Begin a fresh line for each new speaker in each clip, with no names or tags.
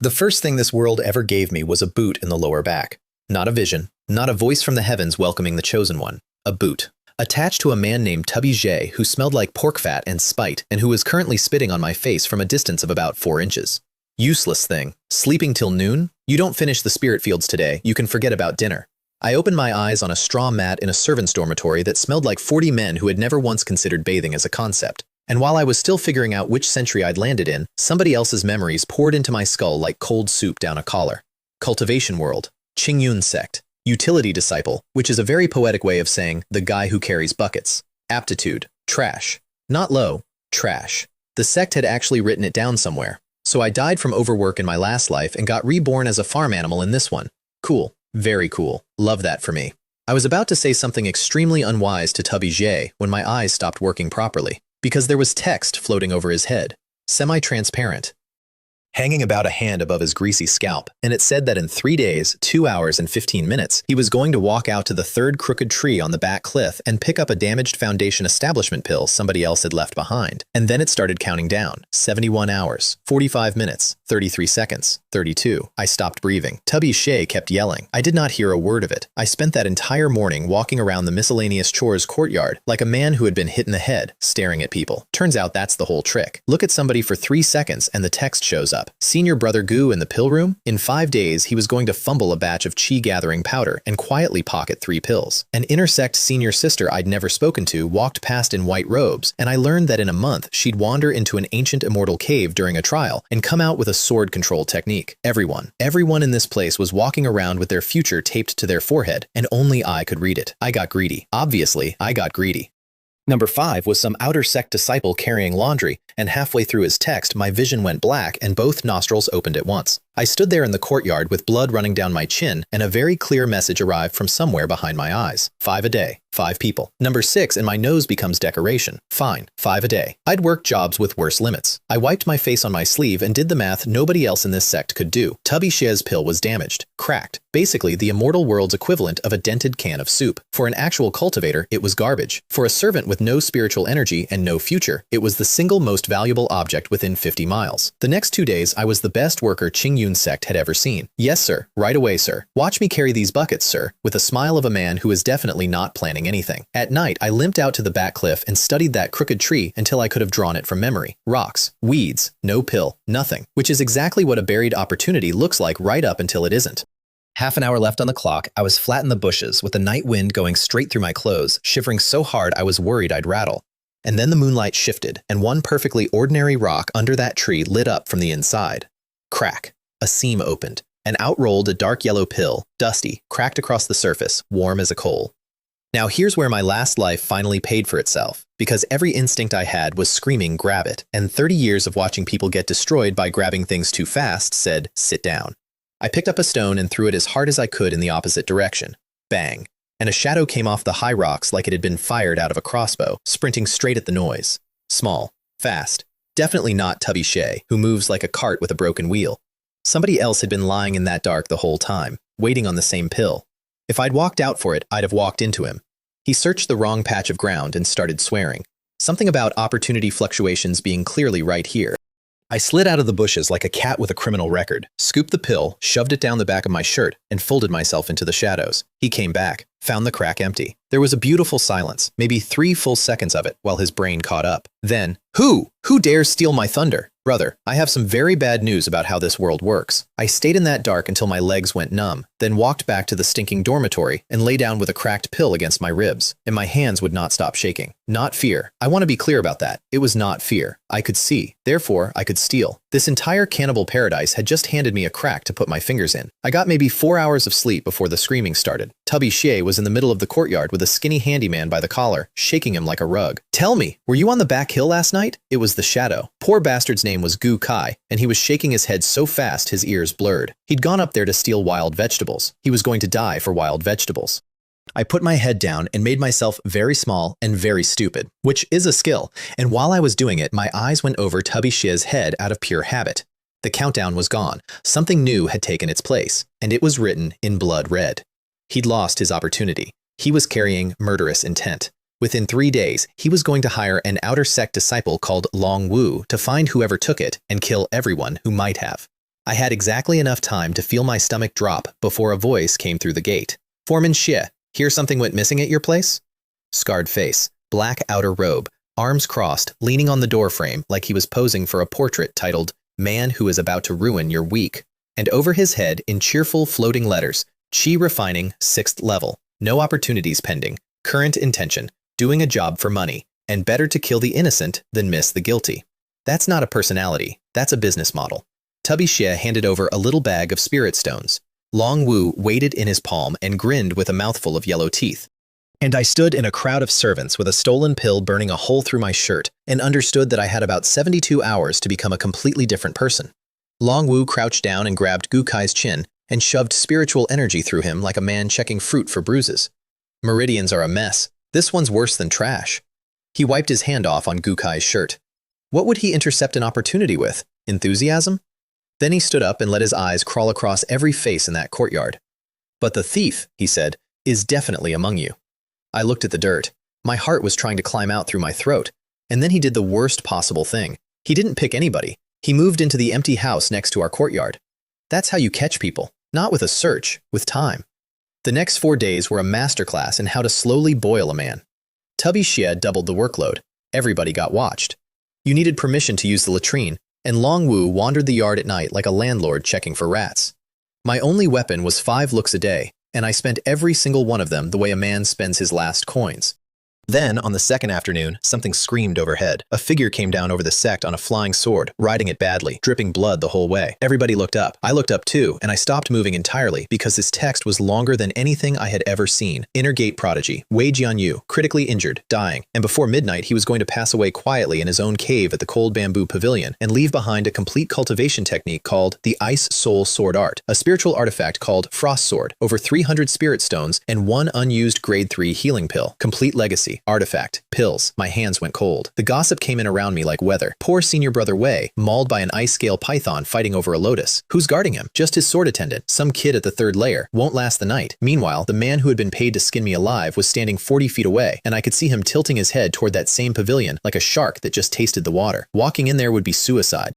The first thing this world ever gave me was a boot in the lower back. Not a vision, not a voice from the heavens welcoming the chosen one. A boot. Attached to a man named Tubby Jay who smelled like pork fat and spite and who was currently spitting on my face from a distance of about 4 inches. Useless thing. Sleeping till noon? You don't finish the spirit fields today, you can forget about dinner. I opened my eyes on a straw mat in a servant's dormitory that smelled like 40 men who had never once considered bathing as a concept. And while I was still figuring out which century I'd landed in, somebody else's memories poured into my skull like cold soup down a collar. Cultivation world. Qingyun Sect. Utility disciple, which is a very poetic way of saying the guy who carries buckets. Aptitude. Trash. Not low. Trash. The sect had actually written it down somewhere. So I died from overwork in my last life and got reborn as a farm animal in this one. Cool. Very cool. Love that for me. I was about to say something extremely unwise to Tubby Jay when my eyes stopped working properly, because there was text floating over his head. Semi-transparent. Hanging about a hand above his greasy scalp, and it said that in 3 days, 2 hours and 15 minutes, he was going to walk out to the third crooked tree on the back cliff and pick up a damaged foundation establishment pill somebody else had left behind. And then it started counting down. 71 hours, 45 minutes, 33 seconds, 32. I stopped breathing. Tubby Jay kept yelling. I did not hear a word of it. I spent that entire morning walking around the miscellaneous chores courtyard like a man who had been hit in the head, staring at people. Turns out that's the whole trick. Look at somebody for 3 seconds and the text shows up. Senior Brother Goo in the pill room? In 5 days, he was going to fumble a batch of chi-gathering powder and quietly pocket 3 pills. An intersect senior sister I'd never spoken to walked past in white robes, and I learned that in a month, she'd wander into an ancient immortal cave during a trial and come out with a sword control technique. Everyone in this place was walking around with their future taped to their forehead, and only I could read it. I got greedy. Obviously, I got greedy. Number 5 was some outer sect disciple carrying laundry, and halfway through his text, my vision went black and both nostrils opened at once. I stood there in the courtyard with blood running down my chin, and a very clear message arrived from somewhere behind my eyes. 5 a day. 5 people. Number 6, and my nose becomes decoration. Fine. 5 a day. I'd worked jobs with worse limits. I wiped my face on my sleeve and did the math nobody else in this sect could do. Tubby Jay's pill was damaged. Cracked. Basically, the immortal world's equivalent of a dented can of soup. For an actual cultivator, it was garbage. For a servant with no spiritual energy and no future, it was the single most valuable object within 50 miles. The next 2 days, I was the best worker Qingyun Sect had ever seen. Yes, sir. Right away, sir. Watch me carry these buckets, sir, with a smile of a man who is definitely not planning anything. At night, I limped out to the back cliff and studied that crooked tree until I could have drawn it from memory. Rocks, weeds, no pill, nothing. Which is exactly what a buried opportunity looks like right up until it isn't. Half an hour left on the clock, I was flat in the bushes with the night wind going straight through my clothes, shivering so hard I was worried I'd rattle. And then the moonlight shifted, and one perfectly ordinary rock under that tree lit up from the inside. Crack. A seam opened, and out rolled a dark yellow pill, dusty, cracked across the surface, warm as a coal. Now here's where my last life finally paid for itself, because every instinct I had was screaming grab it, and 30 years of watching people get destroyed by grabbing things too fast said sit down. I picked up a stone and threw it as hard as I could in the opposite direction. Bang. And a shadow came off the high rocks like it had been fired out of a crossbow, sprinting straight at the noise. Small. Fast. Definitely not Tubby Jay, who moves like a cart with a broken wheel. Somebody else had been lying in that dark the whole time, waiting on the same pill. If I'd walked out for it, I'd have walked into him. He searched the wrong patch of ground and started swearing. Something about opportunity fluctuations being clearly right here. I slid out of the bushes like a cat with a criminal record, scooped the pill, shoved it down the back of my shirt, and folded myself into the shadows. He came back, found the crack empty. There was a beautiful silence, maybe 3 full seconds of it, while his brain caught up. Then, Who dares steal my thunder? Brother, I have some very bad news about how this world works. I stayed in that dark until my legs went numb, then walked back to the stinking dormitory and lay down with a cracked pill against my ribs, and my hands would not stop shaking. Not fear. I want to be clear about that. It was not fear. I could see. Therefore, I could steal. This entire cannibal paradise had just handed me a crack to put my fingers in. I got maybe 4 hours of sleep before the screaming started. Tubby Jay was in the middle of the courtyard with a skinny handyman by the collar, shaking him like a rug. Tell me, were you on the back hill last night? It was the shadow. Poor bastard's name was Gu Kai, and he was shaking his head so fast his ears blurred. He'd gone up there to steal wild vegetables. He was going to die for wild vegetables. I put my head down and made myself very small and very stupid, which is a skill, and while I was doing it, my eyes went over Tubby Jay's head out of pure habit. The countdown was gone. Something new had taken its place, and it was written in blood red. He'd lost his opportunity. He was carrying murderous intent. Within 3 days, he was going to hire an outer sect disciple called Long Wu to find whoever took it and kill everyone who might have. I had exactly enough time to feel my stomach drop before a voice came through the gate. Foreman Xie, hear something went missing at your place? Scarred face, black outer robe, arms crossed, leaning on the doorframe like he was posing for a portrait titled, Man Who Is About to Ruin Your Week. And over his head, in cheerful floating letters, Qi Refining, 6th level, no opportunities pending, current intention, doing a job for money, and better to kill the innocent than miss the guilty. That's not a personality, that's a business model. Tubby Xie handed over a little bag of spirit stones. Long Wu weighed it in his palm and grinned with a mouthful of yellow teeth. And I stood in a crowd of servants with a stolen pill burning a hole through my shirt and understood that I had about 72 hours to become a completely different person. Long Wu crouched down and grabbed Gu Kai's chin and shoved spiritual energy through him like a man checking fruit for bruises. Meridians are a mess. This one's worse than trash. He wiped his hand off on Gu Kai's shirt. What would he intercept an opportunity with? Enthusiasm? Then he stood up and let his eyes crawl across every face in that courtyard. But the thief, he said, is definitely among you. I looked at the dirt. My heart was trying to climb out through my throat. And then he did the worst possible thing. He didn't pick anybody. He moved into the empty house next to our courtyard. That's how you catch people. Not with a search, with time. The next 4 days were a masterclass in how to slowly boil a man. Tubby Xie doubled the workload. Everybody got watched. You needed permission to use the latrine, and Long Wu wandered the yard at night like a landlord checking for rats. My only weapon was 5 looks a day, and I spent every single one of them the way a man spends his last coins. Then, on the second afternoon, something screamed overhead. A figure came down over the sect on a flying sword, riding it badly, dripping blood the whole way. Everybody looked up. I looked up too, and I stopped moving entirely because this text was longer than anything I had ever seen. Inner Gate Prodigy, Wei Jianyu, critically injured, dying, and before midnight he was going to pass away quietly in his own cave at the Cold Bamboo Pavilion and leave behind a complete cultivation technique called the Ice Soul Sword Art, a spiritual artifact called Frost Sword, over 300 spirit stones, and 1 unused grade 3 healing pill. Complete legacy. Artifact. Pills. My hands went cold. The gossip came in around me like weather. Poor senior brother Wei, mauled by an ice scale python fighting over a lotus. Who's guarding him? Just his sword attendant. Some kid at the 3rd layer. Won't last the night. Meanwhile, the man who had been paid to skin me alive was standing 40 feet away, and I could see him tilting his head toward that same pavilion like a shark that just tasted the water. Walking in there would be suicide.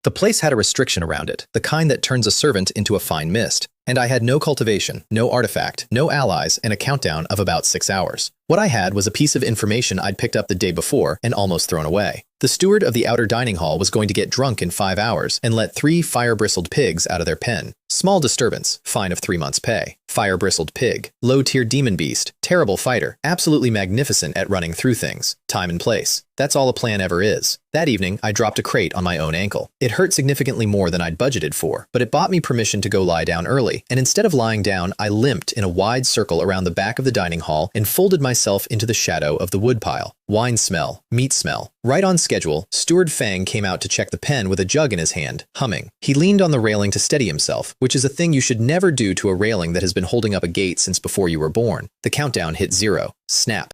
The place had a restriction around it, the kind that turns a servant into a fine mist. And I had no cultivation, no artifact, no allies, and a countdown of about 6 hours. What I had was a piece of information I'd picked up the day before and almost thrown away. The steward of the outer dining hall was going to get drunk in 5 hours and let 3 fire-bristled pigs out of their pen. Small disturbance, fine of 3 months' pay. Fire-bristled pig, low-tier demon beast, terrible fighter, absolutely magnificent at running through things. Time and place. That's all a plan ever is. That evening, I dropped a crate on my own ankle. It hurt significantly more than I'd budgeted for, but it bought me permission to go lie down early, and instead of lying down, I limped in a wide circle around the back of the dining hall and folded myself into the shadow of the woodpile. Wine smell, meat smell. Right on schedule, Steward Fang came out to check the pen with a jug in his hand, humming. He leaned on the railing to steady himself, which is a thing you should never do to a railing that has been holding up a gate since before you were born. The countdown hit 0. Snap.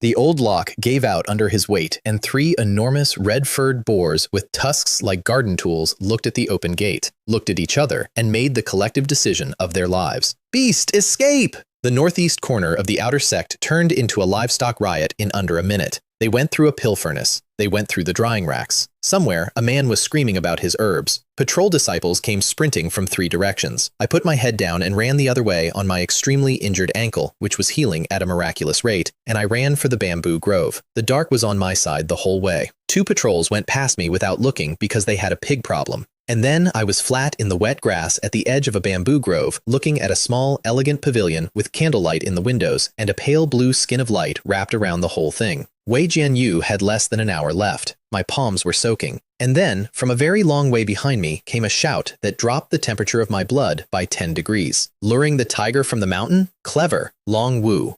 The old lock gave out under his weight, and 3 enormous red-furred boars with tusks like garden tools looked at the open gate, looked at each other, and made the collective decision of their lives. Beast, escape! The northeast corner of the outer sect turned into a livestock riot in under a minute. They went through a pill furnace. They went through the drying racks. Somewhere, a man was screaming about his herbs. Patrol disciples came sprinting from 3 directions. I put my head down and ran the other way on my extremely injured ankle, which was healing at a miraculous rate, and I ran for the bamboo grove. The dark was on my side the whole way. 2 patrols went past me without looking because they had a pig problem. And then I was flat in the wet grass at the edge of a bamboo grove, looking at a small, elegant pavilion with candlelight in the windows and a pale blue skin of light wrapped around the whole thing. Wei Jianyu had less than an hour left. My palms were soaking. And then, from a very long way behind me, came a shout that dropped the temperature of my blood by 10 degrees. Luring the tiger from the mountain? Clever. Long Wu.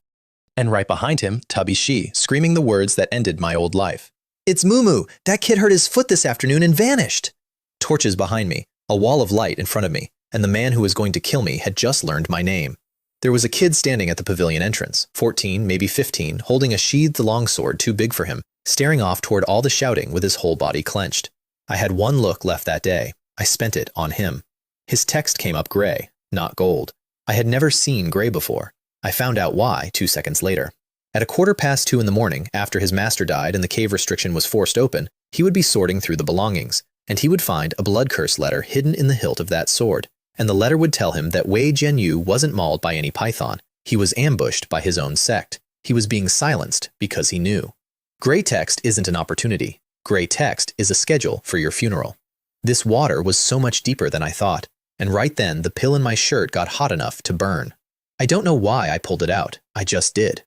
And right behind him, Tubby Xie, screaming the words that ended my old life. It's Mumu! That kid hurt his foot this afternoon and vanished! Torches behind me, a wall of light in front of me, and the man who was going to kill me had just learned my name. There was a kid standing at the pavilion entrance, 14, maybe 15, holding a sheathed longsword too big for him, staring off toward all the shouting with his whole body clenched. I had one look left that day. I spent it on him. His text came up gray, not gold. I had never seen gray before. I found out why 2 seconds later. At 2:15 in the morning, after his master died and the cave restriction was forced open, he would be sorting through the belongings, and he would find a blood curse letter hidden in the hilt of that sword, and the letter would tell him that Wei Jianyu wasn't mauled by any python. He was ambushed by his own sect. He was being silenced because he knew. Gray text isn't an opportunity. Gray text is a schedule for your funeral. This water was so much deeper than I thought, and right then the pill in my shirt got hot enough to burn. I don't know why I pulled it out. I just did.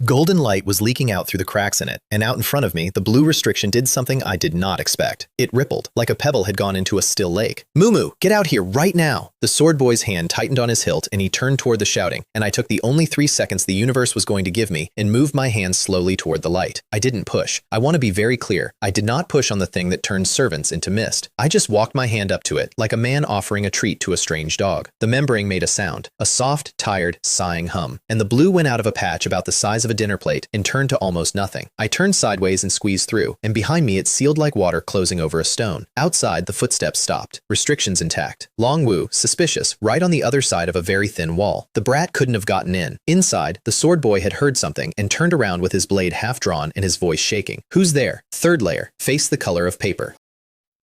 Golden light was leaking out through the cracks in it, and out in front of me, the blue restriction did something I did not expect. It rippled, like a pebble had gone into a still lake. Mumu, get out here right now! The sword boy's hand tightened on his hilt, and he turned toward the shouting, and I took the only 3 seconds the universe was going to give me and moved my hand slowly toward the light. I didn't push. I want to be very clear. I did not push on the thing that turns servants into mist. I just walked my hand up to it, like a man offering a treat to a strange dog. The membrane made a sound, a soft, tired, sighing hum, and the blue went out of a patch about the size of a dinner plate and turned to almost nothing. I turned sideways and squeezed through, and behind me it sealed like water closing over a stone. Outside, the footsteps stopped, restrictions intact. Long Wu, suspicious, right on the other side of a very thin wall. The brat couldn't have gotten in. Inside, the sword boy had heard something and turned around with his blade half drawn and his voice shaking. Who's there? Third layer, face the color of paper.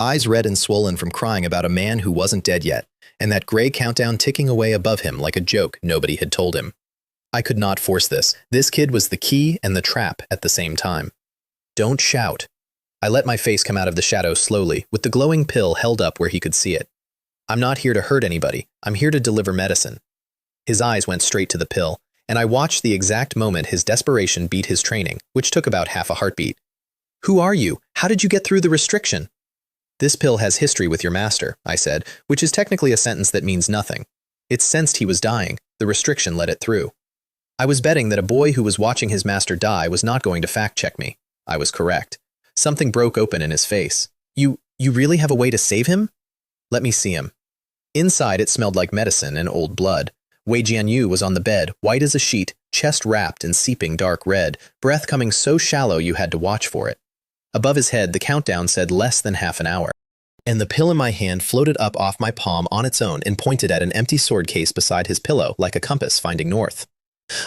Eyes red and swollen from crying about a man who wasn't dead yet, and that gray countdown ticking away above him like a joke nobody had told him. I could not force this. This kid was the key and the trap at the same time. Don't shout. I let my face come out of the shadows slowly, with the glowing pill held up where he could see it. I'm not here to hurt anybody. I'm here to deliver medicine. His eyes went straight to the pill, and I watched the exact moment his desperation beat his training, which took about half a heartbeat. Who are you? How did you get through the restriction? This pill has history with your master, I said, which is technically a sentence that means nothing. It sensed he was dying. The restriction let it through. I was betting that a boy who was watching his master die was not going to fact-check me. I was correct. Something broke open in his face. You really have a way to save him? Let me see him. Inside, it smelled like medicine and old blood. Wei Jianyu was on the bed, white as a sheet, chest wrapped and seeping dark red, breath coming so shallow you had to watch for it. Above his head, the countdown said less than half an hour. And the pill in my hand floated up off my palm on its own and pointed at an empty sword case beside his pillow like a compass finding north.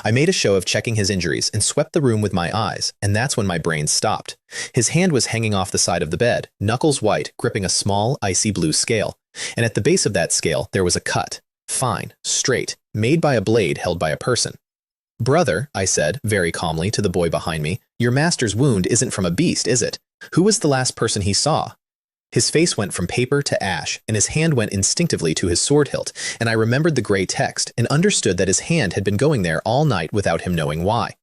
I made a show of checking his injuries and swept the room with my eyes, and that's when my brain stopped. His hand was hanging off the side of the bed, knuckles white, gripping a small, icy blue scale. And at the base of that scale, there was a cut. Fine, straight, made by a blade held by a person. Brother, I said, very calmly to the boy behind me, your master's wound isn't from a beast, is it? Who was the last person he saw? His face went from paper to ash, and his hand went instinctively to his sword hilt, and I remembered the gray text and understood that his hand had been going there all night without him knowing why.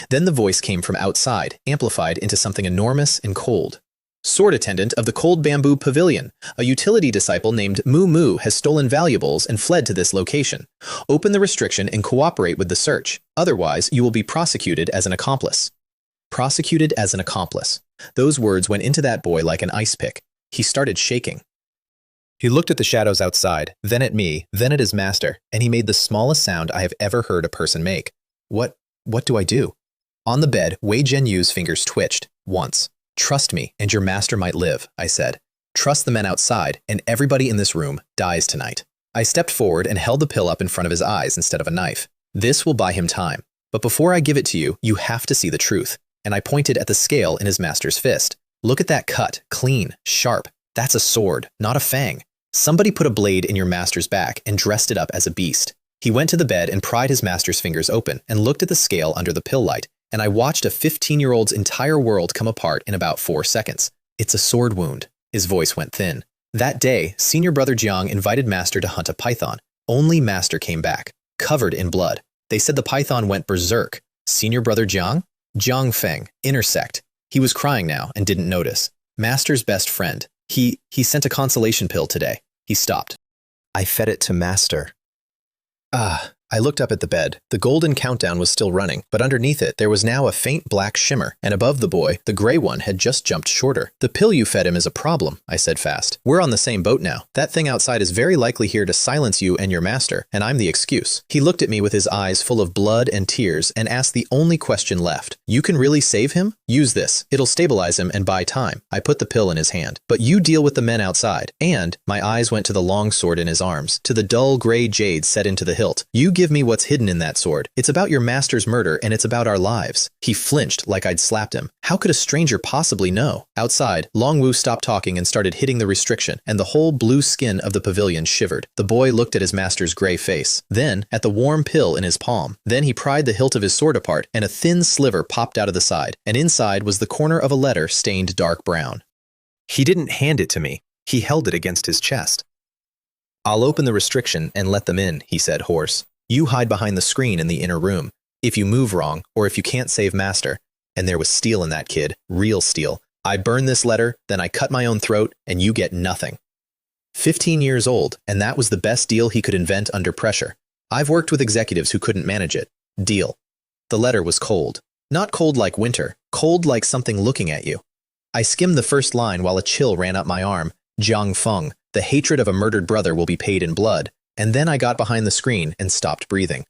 Then the voice came from outside, amplified into something enormous and cold. Sword attendant of the Cold Bamboo Pavilion, a utility disciple named Moo Moo has stolen valuables and fled to this location. Open the restriction and cooperate with the search. Otherwise, you will be prosecuted as an accomplice. Prosecuted as an accomplice. Those words went into that boy like an ice pick. He started shaking. He looked at the shadows outside, then at me, then at his master, and he made the smallest sound I have ever heard a person make. What do I do? On the bed, Wei Jianyu's fingers twitched, once. Trust me, and your master might live, I said. Trust the men outside, and everybody in this room dies tonight. I stepped forward and held the pill up in front of his eyes instead of a knife. This will buy him time. But before I give it to you, you have to see the truth. And I pointed at the scale in his master's fist. Look at that cut, clean, sharp. That's a sword, not a fang. Somebody put a blade in your master's back and dressed it up as a beast. He went to the bed and pried his master's fingers open and looked at the scale under the pill light, and I watched a 15-year-old's entire world come apart in about 4 seconds. It's a sword wound. His voice went thin. That day, senior brother Jiang invited master to hunt a python. Only master came back, covered in blood. They said the python went berserk. Senior brother Jiang? Jiang Feng, inner sect. He was crying now and didn't notice. Master's best friend. He sent a consolation pill today. He stopped. I fed it to master. I looked up at the bed. The golden countdown was still running, but underneath it, there was now a faint black shimmer, and above the boy, the gray one had just jumped shorter. The pill you fed him is a problem, I said fast. We're on the same boat now. That thing outside is very likely here to silence you and your master, and I'm the excuse. He looked at me with his eyes full of blood and tears and asked the only question left. You can really save him? Use this. It'll stabilize him and buy time. I put the pill in his hand. But you deal with the men outside. And my eyes went to the long sword in his arms, to the dull gray jade set into the hilt. You give me what's hidden in that sword. It's about your master's murder, and it's about our lives." He flinched like I'd slapped him. How could a stranger possibly know? Outside, Long Wu stopped talking and started hitting the restriction, and the whole blue skin of the pavilion shivered. The boy looked at his master's gray face, then at the warm pill in his palm. Then he pried the hilt of his sword apart, and a thin sliver popped out of the side, and inside was the corner of a letter stained dark brown. He didn't hand it to me. He held it against his chest. "I'll open the restriction and let them in," he said hoarse. "You hide behind the screen in the inner room. If you move wrong, or if you can't save master," and there was steel in that kid, real steel, "I burn this letter, then I cut my own throat, and you get nothing." 15 years old, and that was the best deal he could invent under pressure. I've worked with executives who couldn't manage it. Deal. The letter was cold. Not cold like winter, cold like something looking at you. I skimmed the first line while a chill ran up my arm. Jiang Feng, the hatred of a murdered brother will be paid in blood. And then I got behind the screen and stopped breathing.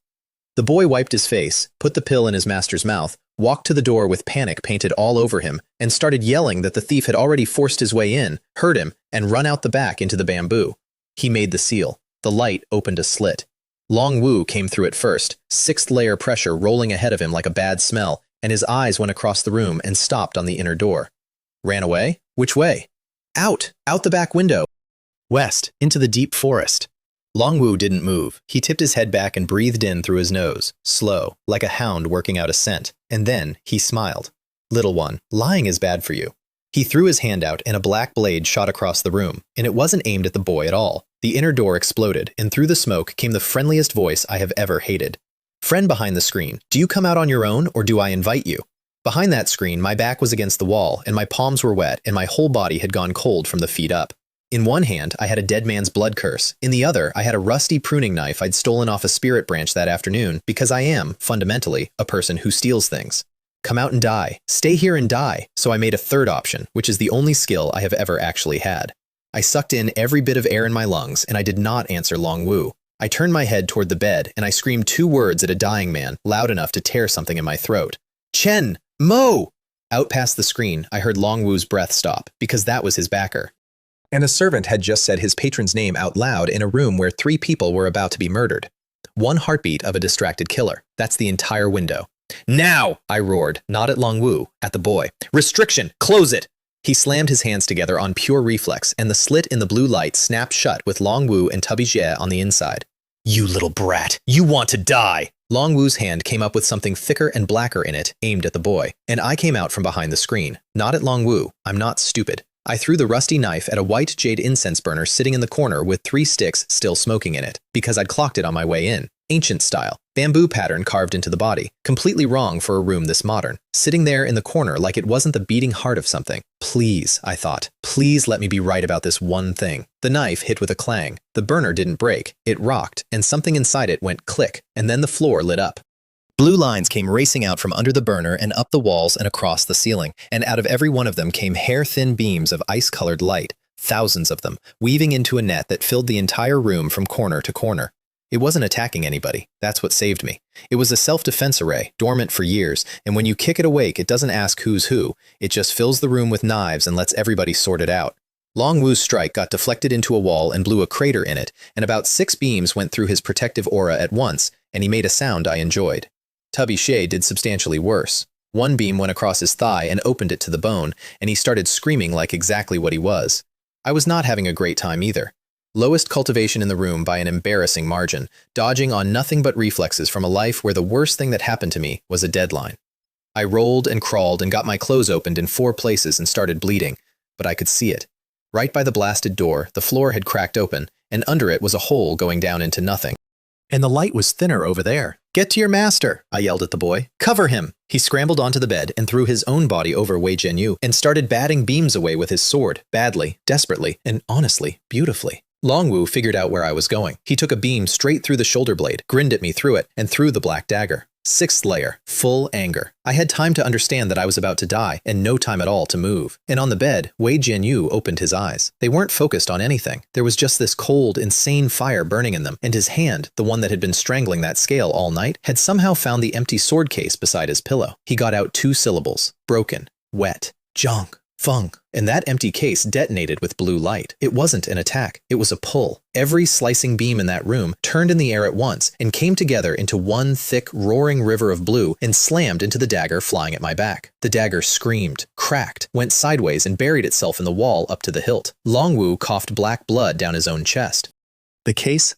The boy wiped his face, put the pill in his master's mouth, walked to the door with panic painted all over him, and started yelling that the thief had already forced his way in, heard him, and run out the back into the bamboo. He made the seal. The light opened a slit. Long Wu came through it first, sixth-layer pressure rolling ahead of him like a bad smell, and his eyes went across the room and stopped on the inner door. Ran away? Which way? Out! Out the back window! West, into the deep forest. Long Wu didn't move. He tipped his head back and breathed in through his nose, slow, like a hound working out a scent, and then he smiled. "Little one, lying is bad for you." He threw his hand out and a black blade shot across the room, and it wasn't aimed at the boy at all. The inner door exploded, and through the smoke came the friendliest voice I have ever hated. "Friend behind the screen, do you come out on your own, or do I invite you?" Behind that screen, my back was against the wall, and my palms were wet, and my whole body had gone cold from the feet up. In one hand, I had a dead man's blood curse. In the other, I had a rusty pruning knife I'd stolen off a spirit branch that afternoon, because I am, fundamentally, a person who steals things. Come out and die. Stay here and die. So I made a third option, which is the only skill I have ever actually had. I sucked in every bit of air in my lungs, and I did not answer Long Wu. I turned my head toward the bed, and I screamed 2 words at a dying man, loud enough to tear something in my throat. "Chen! Mo!" Out past the screen, I heard Long Wu's breath stop, because that was his backer. And a servant had just said his patron's name out loud in a room where 3 people were about to be murdered. 1 heartbeat of a distracted killer. That's the entire window. "Now!" I roared, not at Long Wu, at the boy. "Restriction! Close it!" He slammed his hands together on pure reflex, and the slit in the blue light snapped shut with Long Wu and Tubby Jie on the inside. "You little brat! You want to die!" Long Wu's hand came up with something thicker and blacker in it, aimed at the boy, and I came out from behind the screen. Not at Long Wu. I'm not stupid. I threw the rusty knife at a white jade incense burner sitting in the corner with 3 sticks still smoking in it, because I'd clocked it on my way in. Ancient style. Bamboo pattern carved into the body. Completely wrong for a room this modern. Sitting there in the corner like it wasn't the beating heart of something. Please, I thought. Please let me be right about this one thing. The knife hit with a clang. The burner didn't break. It rocked, and something inside it went click, and then the floor lit up. Blue lines came racing out from under the burner and up the walls and across the ceiling, and out of every one of them came hair-thin beams of ice-colored light, thousands of them, weaving into a net that filled the entire room from corner to corner. It wasn't attacking anybody. That's what saved me. It was a self-defense array, dormant for years, and when you kick it awake, it doesn't ask who's who. It just fills the room with knives and lets everybody sort it out. Long Wu's strike got deflected into a wall and blew a crater in it, and about 6 beams went through his protective aura at once, and he made a sound I enjoyed. Tubby Shea did substantially worse. 1 beam went across his thigh and opened it to the bone, and he started screaming like exactly what he was. I was not having a great time either. Lowest cultivation in the room by an embarrassing margin, dodging on nothing but reflexes from a life where the worst thing that happened to me was a deadline. I rolled and crawled and got my clothes opened in 4 places and started bleeding, but I could see it. Right by the blasted door, the floor had cracked open, and under it was a hole going down into nothing. And the light was thinner over there. "Get to your master," I yelled at the boy. "Cover him!" He scrambled onto the bed and threw his own body over Wei Jianyu and started batting beams away with his sword, badly, desperately, and honestly, beautifully. Long Wu figured out where I was going. He took a beam straight through the shoulder blade, grinned at me through it, and threw the black dagger. 6th layer, full anger. I had time to understand that I was about to die, and no time at all to move. And on the bed, Wei Jianyu opened his eyes. They weren't focused on anything. There was just this cold, insane fire burning in them, and his hand, the one that had been strangling that scale all night, had somehow found the empty sword case beside his pillow. He got out 2 syllables. Broken. Wet. "Junk. Fung. And that empty case detonated with blue light. It wasn't an attack, it was a pull. Every slicing beam in that room turned in the air at once and came together into one thick, roaring river of blue and slammed into the dagger flying at my back. The dagger screamed, cracked, went sideways and buried itself in the wall up to the hilt. Longwu coughed black blood down his own chest. The case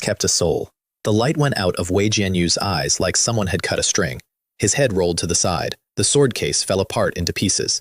kept a soul. The light went out of Wei Jianyu's eyes like someone had cut a string. His head rolled to the side. The sword case fell apart into pieces.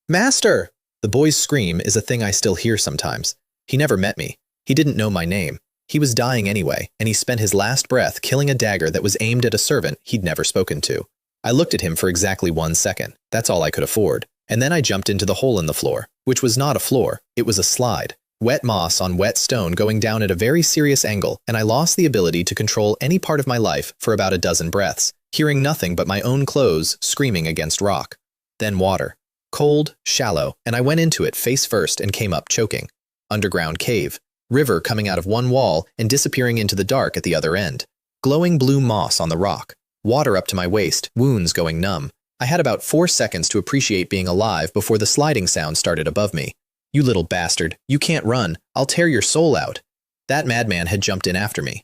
Master! The boy's scream is a thing I still hear sometimes. He never met me. He didn't know my name. He was dying anyway, and he spent his last breath killing a dagger that was aimed at a servant he'd never spoken to. I looked at him for exactly 1 second. That's all I could afford. And then I jumped into the hole in the floor, which was not a floor. It was a slide. Wet moss on wet stone going down at a very serious angle, and I lost the ability to control any part of my life for about a dozen breaths, hearing nothing but my own clothes screaming against rock. Then water. Cold, shallow, and I went into it face first and came up choking. Underground cave. River coming out of one wall and disappearing into the dark at the other end. Glowing blue moss on the rock. Water up to my waist, wounds going numb. I had about 4 seconds to appreciate being alive before the sliding sound started above me. You little bastard, you can't run. I'll tear your soul out. That madman had jumped in after me.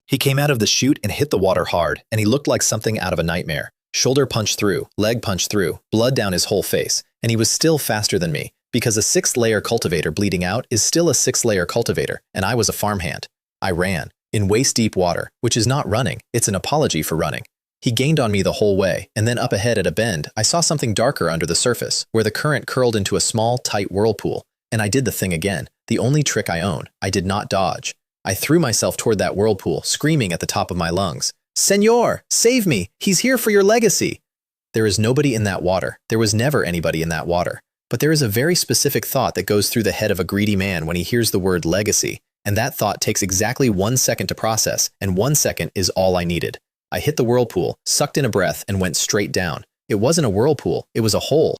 He came out of the chute and hit the water hard, and he looked like something out of a nightmare. Shoulder punch through, leg punch through, blood down his whole face, and he was still faster than me, because a 6th-layer cultivator bleeding out is still a 6th-layer cultivator, and I was a farmhand. I ran, in waist-deep water, which is not running, it's an apology for running. He gained on me the whole way, and then up ahead at a bend, I saw something darker under the surface, where the current curled into a small, tight whirlpool, and I did the thing again, the only trick I own. I did not dodge. I threw myself toward that whirlpool, screaming at the top of my lungs. Senor, save me! He's here for your legacy! There is nobody in that water. There was never anybody in that water. But there is a very specific thought that goes through the head of a greedy man when he hears the word legacy, and that thought takes exactly 1 second to process, and 1 second is all I needed. I hit the whirlpool, sucked in a breath, and went straight down. It wasn't a whirlpool, it was a hole.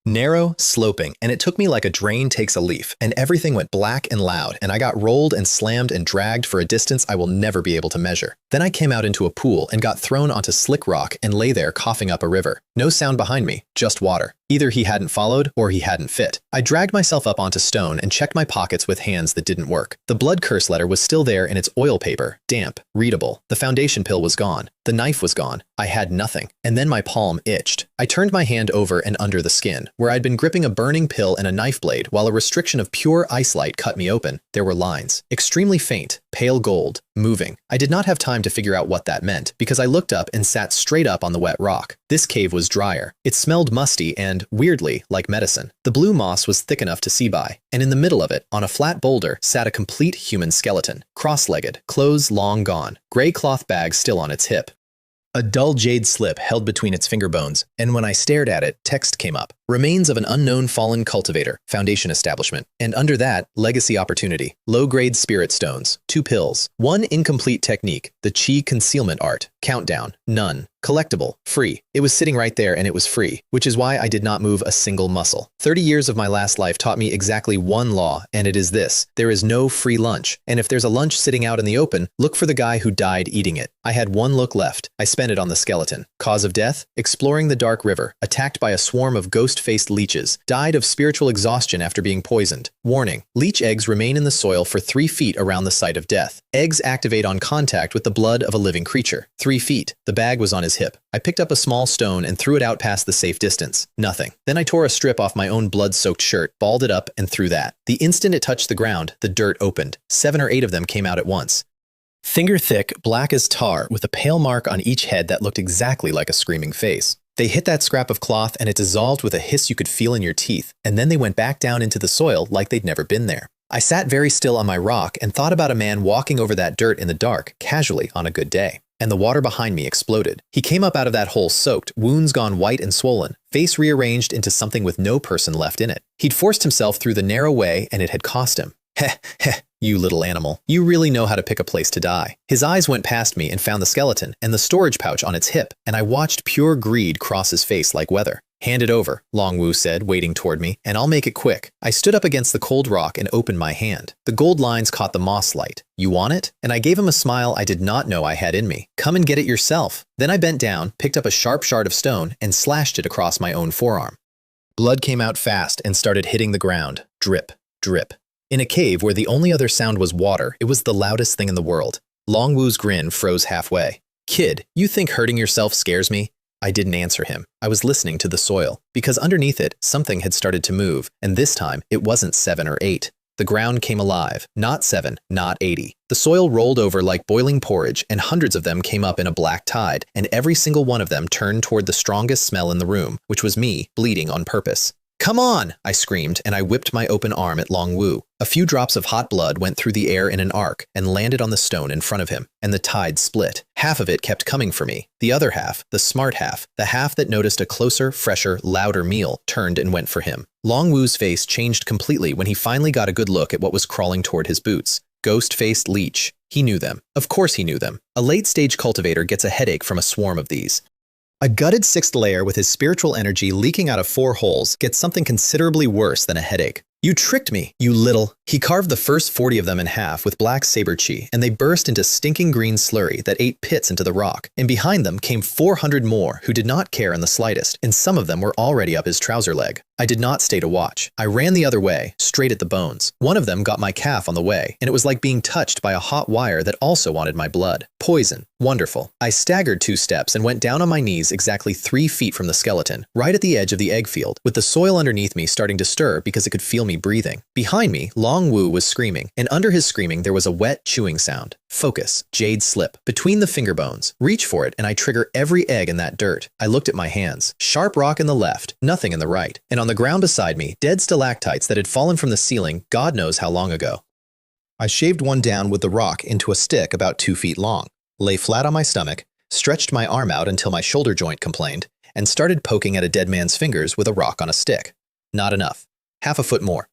Narrow, sloping, and it took me like a drain takes a leaf, and everything went black and loud, and I got rolled and slammed and dragged for a distance I will never be able to measure. Then I came out into a pool and got thrown onto slick rock and lay there coughing up a river. No sound behind me, just water. Either he hadn't followed or he hadn't fit. I dragged myself up onto stone and checked my pockets with hands that didn't work. The blood curse letter was still there in its oil paper, damp, readable. The foundation pill was gone. The knife was gone. I had nothing. And then my palm itched. I turned my hand over and under the skin, where I'd been gripping a burning pill and a knife blade while a restriction of pure ice light cut me open. There were lines. Extremely faint, pale gold, moving. I did not have time to figure out what that meant because I looked up and sat straight up on the wet rock. This cave was drier. It smelled musty and, weirdly, like medicine. The blue moss was thick enough to see by, and in the middle of it, on a flat boulder, sat a complete human skeleton. Cross-legged, clothes long gone, gray cloth bag still on its hip. A dull jade slip held between its finger bones, and when I stared at it, text came up. Remains of an unknown fallen cultivator, foundation establishment. And under that, legacy opportunity. Low-grade spirit stones, 2 pills. 1 incomplete technique, the Qi concealment art. Countdown, none. Collectible, free. It was sitting right there and it was free, which is why I did not move a single muscle. 30 years of my last life taught me exactly one law, and it is this. There is no free lunch, and if there's a lunch sitting out in the open, look for the guy who died eating it. I had 1 look left. I spent it on the skeleton. Cause of death? Exploring the dark river, attacked by a swarm of ghost-faced leeches, died of spiritual exhaustion after being poisoned. Warning, leech eggs remain in the soil for 3 feet around the site of death. Eggs activate on contact with the blood of a living creature. 3 feet. The bag was on his hip. I picked up a small stone and threw it out past the safe distance. Nothing. Then I tore a strip off my own blood-soaked shirt, balled it up, and threw that. The instant it touched the ground, the dirt opened. 7 or 8 of them came out at once. Finger-thick, black as tar, with a pale mark on each head that looked exactly like a screaming face. They hit that scrap of cloth and it dissolved with a hiss you could feel in your teeth, and then they went back down into the soil like they'd never been there. I sat very still on my rock and thought about a man walking over that dirt in the dark, casually on a good day. And the water behind me exploded. He came up out of that hole soaked, wounds gone white and swollen, face rearranged into something with no person left in it. He'd forced himself through the narrow way and it had cost him. Heh, heh, you little animal. You really know how to pick a place to die. His eyes went past me and found the skeleton and the storage pouch on its hip, and I watched pure greed cross his face like weather. Hand it over, Longwu said, wading toward me, and I'll make it quick. I stood up against the cold rock and opened my hand. The gold lines caught the moss light. You want it? And I gave him a smile I did not know I had in me. Come and get it yourself. Then I bent down, picked up a sharp shard of stone, and slashed it across my own forearm. Blood came out fast and started hitting the ground. Drip, drip. In a cave where the only other sound was water, it was the loudest thing in the world. Long Wu's grin froze halfway. Kid, you think hurting yourself scares me? I didn't answer him. I was listening to the soil, because underneath it, something had started to move, and this time, it wasn't 7 or 8. The ground came alive. Not 7, not 80. The soil rolled over like boiling porridge, and hundreds of them came up in a black tide, and every single one of them turned toward the strongest smell in the room, which was me, bleeding on purpose. "Come on!" I screamed, and I whipped my open arm at Long Wu. A few drops of hot blood went through the air in an arc and landed on the stone in front of him, and the tide split. Half of it kept coming for me. The other half, the smart half, the half that noticed a closer, fresher, louder meal, turned and went for him. Long Wu's face changed completely when he finally got a good look at what was crawling toward his boots. Ghost-faced leech. He knew them. Of course he knew them. A late-stage cultivator gets a headache from a swarm of these. A gutted 6th layer with his spiritual energy leaking out of 4 holes gets something considerably worse than a headache. You tricked me, you little. He carved the first 40 of them in half with black saber chi, and they burst into stinking green slurry that ate pits into the rock. And behind them came 400 more who did not care in the slightest, and some of them were already up his trouser leg. I did not stay to watch. I ran the other way, straight at the bones. One of them got my calf on the way, and it was like being touched by a hot wire that also wanted my blood. Poison. Wonderful. I staggered 2 steps and went down on my knees exactly 3 feet from the skeleton, right at the edge of the egg field, with the soil underneath me starting to stir because it could feel me breathing. Behind me, Long Wu was screaming, and under his screaming there was a wet, chewing sound. Focus. Jade slip. Between the finger bones. Reach for it, and I trigger every egg in that dirt. I looked at my hands. Sharp rock in the left, nothing in the right. And on the ground beside me, dead stalactites that had fallen from the ceiling God knows how long ago. I shaved one down with the rock into a stick about 2 feet long, lay flat on my stomach, stretched my arm out until my shoulder joint complained, and started poking at a dead man's fingers with a rock on a stick. Not enough. Half a foot more.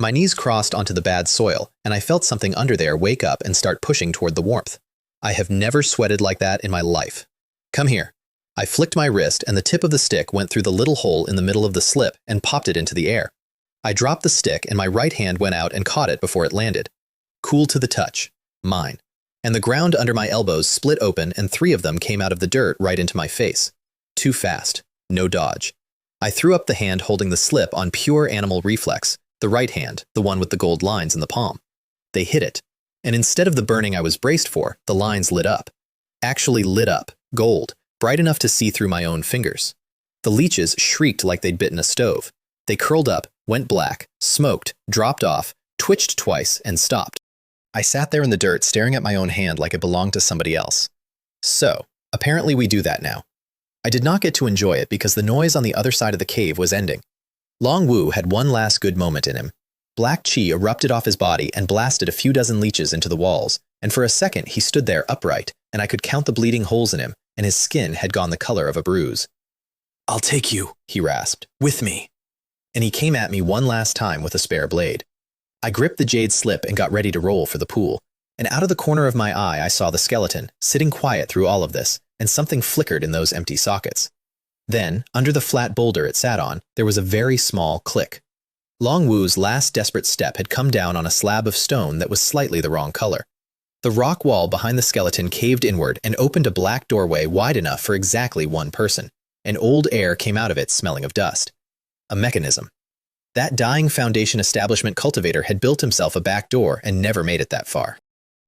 My knees crossed onto the bad soil, and I felt something under there wake up and start pushing toward the warmth. I have never sweated like that in my life. Come here. I flicked my wrist, and the tip of the stick went through the little hole in the middle of the slip and popped it into the air. I dropped the stick, and my right hand went out and caught it before it landed. Cool to the touch. Mine. And the ground under my elbows split open, and 3 of them came out of the dirt right into my face. Too fast. No dodge. I threw up the hand holding the slip on pure animal reflex. The right hand, the one with the gold lines in the palm. They hit it, and instead of the burning I was braced for, the lines lit up. Actually lit up, gold, bright enough to see through my own fingers. The leeches shrieked like they'd bitten a stove. They curled up, went black, smoked, dropped off, twitched twice, and stopped. I sat there in the dirt staring at my own hand like it belonged to somebody else. So, apparently we do that now. I did not get to enjoy it because the noise on the other side of the cave was ending. Long Wu had one last good moment in him. Black chi erupted off his body and blasted a few dozen leeches into the walls, and for a second he stood there upright, and I could count the bleeding holes in him, and his skin had gone the color of a bruise. "I'll take you," he rasped, "with me." And he came at me one last time with a spare blade. I gripped the jade slip and got ready to roll for the pool, and out of the corner of my eye I saw the skeleton, sitting quiet through all of this, and something flickered in those empty sockets. Then, under the flat boulder it sat on, there was a very small click. Long Wu's last desperate step had come down on a slab of stone that was slightly the wrong color. The rock wall behind the skeleton caved inward and opened a black doorway wide enough for exactly 1 person, and old air came out of it smelling of dust. A mechanism. That dying Foundation establishment cultivator had built himself a back door and never made it that far.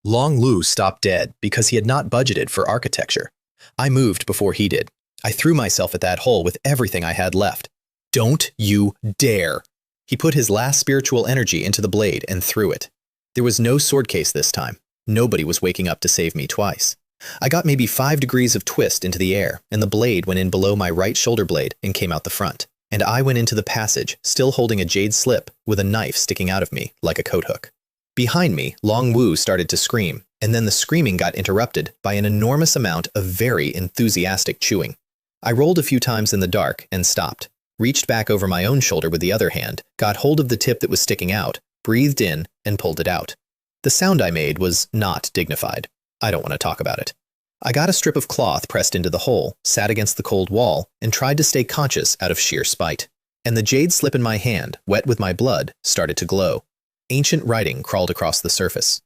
Long Wu stopped dead because he had not budgeted for architecture. I moved before he did. I threw myself at that hole with everything I had left. Don't you dare! He put his last spiritual energy into the blade and threw it. There was no sword case this time. Nobody was waking up to save me twice. I got maybe 5 degrees of twist into the air, and the blade went in below my right shoulder blade and came out the front. And I went into the passage, still holding a jade slip, with a knife sticking out of me like a coat hook. Behind me, Long Wu started to scream, and then the screaming got interrupted by an enormous amount of very enthusiastic chewing. I rolled a few times in the dark and stopped, reached back over my own shoulder with the other hand, got hold of the tip that was sticking out, breathed in, and pulled it out. The sound I made was not dignified. I don't want to talk about it. I got a strip of cloth pressed into the hole, sat against the cold wall, and tried to stay conscious out of sheer spite. And the jade slip in my hand, wet with my blood, started to glow. Ancient writing crawled across the surface.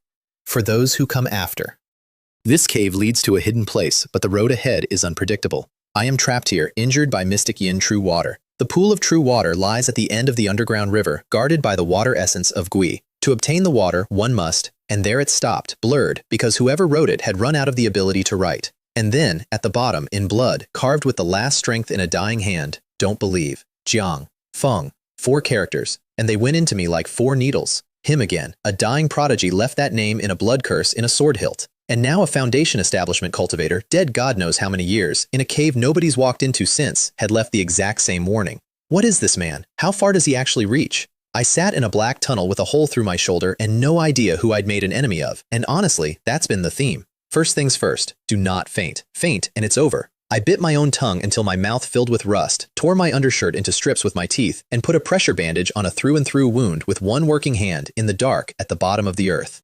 For those who come after. This cave leads to a hidden place, but the road ahead is unpredictable. I am trapped here, injured by mystic yin true water. The pool of true water lies at the end of the underground river, guarded by the water essence of Gui. To obtain the water, one must, and there it stopped, blurred, because whoever wrote it had run out of the ability to write. And then, at the bottom, in blood, carved with the last strength in a dying hand, don't believe. Jiang, Feng, 4 characters, and they went into me like 4 needles. Him again, a dying prodigy left that name in a blood curse in a sword hilt. And now a foundation establishment cultivator, dead God knows how many years, in a cave nobody's walked into since, had left the exact same warning. What is this man? How far does he actually reach? I sat in a black tunnel with a hole through my shoulder and no idea who I'd made an enemy of, and honestly, that's been the theme. First things first, do not faint. Faint, and it's over. I bit my own tongue until my mouth filled with rust, tore my undershirt into strips with my teeth, and put a pressure bandage on a through-and-through wound with one working hand in the dark at the bottom of the earth.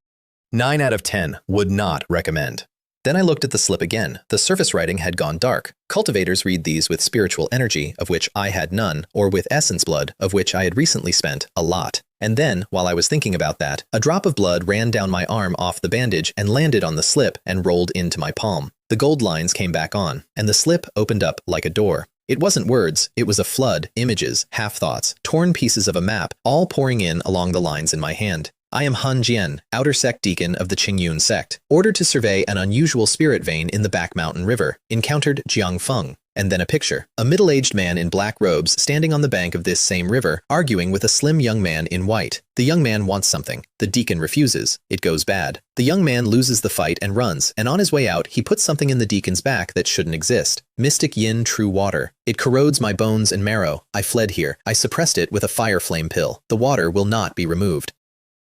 9 out of 10 would not recommend. Then I looked at the slip again. The surface writing had gone dark. Cultivators read these with spiritual energy, of which I had none, or with essence blood, of which I had recently spent a lot. And then, while I was thinking about that, a drop of blood ran down my arm off the bandage and landed on the slip and rolled into my palm. The gold lines came back on, and the slip opened up like a door. It wasn't words, it was a flood, images, half-thoughts, torn pieces of a map, all pouring in along the lines in my hand. I am Han Jian, outer sect deacon of the Qingyun Sect, ordered to survey an unusual spirit vein in the back mountain river, encountered Jiang Feng, and then a picture. A middle-aged man in black robes standing on the bank of this same river, arguing with a slim young man in white. The young man wants something. The deacon refuses. It goes bad. The young man loses the fight and runs, and on his way out, he puts something in the deacon's back that shouldn't exist. Mystic yin true water. It corrodes my bones and marrow. I fled here. I suppressed it with a fire flame pill. The water will not be removed.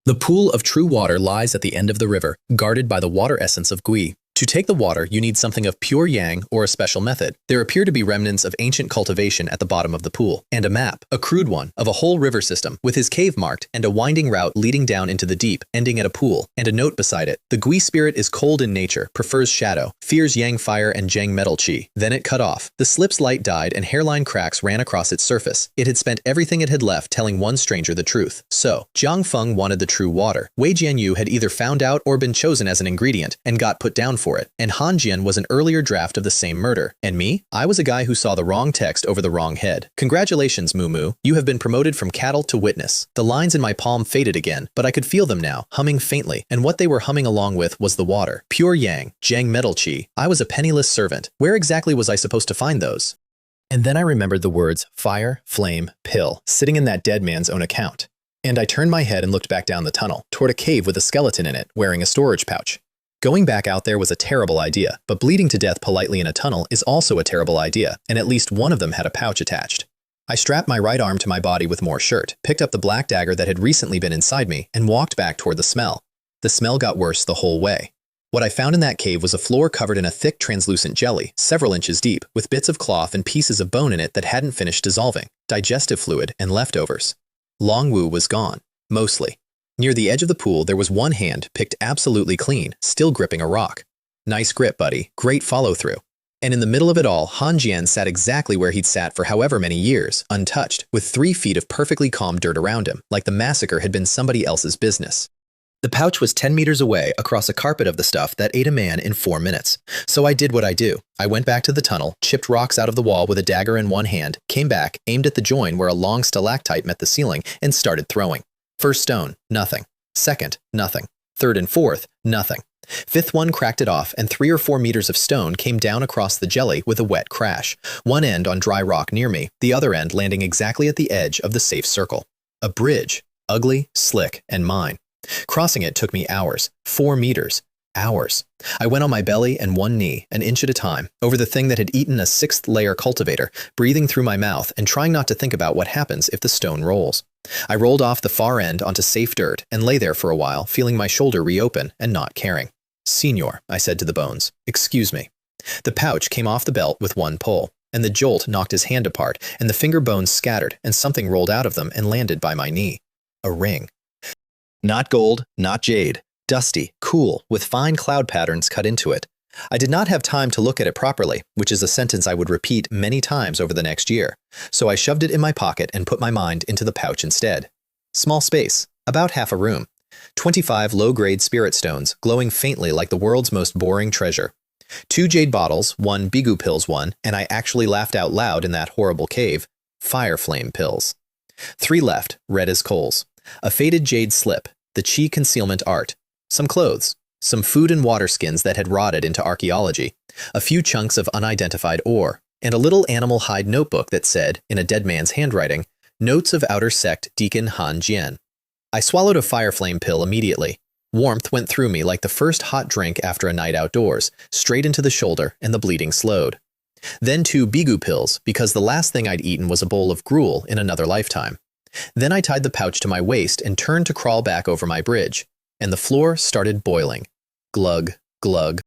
The pool of true water lies at the end of the river, guarded by the water essence of Gui. To take the water, you need something of pure yang or a special method. There appear to be remnants of ancient cultivation at the bottom of the pool, and a map, a crude one, of a whole river system, with his cave marked, and a winding route leading down into the deep, ending at a pool, and a note beside it. The Gui spirit is cold in nature, prefers shadow, fears yang fire and jang metal chi. Then it cut off. The slip's light died and hairline cracks ran across its surface. It had spent everything it had left telling one stranger the truth. So, Jiang Feng wanted the true water. Wei Jianyu had either found out or been chosen as an ingredient, and got put down for it, and Han Jian was an earlier draft of the same murder. And me? I was a guy who saw the wrong text over the wrong head. Congratulations, Moo Moo. You have been promoted from cattle to witness. The lines in my palm faded again, but I could feel them now, humming faintly, and what they were humming along with was the water. Pure yang, jang metal chi. I was a penniless servant. Where exactly was I supposed to find those? And then I remembered the words fire, flame, pill, sitting in that dead man's own account. And I turned my head and looked back down the tunnel, toward a cave with a skeleton in it, wearing a storage pouch. Going back out there was a terrible idea, but bleeding to death politely in a tunnel is also a terrible idea, and at least one of them had a pouch attached. I strapped my right arm to my body with more shirt, picked up the black dagger that had recently been inside me, and walked back toward the smell. The smell got worse the whole way. What I found in that cave was a floor covered in a thick translucent jelly, several inches deep, with bits of cloth and pieces of bone in it that hadn't finished dissolving, digestive fluid, and leftovers. Long Wu was gone, mostly. Near the edge of the pool, there was one hand, picked absolutely clean, still gripping a rock. Nice grip, buddy. Great follow-through. And in the middle of it all, Han Jian sat exactly where he'd sat for however many years, untouched, with 3 feet of perfectly calm dirt around him, like the massacre had been somebody else's business. The pouch was 10 meters away across a carpet of the stuff that ate a man in 4 minutes. So I did what I do. I went back to the tunnel, chipped rocks out of the wall with a dagger in one hand, came back, aimed at the join where a long stalactite met the ceiling, and started throwing. First stone, nothing. Second, nothing. Third and fourth, nothing. Fifth one cracked it off, and 3 or 4 meters of stone came down across the jelly with a wet crash, one end on dry rock near me, the other end landing exactly at the edge of the safe circle. A bridge, ugly, slick, and mine. Crossing it took me hours, 4 meters, hours. I went on my belly and one knee, an inch at a time, over the thing that had eaten a 6th-layer cultivator, breathing through my mouth and trying not to think about what happens if the stone rolls. I rolled off the far end onto safe dirt and lay there for a while, feeling my shoulder reopen and not caring. "Senor," I said to the bones, "excuse me." The pouch came off the belt with one pull, and the jolt knocked his hand apart, and the finger bones scattered, and something rolled out of them and landed by my knee. A ring. Not gold, not jade. Dusty, cool, with fine cloud patterns cut into it. I did not have time to look at it properly, which is a sentence I would repeat many times over the next year, so I shoved it in my pocket and put my mind into the pouch instead. Small space, about half a room. 25 low-grade spirit stones, glowing faintly like the world's most boring treasure. 2 jade bottles, 1 bigu pills one, and I actually laughed out loud in that horrible cave. Fire flame pills. 3 left, red as coals. A faded jade slip, the Qi concealment art. Some clothes. Some food and water skins that had rotted into archaeology. A few chunks of unidentified ore. And a little animal hide notebook that said, in a dead man's handwriting, Notes of Outer Sect Deacon Han Jian. I swallowed a fire flame pill immediately. Warmth went through me like the first hot drink after a night outdoors, straight into the shoulder, and the bleeding slowed. Then 2 bigu pills, because the last thing I'd eaten was a bowl of gruel in another lifetime. Then I tied the pouch to my waist and turned to crawl back over my bridge, and the floor started boiling. Glug, glug.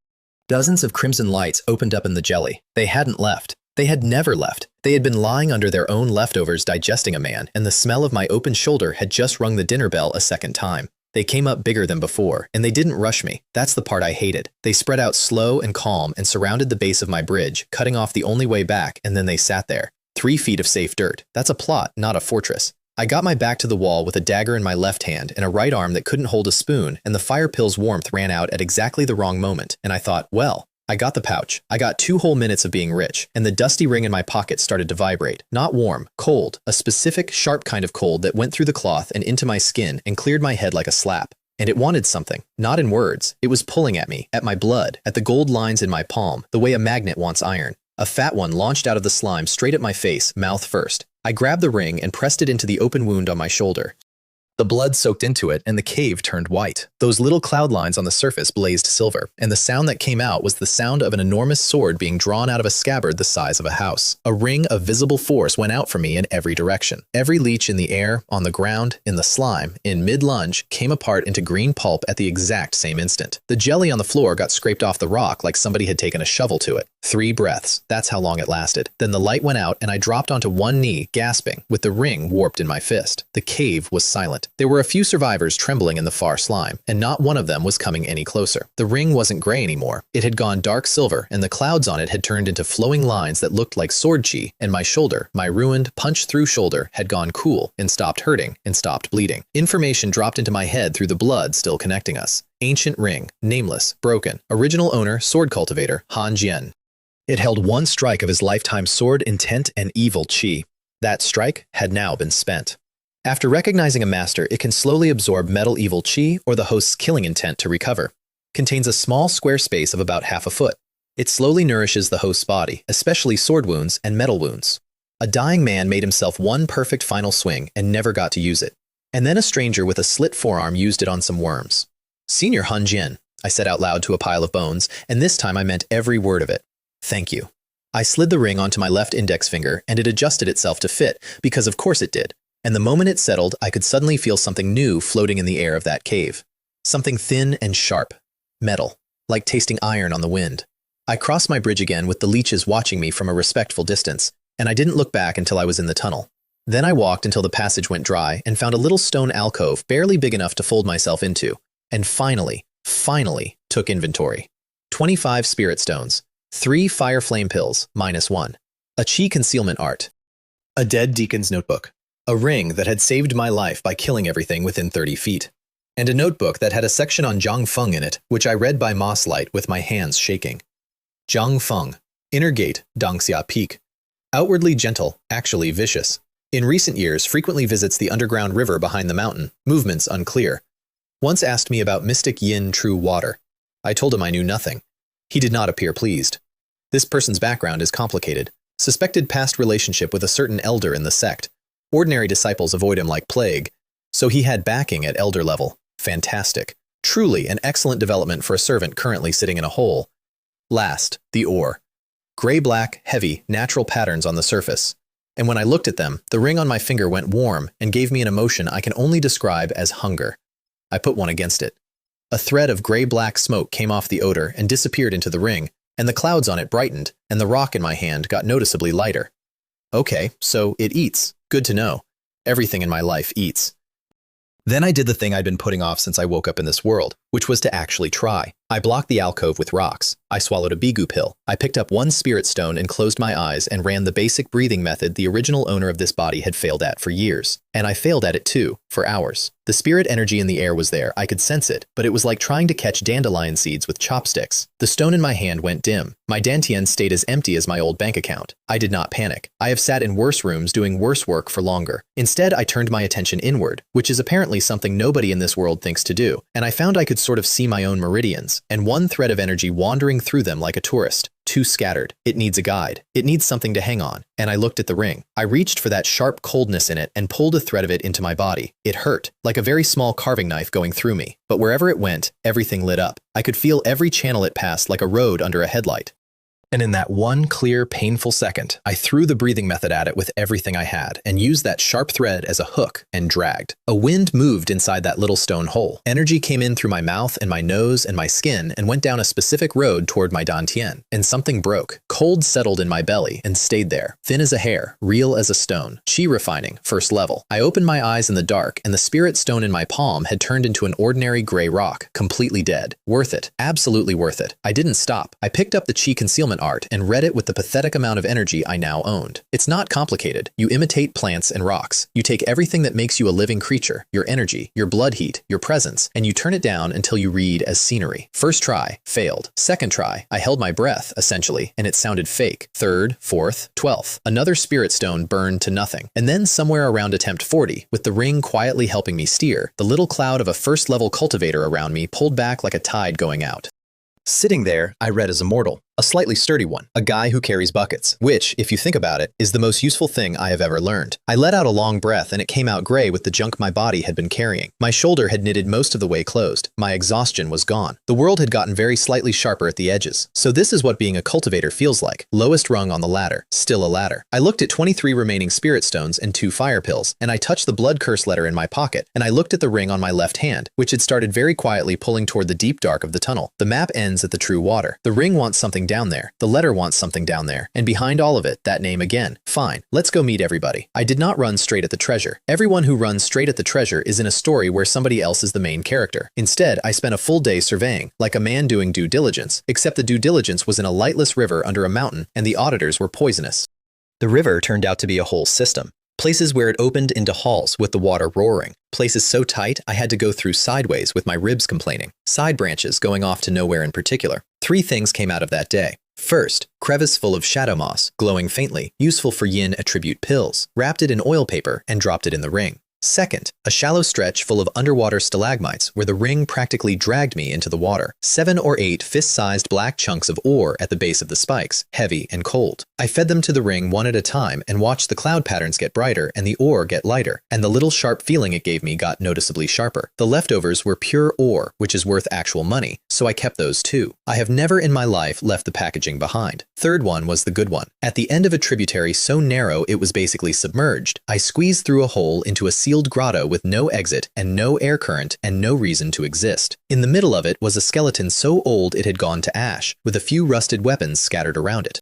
Dozens of crimson lights opened up in the jelly. They hadn't left. They had never left. They had been lying under their own leftovers digesting a man, and the smell of my open shoulder had just rung the dinner bell a second time. They came up bigger than before, and they didn't rush me. That's the part I hated. They spread out slow and calm and surrounded the base of my bridge, cutting off the only way back, and then they sat there. 3 feet of safe dirt. That's a plot, not a fortress. I got my back to the wall with a dagger in my left hand and a right arm that couldn't hold a spoon, and the fire pill's warmth ran out at exactly the wrong moment, and I thought, well, I got the pouch. I got 2 whole minutes of being rich, and the dusty ring in my pocket started to vibrate. Not warm, cold, a specific, sharp kind of cold that went through the cloth and into my skin and cleared my head like a slap. And it wanted something, not in words. It was pulling at me, at my blood, at the gold lines in my palm, the way a magnet wants iron. A fat one launched out of the slime straight at my face, mouth first. I grabbed the ring and pressed it into the open wound on my shoulder. The blood soaked into it, and the cave turned white. Those little cloud lines on the surface blazed silver, and the sound that came out was the sound of an enormous sword being drawn out of a scabbard the size of a house. A ring of visible force went out from me in every direction. Every leech in the air, on the ground, in the slime, in mid-lunge, came apart into green pulp at the exact same instant. The jelly on the floor got scraped off the rock like somebody had taken a shovel to it. 3 breaths. That's how long it lasted. Then the light went out, and I dropped onto one knee, gasping, with the ring warped in my fist. The cave was silent. There were a few survivors trembling in the far slime, and not one of them was coming any closer. The ring wasn't gray anymore. It had gone dark silver, and the clouds on it had turned into flowing lines that looked like sword chi, and my shoulder, my ruined, punched-through shoulder, had gone cool and stopped hurting and stopped bleeding. Information dropped into my head through the blood still connecting us. Ancient ring, nameless, broken. Original owner, sword cultivator, Han Jian. It held 1 strike of his lifetime sword intent and evil chi. That strike had now been spent. After recognizing a master, it can slowly absorb metal evil chi or the host's killing intent to recover. Contains a small square space of about half a foot. It slowly nourishes the host's body, especially sword wounds and metal wounds. A dying man made himself 1 perfect final swing and never got to use it. And then a stranger with a slit forearm used it on some worms. Senior Han Jian, I said out loud to a pile of bones, and this time I meant every word of it. Thank you. I slid the ring onto my left index finger, and it adjusted itself to fit, because of course it did. And the moment it settled, I could suddenly feel something new floating in the air of that cave. Something thin and sharp. Metal. Like tasting iron on the wind. I crossed my bridge again with the leeches watching me from a respectful distance, and I didn't look back until I was in the tunnel. Then I walked until the passage went dry and found a little stone alcove barely big enough to fold myself into. And finally took inventory. 25 spirit stones. 3 fire flame pills, -1. A Qi concealment art. A dead deacon's notebook. A ring that had saved my life by killing everything within 30 feet. And a notebook that had a section on Zhang Feng in it, which I read by moss light with my hands shaking. Zhang Feng. Inner gate, Dangxia Peak. Outwardly gentle, actually vicious. In recent years, frequently visits the underground river behind the mountain, movements unclear. Once asked me about mystic yin true water. I told him I knew nothing. He did not appear pleased. This person's background is complicated. Suspected past relationship with a certain elder in the sect. Ordinary disciples avoid him like plague. So he had backing at elder level. Fantastic. Truly an excellent development for a servant currently sitting in a hole. Last, the ore. Gray-black, heavy, natural patterns on the surface. And when I looked at them, the ring on my finger went warm and gave me an emotion I can only describe as hunger. I put one against it. A thread of gray-black smoke came off the odor and disappeared into the ring, and the clouds on it brightened, and the rock in my hand got noticeably lighter. Okay, so it eats. Good to know. Everything in my life eats. Then I did the thing I'd been putting off since I woke up in this world, which was to actually try. I blocked the alcove with rocks. I swallowed a bigu pill. I picked up one spirit stone and closed my eyes and ran the basic breathing method the original owner of this body had failed at for years. And I failed at it too, for hours. The spirit energy in the air was there, I could sense it, but it was like trying to catch dandelion seeds with chopsticks. The stone in my hand went dim. My dantian stayed as empty as my old bank account. I did not panic. I have sat in worse rooms doing worse work for longer. Instead, I turned my attention inward, which is apparently something nobody in this world thinks to do, and I found I could sort of see my own meridians, and one thread of energy wandering through them like a tourist. Too scattered. It needs a guide. It needs something to hang on. And I looked at the ring. I reached for that sharp coldness in it and pulled a thread of it into my body. It hurt, like a very small carving knife going through me. But wherever it went, everything lit up. I could feel every channel it passed like a road under a headlight. And in that one clear, painful second, I threw the breathing method at it with everything I had and used that sharp thread as a hook and dragged. A wind moved inside that little stone hole. Energy came in through my mouth and my nose and my skin and went down a specific road toward my dantian. And something broke. Cold settled in my belly and stayed there, thin as a hair, real as a stone. Qi refining, first level. I opened my eyes in the dark and the spirit stone in my palm had turned into an ordinary gray rock, completely dead. Worth it. Absolutely worth it. I didn't stop. I picked up the Qi concealment art and read it with the pathetic amount of energy I now owned. It's not complicated. You imitate plants and rocks. You take everything that makes you a living creature, your energy, your blood heat, your presence, and you turn it down until you read as scenery. First try, failed. Second try, I held my breath, essentially, and it sounded fake. Third, fourth, 12th. Another spirit stone burned to nothing. And then somewhere around attempt 40, with the ring quietly helping me steer, the little cloud of a first-level cultivator around me pulled back like a tide going out. Sitting there, I read as a mortal. A slightly sturdy one, a guy who carries buckets, which, if you think about it, is the most useful thing I have ever learned. I let out a long breath and it came out gray with the junk my body had been carrying. My shoulder had knitted most of the way closed. My exhaustion was gone. The world had gotten very slightly sharper at the edges. So this is what being a cultivator feels like. Lowest rung on the ladder. Still a ladder. I looked at 23 remaining spirit stones and 2 fire pills, and I touched the blood curse letter in my pocket, and I looked at the ring on my left hand, which had started very quietly pulling toward the deep dark of the tunnel. The map ends at the true water. The ring wants something down there. The letter wants something down there. And behind all of it, that name again. Fine, let's go meet everybody. I did not run straight at the treasure. Everyone who runs straight at the treasure is in a story where somebody else is the main character. Instead, I spent a full day surveying, like a man doing due diligence, except the due diligence was in a lightless river under a mountain, and the auditors were poisonous. The river turned out to be a whole system. Places where it opened into halls with the water roaring. Places so tight I had to go through sideways with my ribs complaining. Side branches going off to nowhere in particular. 3 things came out of that day. First, crevice full of shadow moss, glowing faintly, useful for yin attribute pills. Wrapped it in oil paper and dropped it in the ring. Second, a shallow stretch full of underwater stalagmites where the ring practically dragged me into the water. 7 or 8 fist-sized black chunks of ore at the base of the spikes, heavy and cold. I fed them to the ring one at a time and watched the cloud patterns get brighter and the ore get lighter, and the little sharp feeling it gave me got noticeably sharper. The leftovers were pure ore, which is worth actual money, so I kept those too. I have never in my life left the packaging behind. Third one was the good one. At the end of a tributary so narrow it was basically submerged, I squeezed through a hole into a sealed grotto with no exit and no air current and no reason to exist. In the middle of it was a skeleton so old it had gone to ash, with a few rusted weapons scattered around it.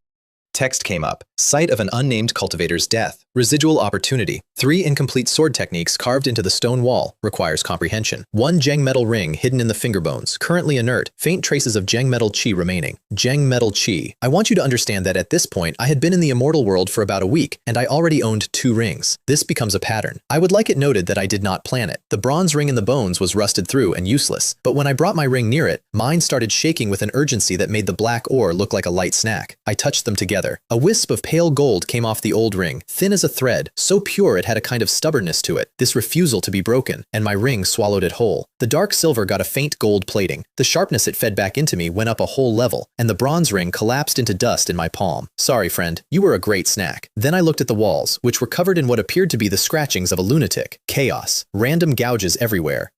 Text came up. Site of an unnamed cultivator's death. Residual opportunity. 3 incomplete sword techniques carved into the stone wall. Requires comprehension. 1 Zheng metal ring hidden in the finger bones. Currently inert. Faint traces of Zheng metal chi remaining. Zheng metal chi. I want you to understand that at this point, I had been in the immortal world for about a week, and I already owned 2 rings. This becomes a pattern. I would like it noted that I did not plan it. The bronze ring in the bones was rusted through and useless, but when I brought my ring near it, mine started shaking with an urgency that made the black ore look like a light snack. I touched them together. A wisp of pale gold came off the old ring, thin as a thread, so pure it had a kind of stubbornness to it, this refusal to be broken, and my ring swallowed it whole. The dark silver got a faint gold plating. The sharpness it fed back into me went up a whole level, and the bronze ring collapsed into dust in my palm. Sorry, friend, you were a great snack. Then I looked at the walls, which were covered in what appeared to be the scratchings of a lunatic. Chaos. Random gouges everywhere.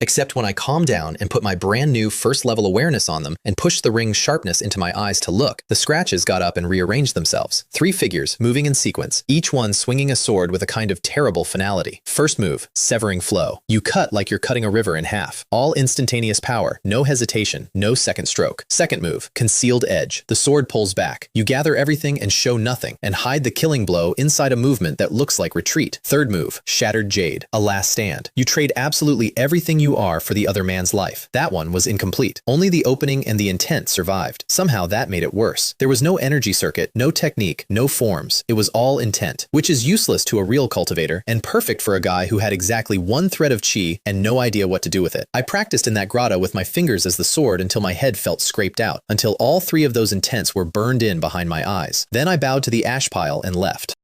Except when I calmed down and put my brand new first level awareness on them and pushed the ring's sharpness into my eyes to look, the scratches got up and rearranged themselves. 3 figures moving in sequence, each one swinging a sword with a kind of terrible finality. First move, severing flow. You cut like you're cutting a river in half. All instantaneous power, no hesitation, no second stroke. Second move, concealed edge. The sword pulls back. You gather everything and show nothing, and hide the killing blow inside a movement that looks like retreat. Third move, shattered jade, a last stand. You trade absolutely everything you you are for the other man's life. That one was incomplete. Only the opening and the intent survived. Somehow that made it worse. There was no energy circuit, no technique, no forms. It was all intent, which is useless to a real cultivator and perfect for a guy who had exactly one thread of chi and no idea what to do with it. I practiced in that grotto with my fingers as the sword until my head felt scraped out, until all three of those intents were burned in behind my eyes. Then I bowed to the ash pile and left.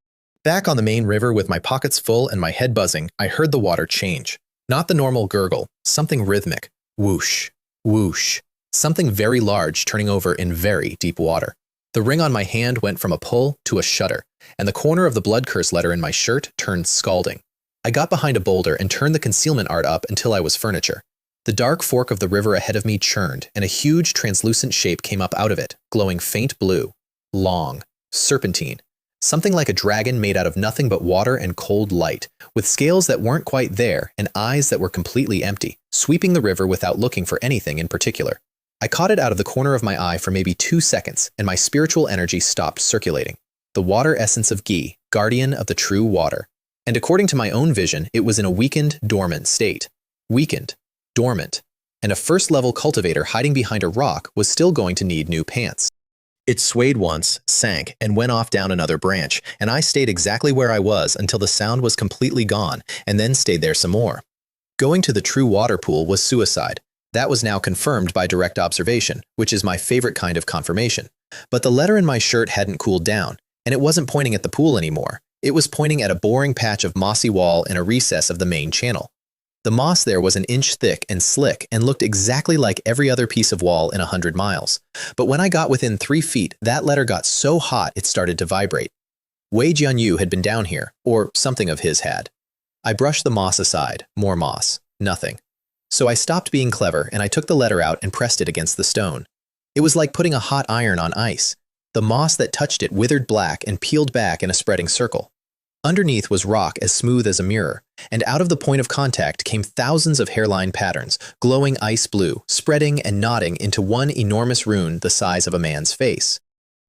Back on the main river with my pockets full and my head buzzing, I heard the water change. Not the normal gurgle, something rhythmic. Whoosh, whoosh. Something very large turning over in very deep water. The ring on my hand went from a pull to a shudder, and the corner of the blood curse letter in my shirt turned scalding. I got behind a boulder and turned the concealment art up until I was furniture. The dark fork of the river ahead of me churned, and a huge translucent shape came up out of it, glowing faint blue, long, serpentine. Something like a dragon made out of nothing but water and cold light, with scales that weren't quite there and eyes that were completely empty, sweeping the river without looking for anything in particular. I caught it out of the corner of my eye for maybe 2 seconds, and my spiritual energy stopped circulating. The water essence of Gi, guardian of the true water. And according to my own vision, it was in a weakened, dormant state. Weakened, dormant. And a first-level cultivator hiding behind a rock was still going to need new pants. It swayed once, sank, and went off down another branch, and I stayed exactly where I was until the sound was completely gone, and then stayed there some more. Going to the true water pool was suicide. That was now confirmed by direct observation, which is my favorite kind of confirmation. But the letter in my shirt hadn't cooled down, and it wasn't pointing at the pool anymore. It was pointing at a boring patch of mossy wall in a recess of the main channel. The moss there was an inch thick and slick and looked exactly like every other piece of wall in 100 miles. But when I got within 3 feet, that letter got so hot it started to vibrate. Wei Jianyu had been down here, or something of his had. I brushed the moss aside, more moss, nothing. So I stopped being clever and I took the letter out and pressed it against the stone. It was like putting a hot iron on ice. The moss that touched it withered black and peeled back in a spreading circle. Underneath was rock as smooth as a mirror, and out of the point of contact came thousands of hairline patterns, glowing ice blue, spreading and knotting into one enormous rune the size of a man's face,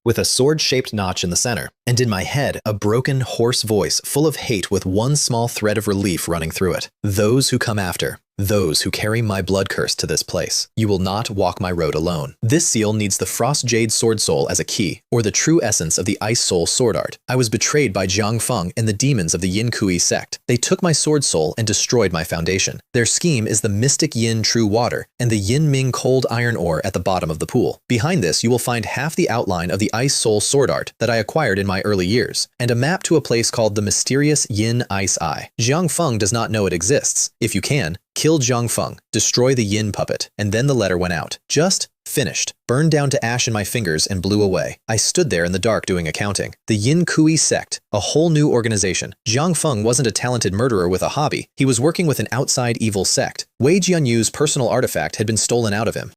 with a sword-shaped notch in the center, and in my head a broken, hoarse voice full of hate with one small thread of relief running through it. Those who come after, those who carry my blood curse to this place, you will not walk my road alone. This seal needs the Frost Jade Sword Soul as a key, or the true essence of the Ice Soul Sword Art. I was betrayed by Jiang Feng and the demons of the Qingyun Sect. They took my sword soul and destroyed my foundation. Their scheme is the mystic Yin True Water and the Yin Ming Cold Iron Ore at the bottom of the pool. Behind this, you will find half the outline of the Ice Soul Sword Art that I acquired in my early years, and a map to a place called the mysterious Yin Ice Eye. Jiang Feng does not know it exists. If you can, kill Jiang Feng, destroy the Yin puppet, and then the letter went out. Just finished, burned down to ash in my fingers and blew away. I stood there in the dark doing accounting. The Qingyun Sect, a whole new organization. Jiang Feng wasn't a talented murderer with a hobby. He was working with an outside evil sect. Wei Jianyu's personal artifact had been stolen out of him.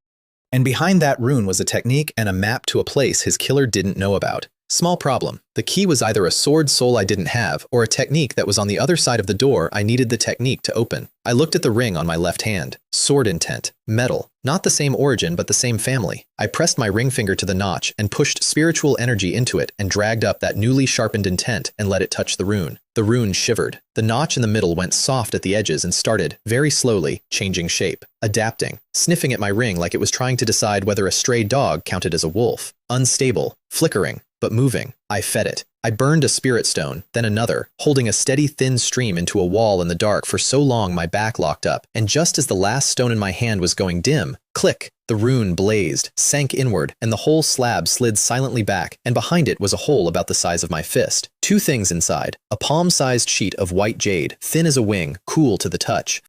And behind that rune was a technique and a map to a place his killer didn't know about. Small problem. The key was either a sword soul I didn't have, or a technique that was on the other side of the door I needed the technique to open. I looked at the ring on my left hand. Sword intent. Metal. Not the same origin, but the same family. I pressed my ring finger to the notch and pushed spiritual energy into it and dragged up that newly sharpened intent and let it touch the rune. The rune shivered. The notch in the middle went soft at the edges and started, very slowly, changing shape, adapting, sniffing at my ring like it was trying to decide whether a stray dog counted as a wolf. Unstable, flickering, but moving. I fed it. I burned a spirit stone, then another, holding a steady thin stream into a wall in the dark for so long my back locked up, and just as the last stone in my hand was going dim, click, the rune blazed, sank inward, and the whole slab slid silently back, and behind it was a hole about the size of my fist. 2 things inside, a palm-sized sheet of white jade, thin as a wing, cool to the touch.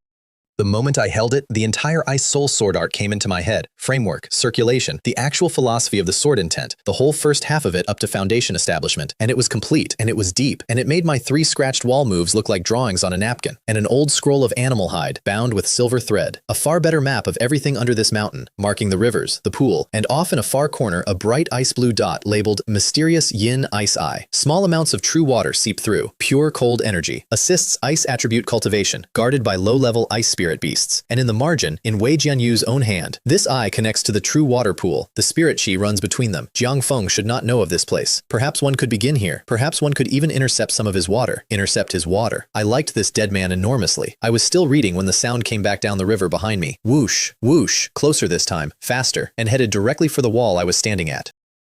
The moment I held it, the entire Ice Soul Sword Art came into my head. Framework, circulation, the actual philosophy of the sword intent, the whole first half of it up to foundation establishment. And it was complete, and it was deep, and it made my 3 scratched wall moves look like drawings on a napkin, and an old scroll of animal hide, bound with silver thread. A far better map of everything under this mountain, marking the rivers, the pool, and off in a far corner a bright ice blue dot labeled Mysterious Yin Ice Eye. Small amounts of true water seep through, pure pure cold energy, assists ice attribute cultivation, guarded by low-level ice spirit beasts. And in the margin, in Wei Jianyu's own hand, this eye connects to the true water pool. The spirit chi runs between them. Jiang Feng should not know of this place. Perhaps one could begin here. Perhaps one could even intercept some of his water. Intercept his water. I liked this dead man enormously. I was still reading when the sound came back down the river behind me. Whoosh, whoosh, closer this time, faster, and headed directly for the wall I was standing at.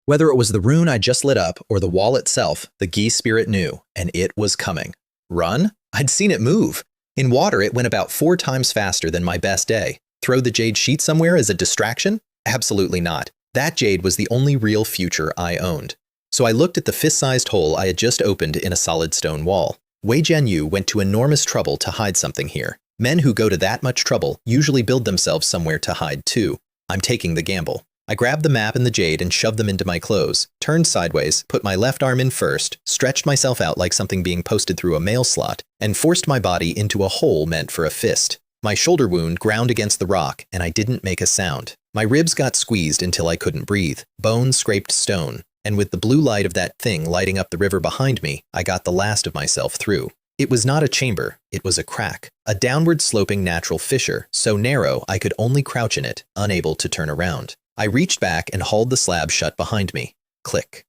Whether it was the rune I just lit up or the wall itself, the Gi spirit knew, and it was coming. Run? I'd seen it move. In water, it went about 4 times faster than my best day. Throw the jade sheet somewhere as a distraction? Absolutely not. That jade was the only real future I owned. So I looked at the fist-sized hole I had just opened in a solid stone wall. Wei Jianyu went to enormous trouble to hide something here. Men who go to that much trouble usually build themselves somewhere to hide too. I'm taking the gamble. I grabbed the map and the jade and shoved them into my clothes, turned sideways, put my left arm in first, stretched myself out like something being posted through a mail slot, and forced my body into a hole meant for a fist. My shoulder wound ground against the rock, and I didn't make a sound. My ribs got squeezed until I couldn't breathe. Bone scraped stone, and with the blue light of that thing lighting up the river behind me, I got the last of myself through. It was not a chamber, it was a crack. A downward-sloping natural fissure, so narrow I could only crouch in it, unable to turn around. I reached back and hauled the slab shut behind me. Click.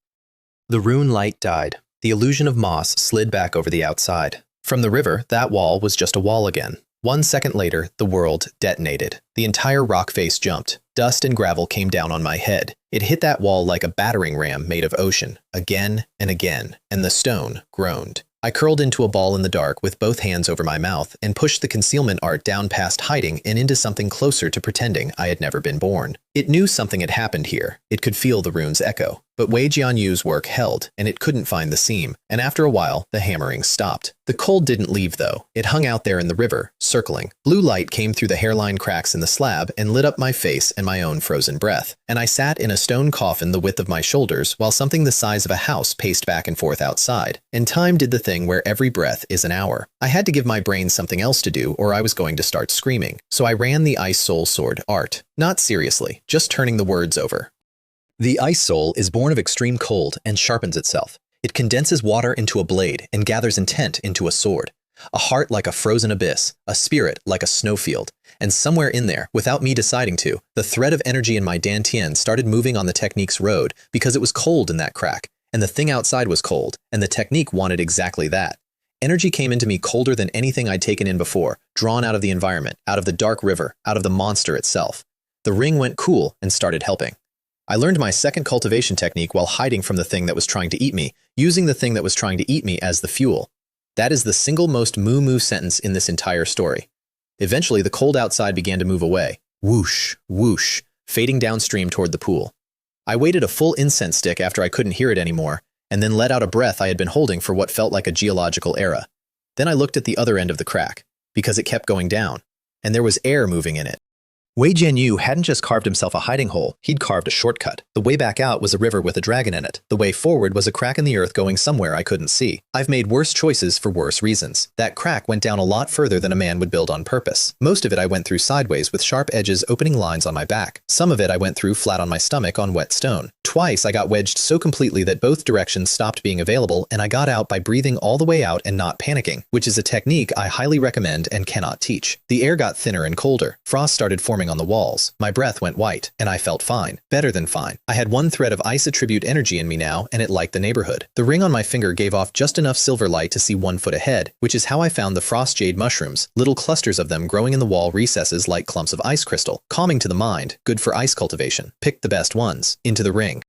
The rune light died. The illusion of moss slid back over the outside. From the river, that wall was just a wall again. 1 second later, the world detonated. The entire rock face jumped. Dust and gravel came down on my head. It hit that wall like a battering ram made of ocean, again and again, and the stone groaned. I curled into a ball in the dark with both hands over my mouth and pushed the concealment art down past hiding and into something closer to pretending I had never been born. It knew something had happened here. It could feel the rune's echo. But Wei Jianyu's work held, and it couldn't find the seam, and after a while, the hammering stopped. The cold didn't leave, though. It hung out there in the river, circling. Blue light came through the hairline cracks in the slab and lit up my face and my own frozen breath, and I sat in a stone coffin the width of my shoulders while something the size of a house paced back and forth outside, and time did the thing where every breath is an hour. I had to give my brain something else to do or I was going to start screaming, so I ran the Ice Soul Sword art. Not seriously, just turning the words over. The ice soul is born of extreme cold and sharpens itself. It condenses water into a blade and gathers intent into a sword. A heart like a frozen abyss, a spirit like a snowfield. And somewhere in there, without me deciding to, the thread of energy in my dantian started moving on the technique's road because it was cold in that crack, and the thing outside was cold, and the technique wanted exactly that. Energy came into me colder than anything I'd taken in before, drawn out of the environment, out of the dark river, out of the monster itself. The ring went cool and started helping. I learned my second cultivation technique while hiding from the thing that was trying to eat me, using the thing that was trying to eat me as the fuel. That is the single most moo-moo sentence in this entire story. Eventually, the cold outside began to move away. Whoosh, whoosh, fading downstream toward the pool. I waited a full incense stick after I couldn't hear it anymore, and then let out a breath I had been holding for what felt like a geological era. Then I looked at the other end of the crack, because it kept going down, and there was air moving in it. Wei Jianyu hadn't just carved himself a hiding hole, he'd carved a shortcut. The way back out was a river with a dragon in it. The way forward was a crack in the earth going somewhere I couldn't see. I've made worse choices for worse reasons. That crack went down a lot further than a man would build on purpose. Most of it I went through sideways with sharp edges opening lines on my back. Some of it I went through flat on my stomach on wet stone. Twice I got wedged so completely that both directions stopped being available and I got out by breathing all the way out and not panicking, which is a technique I highly recommend and cannot teach. The air got thinner and colder. Frost started forming on the walls. My breath went white, and I felt fine. Better than fine. I had one thread of ice attribute energy in me now, and it liked the neighborhood. The ring on my finger gave off just enough silver light to see 1 foot ahead, which is how I found the frost jade mushrooms, little clusters of them growing in the wall recesses like clumps of ice crystal. Calming to the mind, good for ice cultivation. Picked the best ones. Into the ring.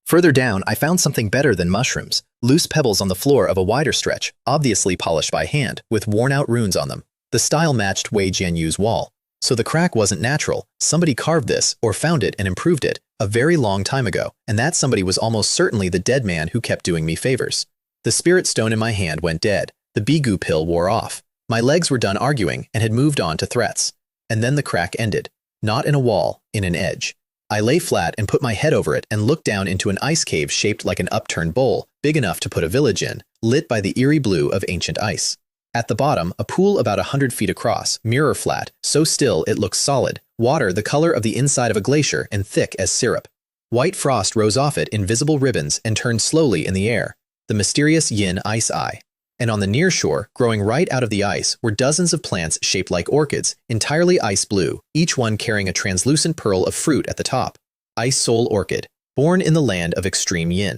Further down, I found something better than mushrooms. Loose pebbles on the floor of a wider stretch, obviously polished by hand, with worn-out runes on them. The style matched Wei Jianyu's wall. So the crack wasn't natural. Somebody carved this, or found it and improved it, a very long time ago, and that somebody was almost certainly the dead man who kept doing me favors. The spirit stone in my hand went dead. The Bigu pill wore off. My legs were done arguing and had moved on to threats. And then the crack ended. Not in a wall, in an edge. I lay flat and put my head over it and looked down into an ice cave shaped like an upturned bowl, big enough to put a village in, lit by the eerie blue of ancient ice. At the bottom, a pool about 100 feet across, mirror flat, so still it looks solid, water the color of the inside of a glacier and thick as syrup. White frost rose off it in visible ribbons and turned slowly in the air, the mysterious yin ice eye. And on the near shore, growing right out of the ice, were dozens of plants shaped like orchids, entirely ice blue, each one carrying a translucent pearl of fruit at the top. Ice Soul Orchid, born in the land of extreme yin.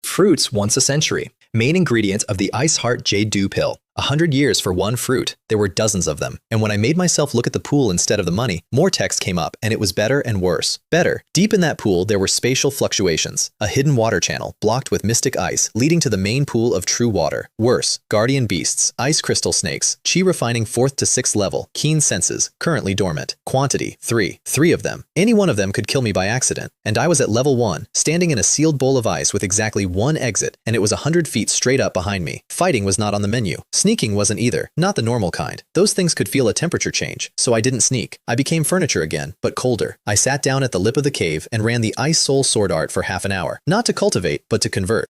Fruits once a century. Main ingredient of the Ice Heart Jade Dew Pill. 100 years for one fruit. There were dozens of them. And when I made myself look at the pool instead of the money, more text came up, and it was better and worse. Better. Deep in that pool, there were spatial fluctuations. A hidden water channel, blocked with mystic ice, leading to the main pool of true water. Worse. Guardian beasts, ice crystal snakes, chi refining 4th to 6th level, keen senses, currently dormant. Quantity, 3. 3 of them. Any one of them could kill me by accident. And I was at level 1, standing in a sealed bowl of ice with exactly one exit, and it was 100 feet straight up behind me. Fighting was not on the menu. Sneaking wasn't either, not the normal kind. Those things could feel a temperature change, so I didn't sneak. I became furniture again, but colder. I sat down at the lip of the cave and ran the Ice Soul sword art for half an hour. Not to cultivate, but to convert.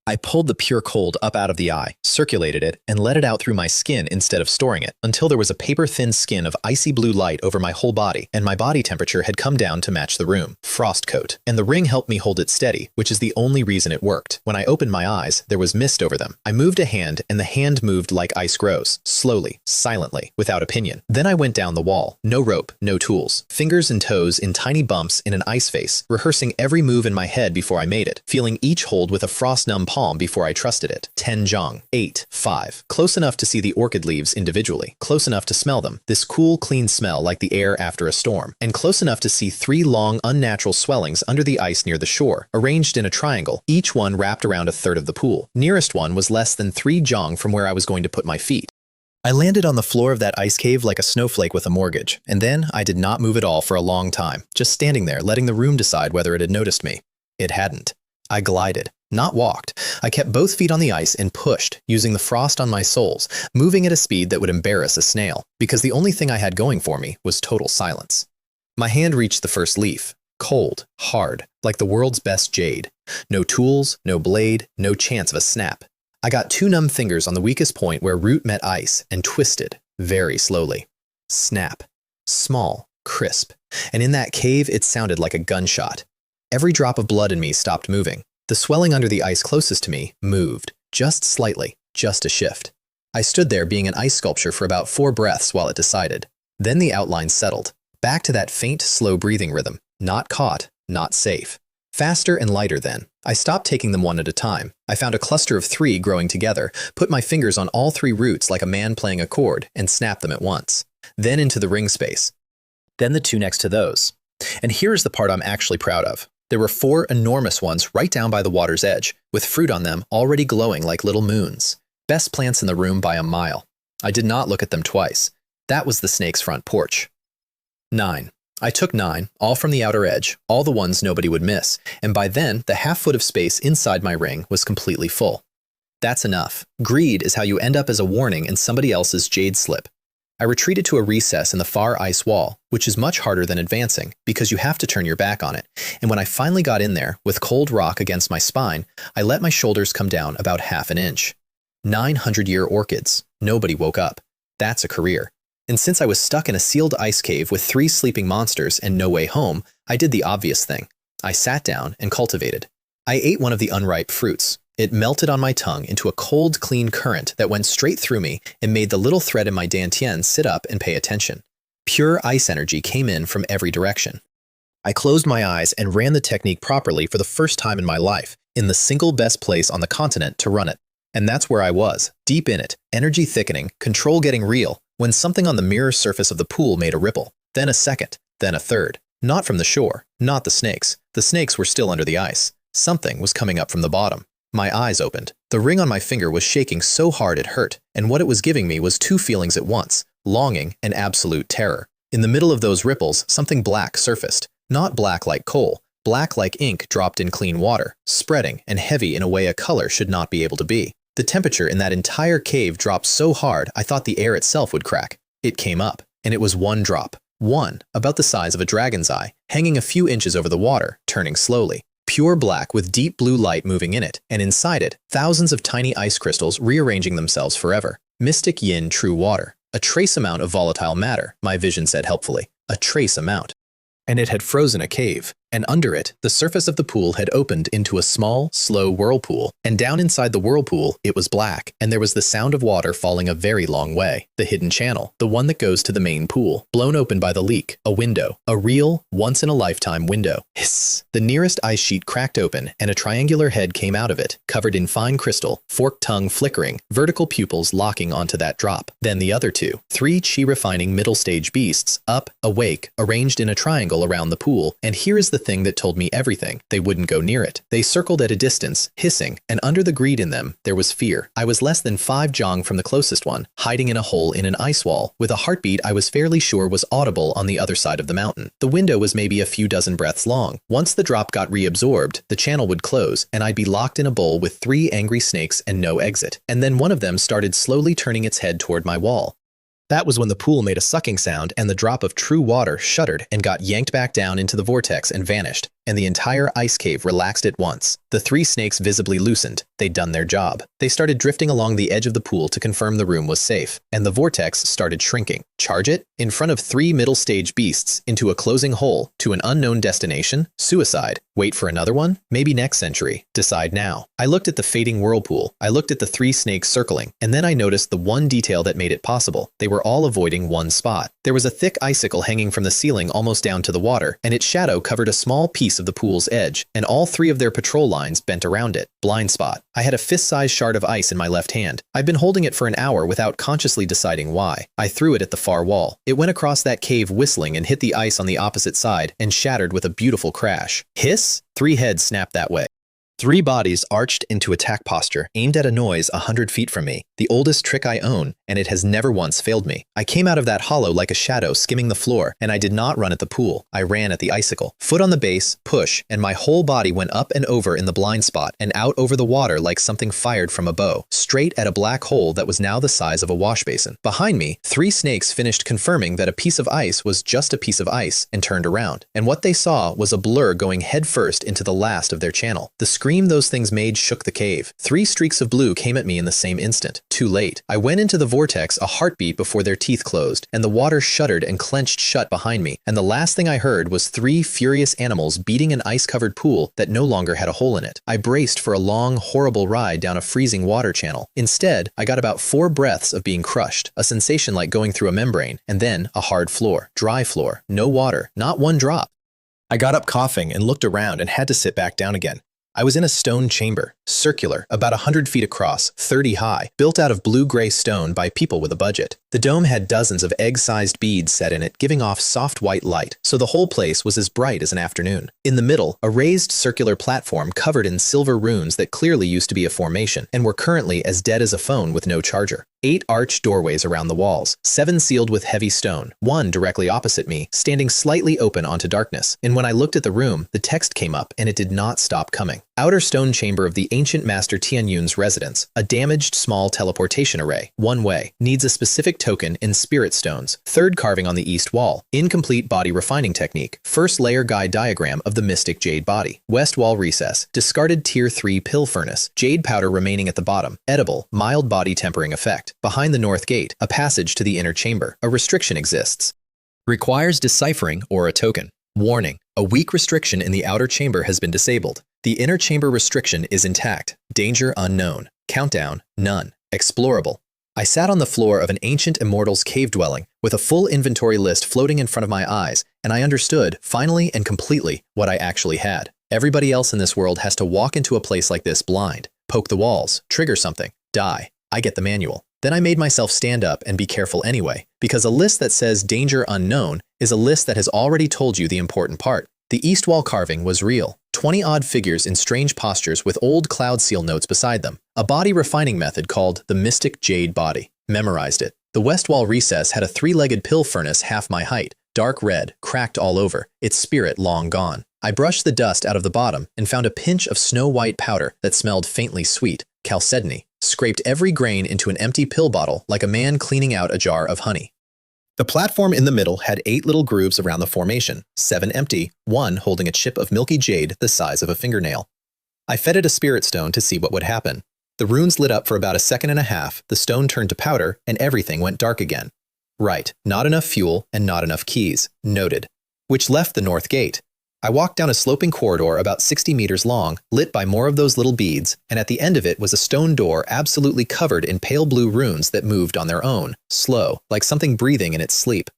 I pulled the pure cold up out of the eye, circulated it, and let it out through my skin instead of storing it, until there was a paper-thin skin of icy blue light over my whole body, and my body temperature had come down to match the room. Frost coat. And the ring helped me hold it steady, which is the only reason it worked. When I opened my eyes, there was mist over them. I moved a hand, and the hand moved like ice grows, slowly, silently, without opinion. Then I went down the wall. No rope, no tools. Fingers and toes in tiny bumps in an ice face, rehearsing every move in my head before I made it, feeling each hold with a frost-numb palm before I trusted it. 10 jong. 8. 5. Close enough to see the orchid leaves individually. Close enough to smell them. This cool, clean smell like the air after a storm. And close enough to see 3 long, unnatural swellings under the ice near the shore, arranged in a triangle, each one wrapped around a third of the pool. Nearest one was less than 3 jong from where I was going to put my feet. I landed on the floor of that ice cave like a snowflake with a mortgage, and then I did not move at all for a long time, just standing there letting the room decide whether it had noticed me. It hadn't. I glided. Not walked. I kept both feet on the ice and pushed, using the frost on my soles, moving at a speed that would embarrass a snail, because the only thing I had going for me was total silence. My hand reached the first leaf. Cold, hard, like the world's best jade. No tools, no blade, no chance of a snap. I got 2 numb fingers on the weakest point where root met ice and twisted, very slowly. Snap. Small, crisp. And in that cave, it sounded like a gunshot. Every drop of blood in me stopped moving. The swelling under the ice closest to me moved, just slightly, just a shift. I stood there being an ice sculpture for about 4 breaths while it decided. Then the outline settled, back to that faint, slow breathing rhythm. Not caught, not safe. Faster and lighter then. I stopped taking them one at a time. I found a cluster of 3 growing together, put my fingers on all 3 roots like a man playing a chord, and snapped them at once. Then into the ring space. Then the 2 next to those. And here's the part I'm actually proud of. There were 4 enormous ones right down by the water's edge, with fruit on them already glowing like little moons. Best plants in the room by a mile. I did not look at them twice. That was the snake's front porch. 9. I took 9, all from the outer edge, all the ones nobody would miss, and by then, the half-foot of space inside my ring was completely full. That's enough. Greed is how you end up as a warning in somebody else's jade slip. I retreated to a recess in the far ice wall, which is much harder than advancing, because you have to turn your back on it, and when I finally got in there, with cold rock against my spine, I let my shoulders come down about half an inch. 900-year orchids. Nobody woke up. That's a career. And since I was stuck in a sealed ice cave with 3 sleeping monsters and no way home, I did the obvious thing. I sat down and cultivated. I ate one of the unripe fruits. It melted on my tongue into a cold, clean current that went straight through me and made the little thread in my dantian sit up and pay attention. Pure ice energy came in from every direction. I closed my eyes and ran the technique properly for the first time in my life, in the single best place on the continent to run it. And that's where I was, deep in it, energy thickening, control getting real, when something on the mirror surface of the pool made a ripple, then a second, then a third. Not from the shore, not the snakes. The snakes were still under the ice. Something was coming up from the bottom. My eyes opened. The ring on my finger was shaking so hard it hurt, and what it was giving me was 2 feelings at once, longing and absolute terror. In the middle of those ripples, something black surfaced. Not black like coal, black like ink dropped in clean water, spreading and heavy in a way a color should not be able to be. The temperature in that entire cave dropped so hard I thought the air itself would crack. It came up, and it was 1 drop. 1, about the size of a dragon's eye, hanging a few inches over the water, turning slowly. Pure black with deep blue light moving in it, and inside it, thousands of tiny ice crystals rearranging themselves forever. Mystic yin true water. A trace amount of volatile matter, my vision said helpfully. A trace amount. And it had frozen a cave. And under it, the surface of the pool had opened into a small, slow whirlpool, and down inside the whirlpool, it was black, and there was the sound of water falling a very long way. The hidden channel, the one that goes to the main pool, blown open by the leak, a window, a real, once-in-a-lifetime window. Hiss! The nearest ice sheet cracked open, and a triangular head came out of it, covered in fine crystal, forked tongue flickering, vertical pupils locking onto that drop. Then the other two, three chi-refining middle-stage beasts, up, awake, arranged in a triangle around the pool, and here is the thing that told me everything. They wouldn't go near it. They circled at a distance, hissing, and under the greed in them, there was fear. I was less than 5 jong from the closest one, hiding in a hole in an ice wall, with a heartbeat I was fairly sure was audible on the other side of the mountain. The window was maybe a few dozen breaths long. Once the drop got reabsorbed, the channel would close, and I'd be locked in a bowl with 3 angry snakes and no exit. And then one of them started slowly turning its head toward my wall. That was when the pool made a sucking sound and the drop of true water shuddered and got yanked back down into the vortex and vanished, and the entire ice cave relaxed at once. The 3 snakes visibly loosened. They'd done their job. They started drifting along the edge of the pool to confirm the room was safe, and the vortex started shrinking. Charge it? In front of 3 middle-stage beasts, into a closing hole, to an unknown destination? Suicide. Wait for another one? Maybe next century. Decide now. I looked at the fading whirlpool. I looked at the 3 snakes circling, and then I noticed the one detail that made it possible. They were all avoiding one spot. There was a thick icicle hanging from the ceiling almost down to the water, and its shadow covered a small piece of the pool's edge, and all 3 of their patrol lines bent around it. Blind spot. I had a fist-sized shard of ice in my left hand. I'd been holding it for an hour without consciously deciding why. I threw it at the far wall. It went across that cave whistling and hit the ice on the opposite side and shattered with a beautiful crash. Hiss! 3 heads snapped that way. 3 bodies arched into attack posture, aimed at a noise 100 feet from me. The oldest trick I own, and it has never once failed me. I came out of that hollow like a shadow skimming the floor, and I did not run at the pool. I ran at the icicle. Foot on the base, push, and my whole body went up and over in the blind spot and out over the water like something fired from a bow, straight at a black hole that was now the size of a wash basin. Behind me, 3 snakes finished confirming that a piece of ice was just a piece of ice and turned around, and what they saw was a blur going headfirst into the last of their channel. The scream those things made shook the cave. 3 streaks of blue came at me in the same instant. Too late. I went into the vortex a heartbeat before their teeth closed, and the water shuddered and clenched shut behind me, and the last thing I heard was 3 furious animals beating an ice-covered pool that no longer had a hole in it. I braced for a long, horrible ride down a freezing water channel. Instead, I got about 4 breaths of being crushed, a sensation like going through a membrane, and then a hard floor, dry floor, no water, not one drop. I got up coughing and looked around and had to sit back down again. I was in a stone chamber, circular, about 100 feet across, 30 high, built out of blue-gray stone by people with a budget. The dome had dozens of egg-sized beads set in it, giving off soft white light, so the whole place was as bright as an afternoon. In the middle, a raised circular platform covered in silver runes that clearly used to be a formation, and were currently as dead as a phone with no charger. 8 arched doorways around the walls, 7 sealed with heavy stone, 1 directly opposite me, standing slightly open onto darkness. And when I looked at the room, the text came up, and it did not stop coming. Outer stone chamber of the ancient master Tianyun's residence. A damaged small teleportation array. 1 way. Needs a specific token in spirit stones. 3rd carving on the east wall. Incomplete body refining technique. 1st layer guide diagram of the mystic jade body. West wall recess. Discarded tier 3 pill furnace. Jade powder remaining at the bottom. Edible. Mild body tempering effect. Behind the north gate. A passage to the inner chamber. A restriction exists. Requires deciphering or a token. Warning. A weak restriction in the outer chamber has been disabled. The inner chamber restriction is intact. Danger unknown. Countdown, none. Explorable. I sat on the floor of an ancient immortal's cave dwelling with a full inventory list floating in front of my eyes, and I understood, finally and completely, what I actually had. Everybody else in this world has to walk into a place like this blind, poke the walls, trigger something, die. I get the manual. Then I made myself stand up and be careful anyway, because a list that says danger unknown is a list that has already told you the important part. The east wall carving was real. 20-odd figures in strange postures with old cloud seal notes beside them. A body refining method called the mystic jade body. Memorized it. The west wall recess had a 3-legged pill furnace half my height, dark red, cracked all over, its spirit long gone. I brushed the dust out of the bottom and found a pinch of snow-white powder that smelled faintly sweet, chalcedony. Scraped every grain into an empty pill bottle like a man cleaning out a jar of honey. The platform in the middle had 8 little grooves around the formation, 7 empty, 1 holding a chip of milky jade the size of a fingernail. I fed it a spirit stone to see what would happen. The runes lit up for about a second and a half, the stone turned to powder, and everything went dark again. Right, not enough fuel and not enough keys. Noted. Which left the north gate. I walked down a sloping corridor about 60 meters long, lit by more of those little beads, and at the end of it was a stone door absolutely covered in pale blue runes that moved on their own, slow, like something breathing in its sleep.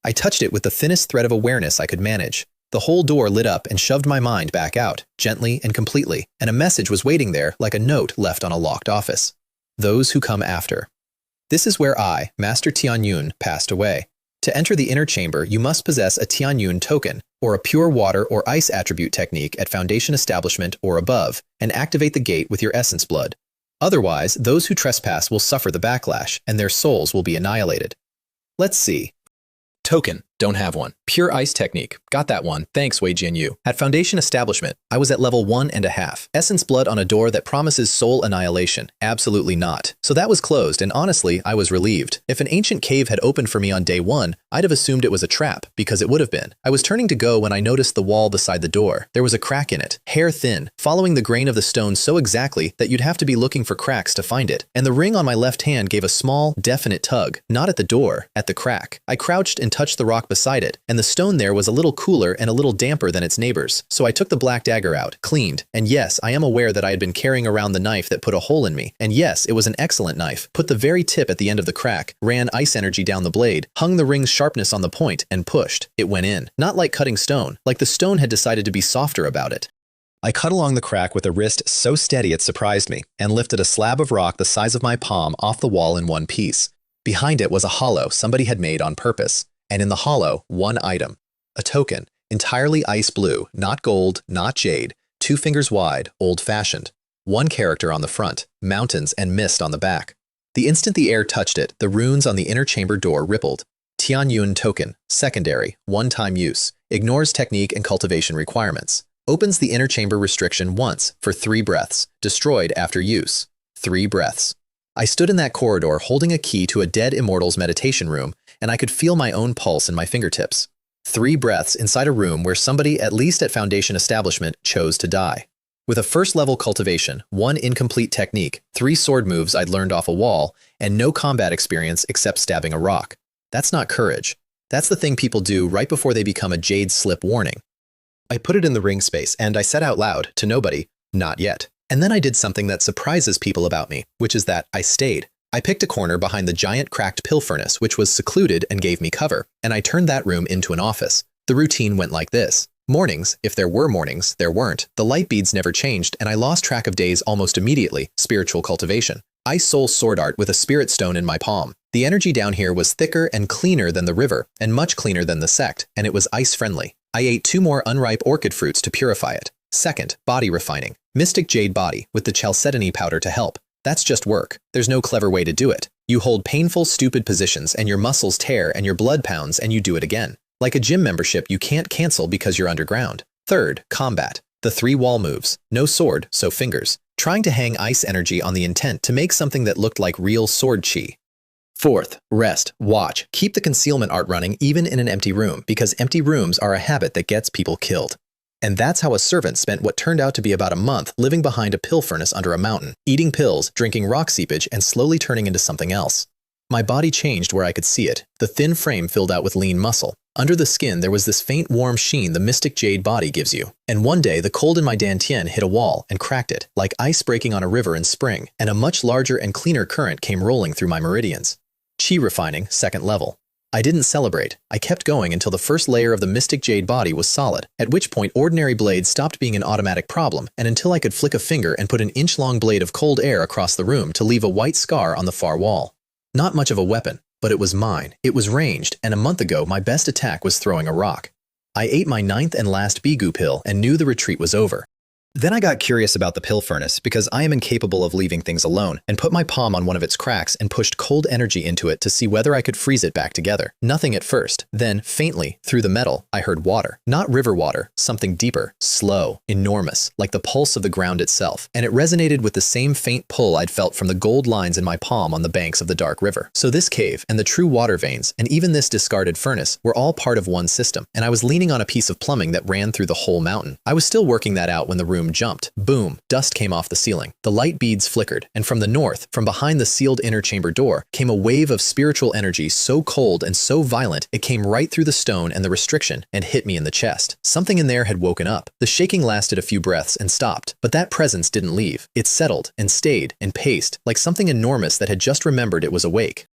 I touched it with the thinnest thread of awareness I could manage. The whole door lit up and shoved my mind back out, gently and completely, and a message was waiting there like a note left on a locked office. Those who come after. This is where I, Master Qingyun, passed away. To enter the inner chamber, you must possess a Qingyun token, or a pure water or ice attribute technique at Foundation Establishment or above, and activate the gate with your essence blood. Otherwise, those who trespass will suffer the backlash, and their souls will be annihilated. Let's see. Token. Don't have one. Pure ice technique. Got that one. Thanks, Wei Jianyu. At Foundation Establishment, I was at level 1.5. Essence blood on a door that promises soul annihilation. Absolutely not. So that was closed, and honestly, I was relieved. If an ancient cave had opened for me on day 1, I'd have assumed it was a trap, because it would have been. I was turning to go when I noticed the wall beside the door. There was a crack in it, hair thin, following the grain of the stone so exactly that you'd have to be looking for cracks to find it. And the ring on my left hand gave a small, definite tug, not at the door, at the crack. I crouched and touched the rock beside it, and the stone there was a little cooler and a little damper than its neighbors. So I took the black dagger out, cleaned, and yes, I am aware that I had been carrying around the knife that put a hole in me. And yes, it was an excellent knife. Put the very tip at the end of the crack, ran ice energy down the blade, hung the ring's sharpness on the point, and pushed. It went in. Not like cutting stone, like the stone had decided to be softer about it. I cut along the crack with a wrist so steady it surprised me, and lifted a slab of rock the size of my palm off the wall in one piece. Behind it was a hollow somebody had made on purpose. And in the hollow, one item, a token, entirely ice blue, not gold, not jade, 2 fingers wide, old-fashioned. One character on the front, mountains and mist on the back. The instant the air touched it, the runes on the inner chamber door rippled. Qingyun token, secondary, one-time use, ignores technique and cultivation requirements. Opens the inner chamber restriction once, for 3 breaths, destroyed after use. 3 breaths. I stood in that corridor holding a key to a dead immortal's meditation room, and I could feel my own pulse in my fingertips. 3 breaths inside a room where somebody, at least at Foundation Establishment, chose to die. With a first-level cultivation, 1 incomplete technique, 3 sword moves I'd learned off a wall, and no combat experience except stabbing a rock. That's not courage. That's the thing people do right before they become a jade slip warning. I put it in the ring space, and I said out loud, to nobody, not yet. And then I did something that surprises people about me, which is that I stayed. I picked a corner behind the giant cracked pill furnace, which was secluded and gave me cover, and I turned that room into an office. The routine went like this. Mornings, if there were mornings, there weren't. The light beads never changed, and I lost track of days almost immediately. Spiritual cultivation. Ice soul sword art with a spirit stone in my palm. The energy down here was thicker and cleaner than the river, and much cleaner than the sect, and it was ice-friendly. I ate 2 more unripe orchid fruits to purify it. Second, body refining. Mystic jade body, with the chalcedony powder to help. That's just work. There's no clever way to do it. You hold painful, stupid positions, and your muscles tear and your blood pounds, and you do it again. Like a gym membership you can't cancel because you're underground. Third, combat. The 3 wall moves. No sword, so fingers. Trying to hang ice energy on the intent to make something that looked like real sword chi. Fourth, rest, watch, keep the concealment art running even in an empty room, because empty rooms are a habit that gets people killed. And that's how a servant spent what turned out to be about a month living behind a pill furnace under a mountain, eating pills, drinking rock seepage, and slowly turning into something else. My body changed where I could see it, the thin frame filled out with lean muscle. Under the skin there was this faint warm sheen the mystic jade body gives you. And one day the cold in my dantian hit a wall and cracked it, like ice breaking on a river in spring, and a much larger and cleaner current came rolling through my meridians. Chi refining, 2nd level. I didn't celebrate. I kept going until the first layer of the mystic jade body was solid, at which point ordinary blades stopped being an automatic problem, and until I could flick a finger and put an inch-long blade of cold air across the room to leave a white scar on the far wall. Not much of a weapon, but it was mine. It was ranged, and a month ago my best attack was throwing a rock. I ate my 9th and last bigu pill and knew the retreat was over. Then I got curious about the pill furnace because I am incapable of leaving things alone, and put my palm on one of its cracks and pushed cold energy into it to see whether I could freeze it back together. Nothing at first. Then, faintly, through the metal, I heard water. Not river water, something deeper, slow, enormous, like the pulse of the ground itself. And it resonated with the same faint pull I'd felt from the gold lines in my palm on the banks of the dark river. So this cave, and the true water veins, and even this discarded furnace, were all part of one system, and I was leaning on a piece of plumbing that ran through the whole mountain. I was still working that out when the room room jumped. Boom, dust came off the ceiling. The light beads flickered, and from the north, from behind the sealed inner chamber door, came a wave of spiritual energy so cold and so violent it came right through the stone and the restriction and hit me in the chest. Something in there had woken up. The shaking lasted a few breaths and stopped, but that presence didn't leave. It settled and stayed and paced like something enormous that had just remembered it was awake.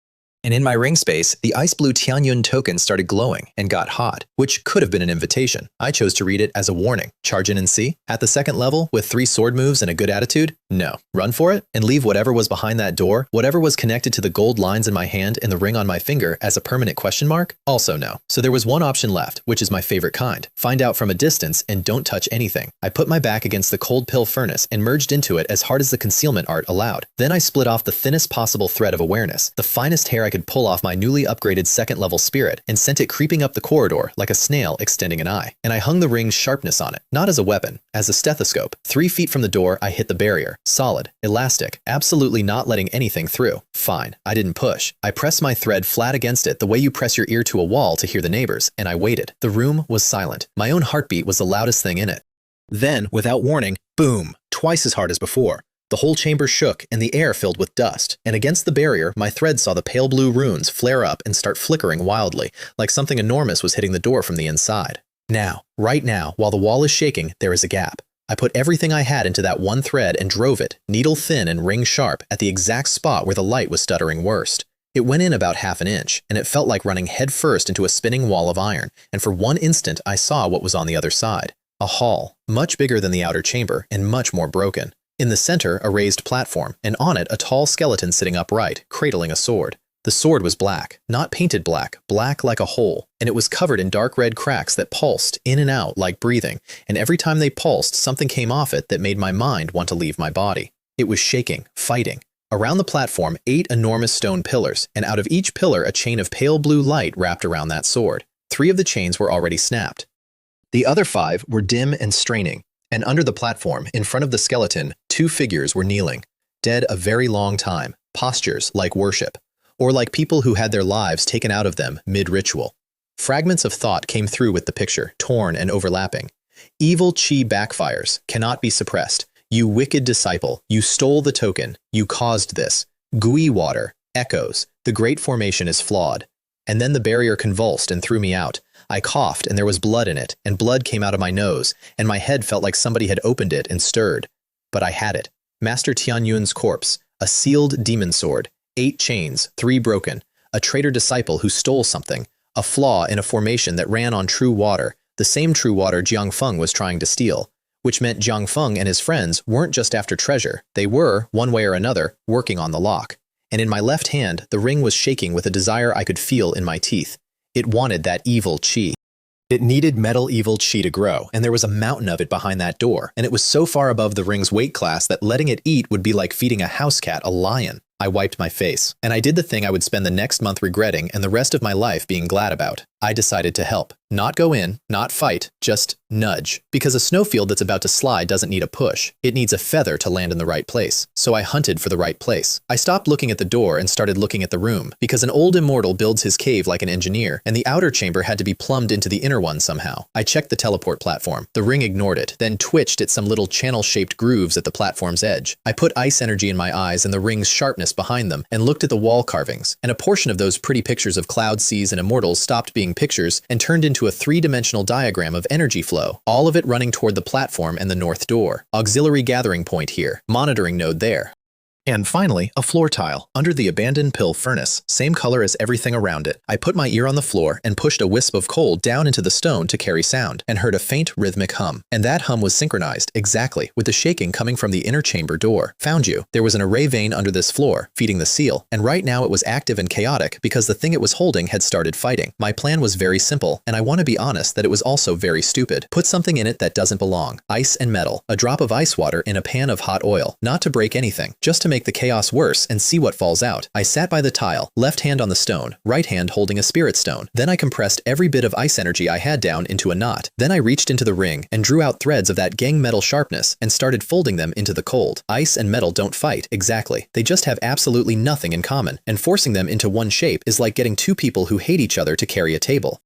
And in my ring space, the ice blue Tianyun token started glowing and got hot, which could have been an invitation. I chose to read it as a warning. Charge in and see? At the second level, with 3 sword moves and a good attitude? No. Run for it and leave whatever was behind that door, whatever was connected to the gold lines in my hand and the ring on my finger as a permanent question mark? Also no. So there was one option left, which is my favorite kind. Find out from a distance and don't touch anything. I put my back against the cold pill furnace and merged into it as hard as the concealment art allowed. Then I split off the thinnest possible thread of awareness, the finest hair I could pull off my newly upgraded second level spirit, and sent it creeping up the corridor like a snail extending an eye. And I hung the ring's sharpness on it, not as a weapon, as a stethoscope. 3 feet from the door, I hit the barrier. Solid, elastic, absolutely not letting anything through. Fine, I didn't push. I pressed my thread flat against it the way you press your ear to a wall to hear the neighbors, and I waited. The room was silent. My own heartbeat was the loudest thing in it. Then, without warning, boom, twice as hard as before. The whole chamber shook and the air filled with dust, and against the barrier, my thread saw the pale blue runes flare up and start flickering wildly, like something enormous was hitting the door from the inside. Now, right now, while the wall is shaking, there is a gap. I put everything I had into that one thread and drove it, needle thin and ring sharp, at the exact spot where the light was stuttering worst. It went in about ½ an inch, and it felt like running head first into a spinning wall of iron, and for one instant I saw what was on the other side. A hall, much bigger than the outer chamber, and much more broken. In the center, a raised platform, and on it a tall skeleton sitting upright, cradling a sword. The sword was black, not painted black, black like a hole, and it was covered in dark red cracks that pulsed in and out like breathing, and every time they pulsed, something came off it that made my mind want to leave my body. It was shaking, fighting. Around the platform, 8 enormous stone pillars, and out of each pillar a chain of pale blue light wrapped around that sword. 3 of the chains were already snapped. The other 5 were dim and straining. And under the platform, in front of the skeleton, 2 figures were kneeling, dead a very long time, postures like worship, or like people who had their lives taken out of them mid-ritual. Fragments of thought came through with the picture, torn and overlapping. Evil chi backfires, cannot be suppressed. You wicked disciple, you stole the token, you caused this. Gooey water, echoes, the great formation is flawed. And then the barrier convulsed and threw me out. I coughed and there was blood in it, and blood came out of my nose, and my head felt like somebody had opened it and stirred. But I had it. Master Tianyun's corpse, a sealed demon sword, 8 chains, 3 broken, a traitor disciple who stole something, a flaw in a formation that ran on true water, the same true water Jiang Feng was trying to steal, which meant Jiang Feng and his friends weren't just after treasure, they were, one way or another, working on the lock. And in my left hand, the ring was shaking with a desire I could feel in my teeth. It wanted that evil chi. It needed metal evil chi to grow, and there was a mountain of it behind that door, and it was so far above the ring's weight class that letting it eat would be like feeding a house cat a lion. I wiped my face, and I did the thing I would spend the next month regretting and the rest of my life being glad about. I decided to help. Not go in, not fight, just nudge. Because a snowfield that's about to slide doesn't need a push. It needs a feather to land in the right place. So I hunted for the right place. I stopped looking at the door and started looking at the room, because an old immortal builds his cave like an engineer, and the outer chamber had to be plumbed into the inner one somehow. I checked the teleport platform. The ring ignored it, then twitched at some little channel-shaped grooves at the platform's edge. I put ice energy in my eyes and the ring's sharpness behind them, and looked at the wall carvings, and a portion of those pretty pictures of cloud seas and immortals stopped being pictures and turned into a 3-dimensional diagram of energy flow, all of it running toward the platform and the north door. Auxiliary gathering point here, monitoring node there. And finally, a floor tile, under the abandoned pill furnace, same color as everything around it. I put my ear on the floor and pushed a wisp of coal down into the stone to carry sound, and heard a faint rhythmic hum. And that hum was synchronized, exactly, with the shaking coming from the inner chamber door. Found you. There was an array vein under this floor, feeding the seal, and right now it was active and chaotic because the thing it was holding had started fighting. My plan was very simple, and I want to be honest that it was also very stupid. Put something in it that doesn't belong. Ice and metal. A drop of ice water in a pan of hot oil. Not to break anything, just to make the chaos worse and see what falls out. I sat by the tile, left hand on the stone, right hand holding a spirit stone. Then I compressed every bit of ice energy I had down into a knot. Then I reached into the ring and drew out threads of that gang metal sharpness and started folding them into the cold. Ice and metal don't fight, exactly. They just have absolutely nothing in common, and forcing them into one shape is like getting 2 people who hate each other to carry a table.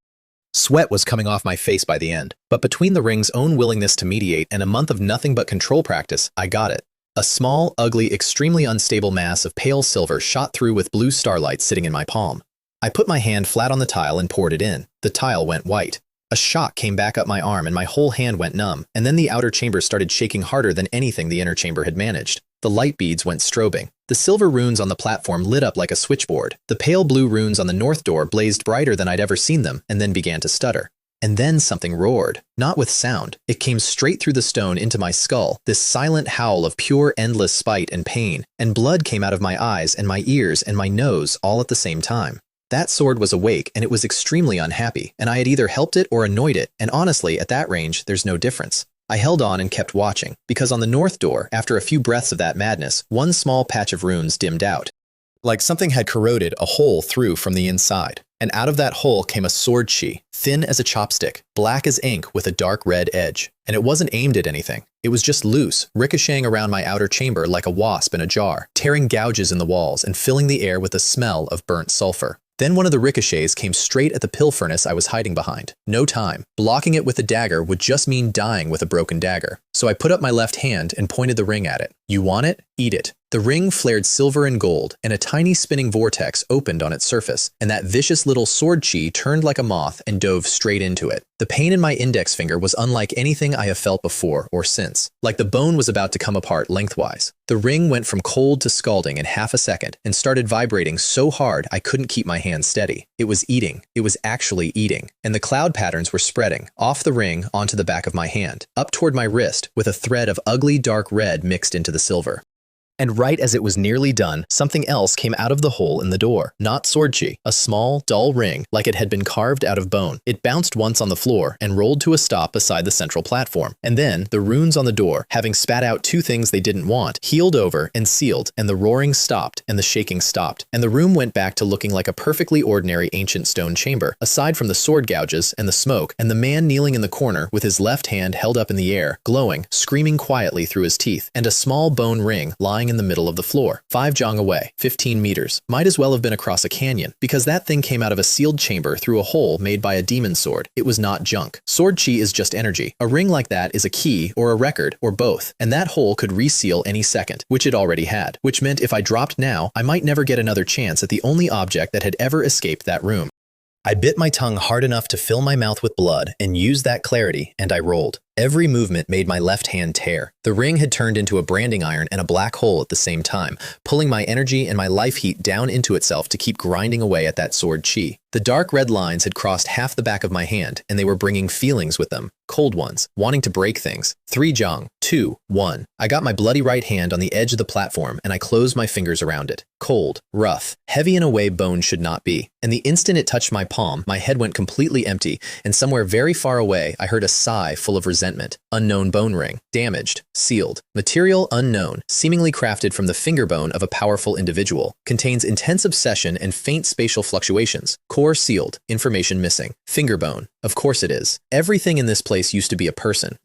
Sweat was coming off my face by the end, but between the ring's own willingness to mediate and a month of nothing but control practice, I got it. A small, ugly, extremely unstable mass of pale silver shot through with blue starlight sitting in my palm. I put my hand flat on the tile and poured it in. The tile went white. A shock came back up my arm and my whole hand went numb, and then the outer chamber started shaking harder than anything the inner chamber had managed. The light beads went strobing. The silver runes on the platform lit up like a switchboard. The pale blue runes on the north door blazed brighter than I'd ever seen them, and then began to stutter. And then something roared, not with sound. It came straight through the stone into my skull, this silent howl of pure endless spite and pain, and blood came out of my eyes and my ears and my nose all at the same time. That sword was awake, and it was extremely unhappy, and I had either helped it or annoyed it, and honestly, at that range, there's no difference. I held on and kept watching, because on the north door, after a few breaths of that madness, one small patch of runes dimmed out. Like something had corroded a hole through from the inside, and out of that hole came a sword chi, thin as a chopstick, black as ink with a dark red edge. And it wasn't aimed at anything. It was just loose, ricocheting around my outer chamber like a wasp in a jar, tearing gouges in the walls and filling the air with the smell of burnt sulfur. Then one of the ricochets came straight at the pill furnace I was hiding behind. No time. Blocking it with a dagger would just mean dying with a broken dagger. So I put up my left hand and pointed the ring at it. You want it? Eat it. The ring flared silver and gold, and a tiny spinning vortex opened on its surface, and that vicious little sword chi turned like a moth and dove straight into it. The pain in my index finger was unlike anything I have felt before or since, like the bone was about to come apart lengthwise. The ring went from cold to scalding in half a second and started vibrating so hard I couldn't keep my hand steady. It was eating. It was actually eating. And the cloud patterns were spreading, off the ring onto the back of my hand, up toward my wrist with a thread of ugly dark red mixed into the silver. And right as it was nearly done, something else came out of the hole in the door. Not sword chi, a small, dull ring, like it had been carved out of bone. It bounced once on the floor and rolled to a stop beside the central platform. And then, the runes on the door, having spat out two things they didn't want, healed over and sealed, and the roaring stopped, and the shaking stopped, and the room went back to looking like a perfectly ordinary ancient stone chamber, aside from the sword gouges and the smoke, and the man kneeling in the corner with his left hand held up in the air, glowing, screaming quietly through his teeth, and a small bone ring lying in the middle of the floor, 5 jang away, 15 meters. Might as well have been across a canyon, because that thing came out of a sealed chamber through a hole made by a demon sword. It was not junk. Sword chi is just energy. A ring like that is a key or a record or both, and that hole could reseal any second, which it already had, which meant if I dropped now, I might never get another chance at the only object that had ever escaped that room. I bit my tongue hard enough to fill my mouth with blood and used that clarity, and I rolled. Every movement made my left hand tear. The ring had turned into a branding iron and a black hole at the same time, pulling my energy and my life heat down into itself to keep grinding away at that sword chi. The dark red lines had crossed half the back of my hand, and they were bringing feelings with them. Cold ones, wanting to break things. 3 jang, 2, 1. I got my bloody right hand on the edge of the platform, and I closed my fingers around it. Cold, rough, heavy in a way bone should not be. And the instant it touched my palm, my head went completely empty, and somewhere very far away, I heard a sigh full of resentment. Unknown bone ring. Damaged. Sealed. Material unknown. Seemingly crafted from the finger bone of a powerful individual. Contains intense obsession and faint spatial fluctuations. Core sealed. Information missing. Finger bone. Of course it is. Everything in this place used to be a person.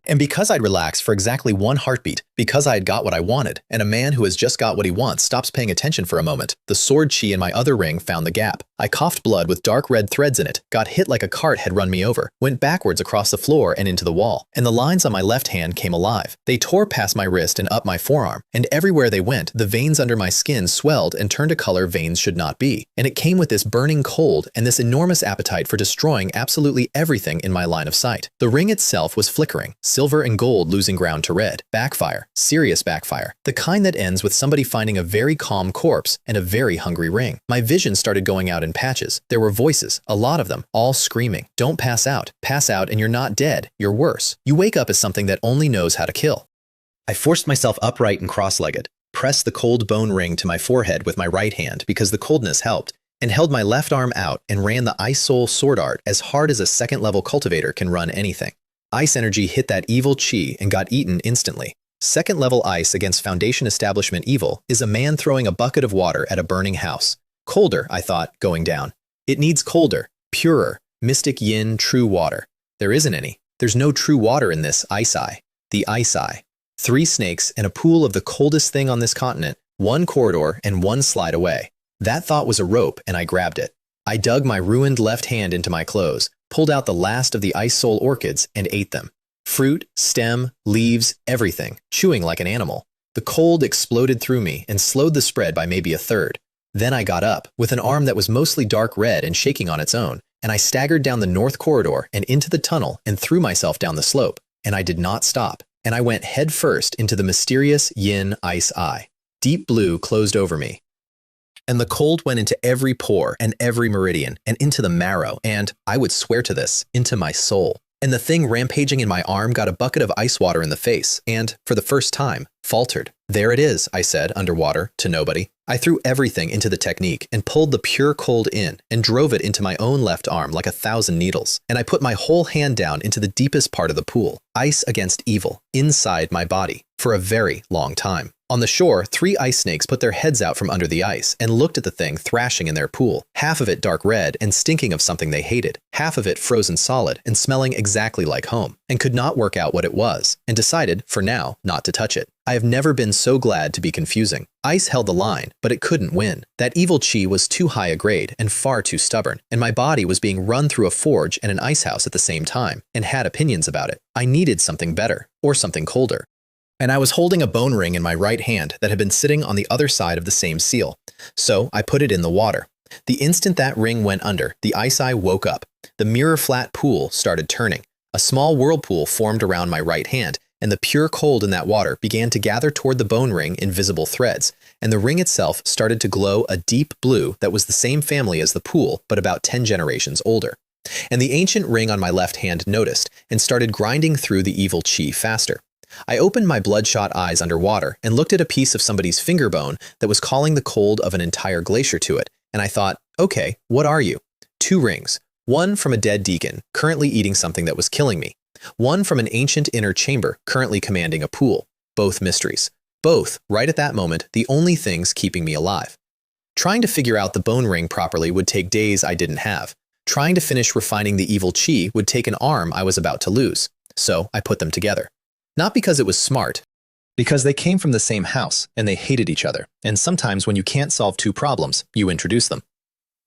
And because I'd relaxed for exactly 1 heartbeat, because I had got what I wanted, and a man who has just got what he wants stops paying attention for a moment, the sword chi in my other ring found the gap. I coughed blood with dark red threads in it, got hit like a cart had run me over, went backwards across the floor and into the wall, and the lines on my left hand came alive. They tore past my wrist and up my forearm, and everywhere they went, the veins under my skin swelled and turned a color veins should not be. And it came with this burning cold and this enormous appetite for destroying absolutely everything in my line of sight. The ring itself was flickering, silver and gold losing ground to red. Backfire. Serious backfire. The kind that ends with somebody finding a very calm corpse and a very hungry ring. My vision started going out in patches. There were voices, a lot of them, all screaming. Don't pass out. Pass out and you're not dead. You're worse. You wake up as something that only knows how to kill. I forced myself upright and cross-legged, pressed the cold bone ring to my forehead with my right hand because the coldness helped, and held my left arm out and ran the Ice Soul sword art as hard as a second-level cultivator can run anything. Ice energy hit that evil chi and got eaten instantly. Second-level ice against Foundation Establishment evil is a man throwing a bucket of water at a burning house. Colder, I thought, going down. It needs colder, purer, mystic yin true water. There isn't any. There's no true water in this ice eye. The ice eye. 3 snakes and a pool of the coldest thing on this continent, 1 corridor and 1 slide away. That thought was a rope and I grabbed it. I dug my ruined left hand into my clothes, pulled out the last of the ice soul orchids, and ate them. Fruit, stem, leaves, everything, chewing like an animal. The cold exploded through me and slowed the spread by maybe a third. Then I got up, with an arm that was mostly dark red and shaking on its own, and I staggered down the north corridor and into the tunnel and threw myself down the slope. And I did not stop, and I went head first into the mysterious yin ice eye. Deep blue closed over me, and the cold went into every pore and every meridian and into the marrow and, I would swear to this, into my soul. And the thing rampaging in my arm got a bucket of ice water in the face and, for the first time, faltered. "There it is," I said, underwater, to nobody. I threw everything into the technique and pulled the pure cold in and drove it into my own left arm like 1,000 needles. And I put my whole hand down into the deepest part of the pool, ice against evil, inside my body, for a very long time. On the shore, 3 ice snakes put their heads out from under the ice and looked at the thing thrashing in their pool, half of it dark red and stinking of something they hated, half of it frozen solid and smelling exactly like home, and could not work out what it was, and decided, for now, not to touch it. I have never been so glad to be confusing. Ice held the line, but it couldn't win. That evil chi was too high a grade and far too stubborn, and my body was being run through a forge and an ice house at the same time, and had opinions about it. I needed something better, or something colder. And I was holding a bone ring in my right hand that had been sitting on the other side of the same seal. So I put it in the water. The instant that ring went under, the ice eye woke up. The mirror-flat pool started turning. A small whirlpool formed around my right hand, and the pure cold in that water began to gather toward the bone ring in visible threads, and the ring itself started to glow a deep blue that was the same family as the pool, but about 10 generations older. And the ancient ring on my left hand noticed, and started grinding through the evil chi faster. I opened my bloodshot eyes underwater and looked at a piece of somebody's finger bone that was calling the cold of an entire glacier to it, and I thought, okay, what are you? 2 rings. One from a dead deacon, currently eating something that was killing me. One from an ancient inner chamber, currently commanding a pool. Both mysteries. Both, right at that moment, the only things keeping me alive. Trying to figure out the bone ring properly would take days I didn't have. Trying to finish refining the evil chi would take an arm I was about to lose. So I put them together. Not because it was smart, because they came from the same house and they hated each other, and sometimes when you can't solve 2 problems, you introduce them.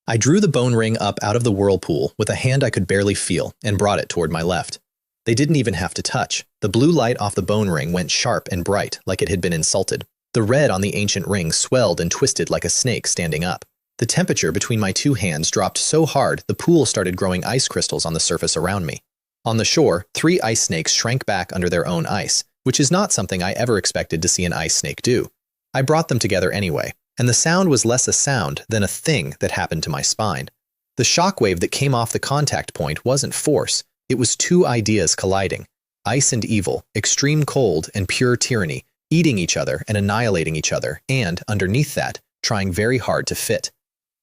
I drew the bone ring up out of the whirlpool with a hand I could barely feel and brought it toward my left. They didn't even have to touch. The blue light off the bone ring went sharp and bright like it had been insulted. The red on the ancient ring swelled and twisted like a snake standing up. The temperature between my 2 hands dropped so hard the pool started growing ice crystals on the surface around me. On the shore, 3 ice snakes shrank back under their own ice, which is not something I ever expected to see an ice snake do. I brought them together anyway, and the sound was less a sound than a thing that happened to my spine. The shockwave that came off the contact point wasn't force, it was 2 ideas colliding. Ice and evil, extreme cold and pure tyranny, eating each other and annihilating each other, and, underneath that, trying very hard to fit.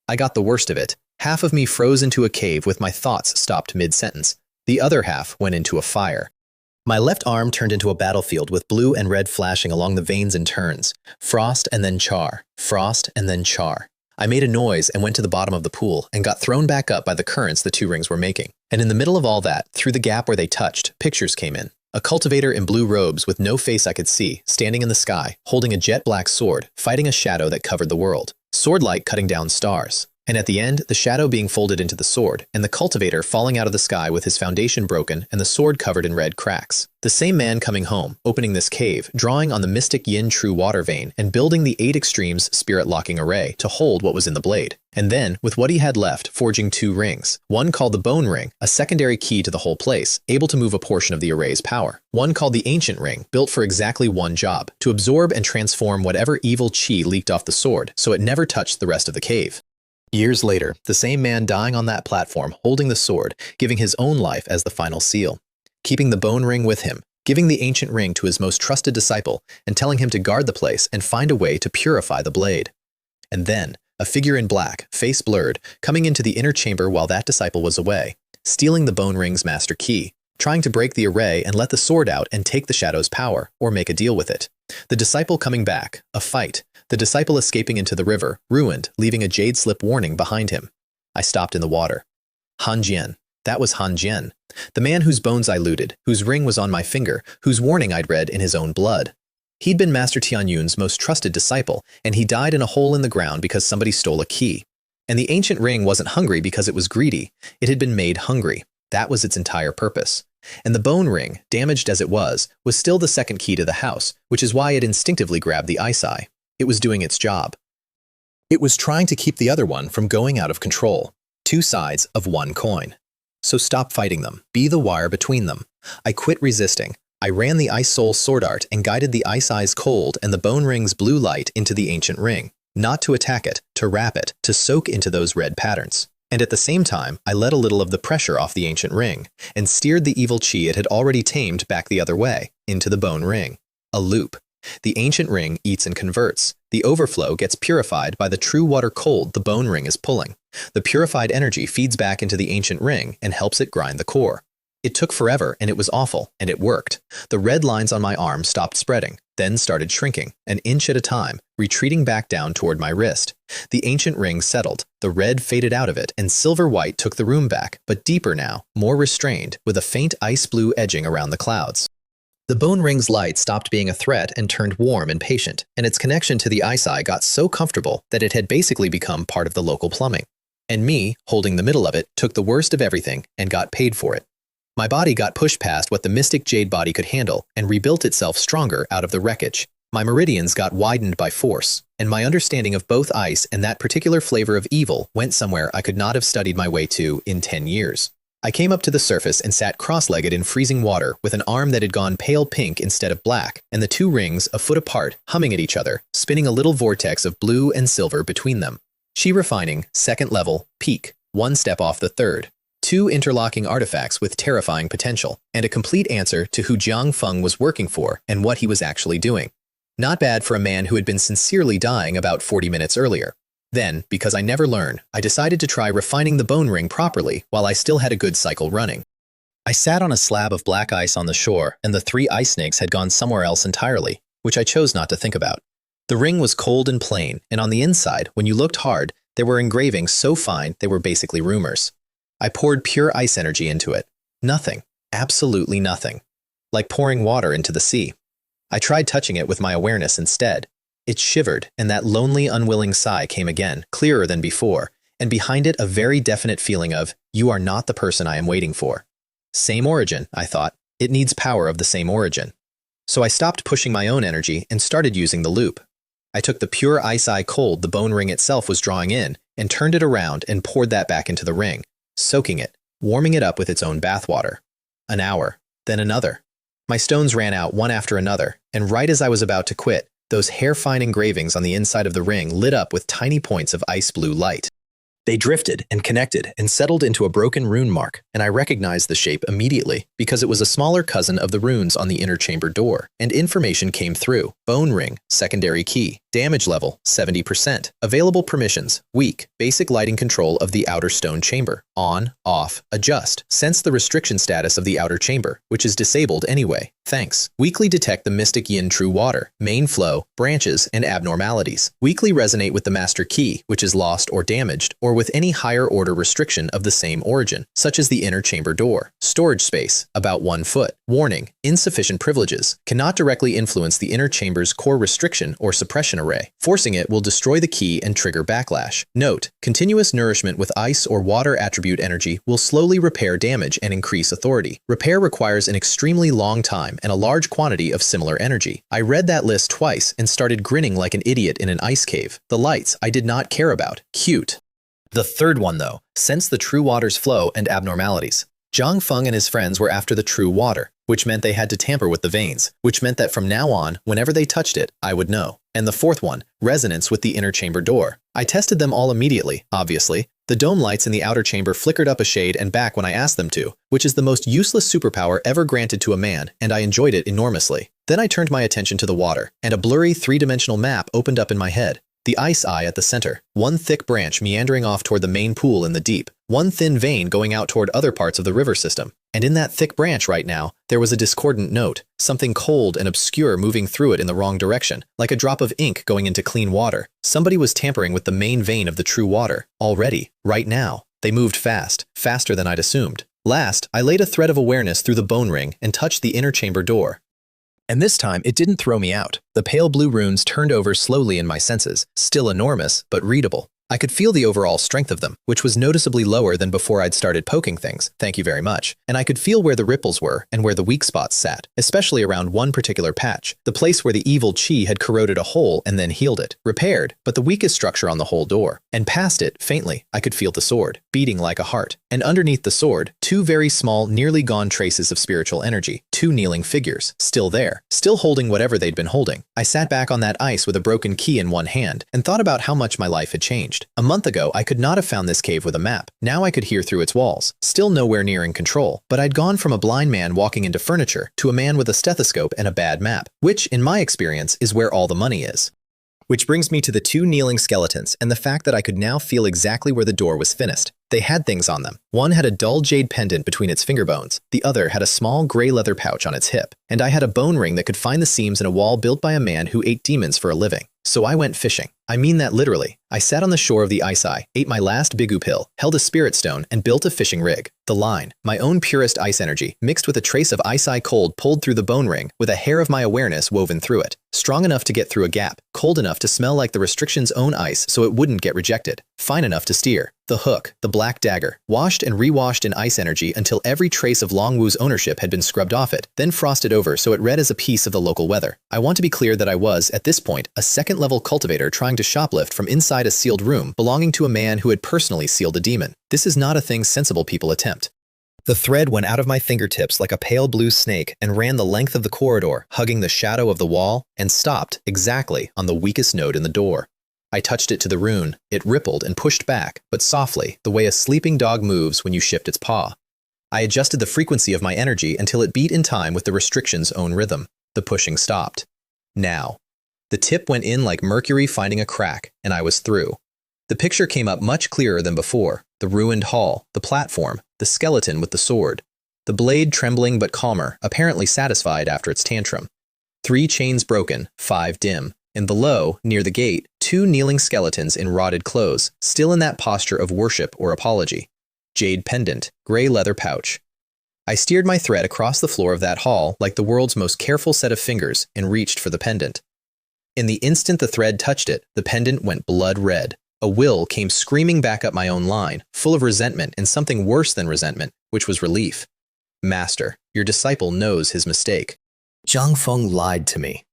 I got the worst of it. Half of me froze into a cave with my thoughts stopped mid-sentence. The other half went into a fire. My left arm turned into a battlefield with blue and red flashing along the veins in turns. Frost and then char. Frost and then char. I made a noise and went to the bottom of the pool and got thrown back up by the currents the 2 rings were making. And in the middle of all that, through the gap where they touched, pictures came in. A cultivator in blue robes with no face I could see, standing in the sky, holding a jet black sword, fighting a shadow that covered the world. Sword-light cutting down stars. And at the end, the shadow being folded into the sword, and the cultivator falling out of the sky with his foundation broken and the sword covered in red cracks. The same man coming home, opening this cave, drawing on the mystic yin true water vein, and building the 8 extremes spirit-locking array to hold what was in the blade. And then, with what he had left, forging 2 rings. One called the bone ring, a secondary key to the whole place, able to move a portion of the array's power. One called the ancient ring, built for exactly one job, to absorb and transform whatever evil chi leaked off the sword, so it never touched the rest of the cave. Years later, the same man dying on that platform, holding the sword, giving his own life as the final seal. Keeping the bone ring with him, giving the ancient ring to his most trusted disciple, and telling him to guard the place and find a way to purify the blade. And then, a figure in black, face blurred, coming into the inner chamber while that disciple was away, stealing the bone ring's master key, trying to break the array and let the sword out and take the shadow's power, or make a deal with it. The disciple coming back, a fight, the disciple escaping into the river, ruined, leaving a jade slip warning behind him. I stopped in the water. Han Jian. That was Han Jian. The man whose bones I looted, whose ring was on my finger, whose warning I'd read in his own blood. He'd been Master Tianyun's most trusted disciple, and he died in a hole in the ground because somebody stole a key. And the ancient ring wasn't hungry because it was greedy. It had been made hungry. That was its entire purpose. And the bone ring, damaged as it was still the second key to the house, which is why it instinctively grabbed the ice eye. It was doing its job. It was trying to keep the other one from going out of control. Two sides of one coin. So stop fighting them. Be the wire between them. I quit resisting. I ran the Ice Soul sword art and guided the Ice Eye's cold and the Bone Ring's blue light into the ancient ring. Not to attack it, to wrap it, to soak into those red patterns. And at the same time, I let a little of the pressure off the ancient ring and steered the evil chi it had already tamed back the other way, into the bone ring. A loop. The ancient ring eats and converts. The overflow gets purified by the true water cold the bone ring is pulling. The purified energy feeds back into the ancient ring and helps it grind the core. It took forever and it was awful, and it worked. The red lines on my arm stopped spreading, then started shrinking, an inch at a time, retreating back down toward my wrist. The ancient ring settled, the red faded out of it, and silver-white took the room back, but deeper now, more restrained, with a faint ice blue edging around the clouds. The bone ring's light stopped being a threat and turned warm and patient, and its connection to the ice eye got so comfortable that it had basically become part of the local plumbing. And me, holding the middle of it, took the worst of everything and got paid for it. My body got pushed past what the mystic jade body could handle and rebuilt itself stronger out of the wreckage. My meridians got widened by force, and my understanding of both ice and that particular flavor of evil went somewhere I could not have studied my way to in 10 years. I came up to the surface and sat cross-legged in freezing water with an arm that had gone pale pink instead of black, and the two rings a foot apart, humming at each other, spinning a little vortex of blue and silver between them. Chi refining, second level, peak, one step off the third. Two interlocking artifacts with terrifying potential, and a complete answer to who Jiang Feng was working for and what he was actually doing. Not bad for a man who had been sincerely dying about 40 minutes earlier. Then, because I never learn, I decided to try refining the bone ring properly while I still had a good cycle running. I sat on a slab of black ice on the shore, and the 3 ice snakes had gone somewhere else entirely, which I chose not to think about. The ring was cold and plain, and on the inside, when you looked hard, there were engravings so fine they were basically rumors. I poured pure ice energy into it. Nothing. Absolutely nothing. Like pouring water into the sea. I tried touching it with my awareness instead. It shivered, and that lonely, unwilling sigh came again, clearer than before, and behind it a very definite feeling of, you are not the person I am waiting for. Same origin, I thought. It needs power of the same origin. So I stopped pushing my own energy and started using the loop. I took the pure ice eye cold the bone ring itself was drawing in, and turned it around and poured that back into the ring. Soaking it, warming it up with its own bathwater. An hour, then another. My stones ran out one after another, and right as I was about to quit, those hair-fine engravings on the inside of the ring lit up with tiny points of ice blue light. They drifted and connected and settled into a broken rune mark, and I recognized the shape immediately because it was a smaller cousin of the runes on the inner chamber door, and information came through. Bone ring, secondary key, damage level, 70%, available permissions, weak, basic lighting control of the outer stone chamber, on, off, adjust, sense the restriction status of the outer chamber, which is disabled anyway, thanks. Weakly detect the mystic yin true water, main flow, branches, and abnormalities. Weakly resonate with the master key, which is lost or damaged, or with any higher order restriction of the same origin, such as the inner chamber door. Storage space, about 1 foot. Warning, insufficient privileges, cannot directly influence the inner chamber's core restriction or suppression array. Forcing it will destroy the key and trigger backlash. Note, continuous nourishment with ice or water attribute energy will slowly repair damage and increase authority. Repair requires an extremely long time and a large quantity of similar energy. I read that list twice and started grinning like an idiot in an ice cave. The lights I did not care about. Cute. The third one, though, sense the true water's flow and abnormalities. Jiang Feng and his friends were after the true water, which meant they had to tamper with the veins, which meant that from now on, whenever they touched it, I would know. And the fourth one, resonance with the inner chamber door. I tested them all immediately, obviously. The dome lights in the outer chamber flickered up a shade and back when I asked them to, which is the most useless superpower ever granted to a man, and I enjoyed it enormously. Then I turned my attention to the water, and a blurry three-dimensional map opened up in my head. The ice eye at the center, one thick branch meandering off toward the main pool in the deep, one thin vein going out toward other parts of the river system. And in that thick branch right now, there was a discordant note, something cold and obscure moving through it in the wrong direction, like a drop of ink going into clean water. Somebody was tampering with the main vein of the true water, already, right now. They moved fast, faster than I'd assumed. Last, I laid a thread of awareness through the bone ring and touched the inner chamber door. And this time, it didn't throw me out. The pale blue runes turned over slowly in my senses, still enormous, but readable. I could feel the overall strength of them, which was noticeably lower than before I'd started poking things, thank you very much, and I could feel where the ripples were and where the weak spots sat, especially around one particular patch, the place where the evil chi had corroded a hole and then healed it, repaired, but the weakest structure on the whole door. And past it, faintly, I could feel the sword, beating like a heart. And underneath the sword, two very small, nearly gone traces of spiritual energy, two kneeling figures, still there, still holding whatever they'd been holding. I sat back on that ice with a broken key in one hand and thought about how much my life had changed. A month ago, I could not have found this cave with a map. Now I could hear through its walls, still nowhere near in control, but I'd gone from a blind man walking into furniture to a man with a stethoscope and a bad map, which, in my experience, is where all the money is. Which brings me to the two kneeling skeletons and the fact that I could now feel exactly where the door was finished. They had things on them. One had a dull jade pendant between its finger bones. The other had a small gray leather pouch on its hip. And I had a bone ring that could find the seams in a wall built by a man who ate demons for a living. So I went fishing. I mean that literally. I sat on the shore of the ice eye, ate my last bigu pill, held a spirit stone, and built a fishing rig. The line, my own purest ice energy, mixed with a trace of ice eye cold pulled through the bone ring, with a hair of my awareness woven through it. Strong enough to get through a gap, cold enough to smell like the restriction's own ice so it wouldn't get rejected, fine enough to steer. The hook, the black dagger, washed and rewashed in ice energy until every trace of Longwu's ownership had been scrubbed off it, then frosted over so it read as a piece of the local weather. I want to be clear that I was, at this point, a second-level cultivator trying to shoplift from inside a sealed room belonging to a man who had personally sealed a demon. This is not a thing sensible people attempt. The thread went out of my fingertips like a pale blue snake and ran the length of the corridor, hugging the shadow of the wall, and stopped exactly on the weakest node in the door. I touched it to the rune. It rippled and pushed back, but softly, the way a sleeping dog moves when you shift its paw. I adjusted the frequency of my energy until it beat in time with the restriction's own rhythm. The pushing stopped. Now. The tip went in like mercury finding a crack, and I was through. The picture came up much clearer than before. The ruined hall, the platform, the skeleton with the sword. The blade trembling but calmer, apparently satisfied after its tantrum. 3 chains broken, 5 dim. And below, near the gate, 2 kneeling skeletons in rotted clothes, still in that posture of worship or apology. Jade pendant, gray leather pouch. I steered my thread across the floor of that hall like the world's most careful set of fingers and reached for the pendant. In the instant the thread touched it, the pendant went blood red. A will came screaming back up my own line, full of resentment and something worse than resentment, which was relief. Master, your disciple knows his mistake. Zhang Feng lied to me.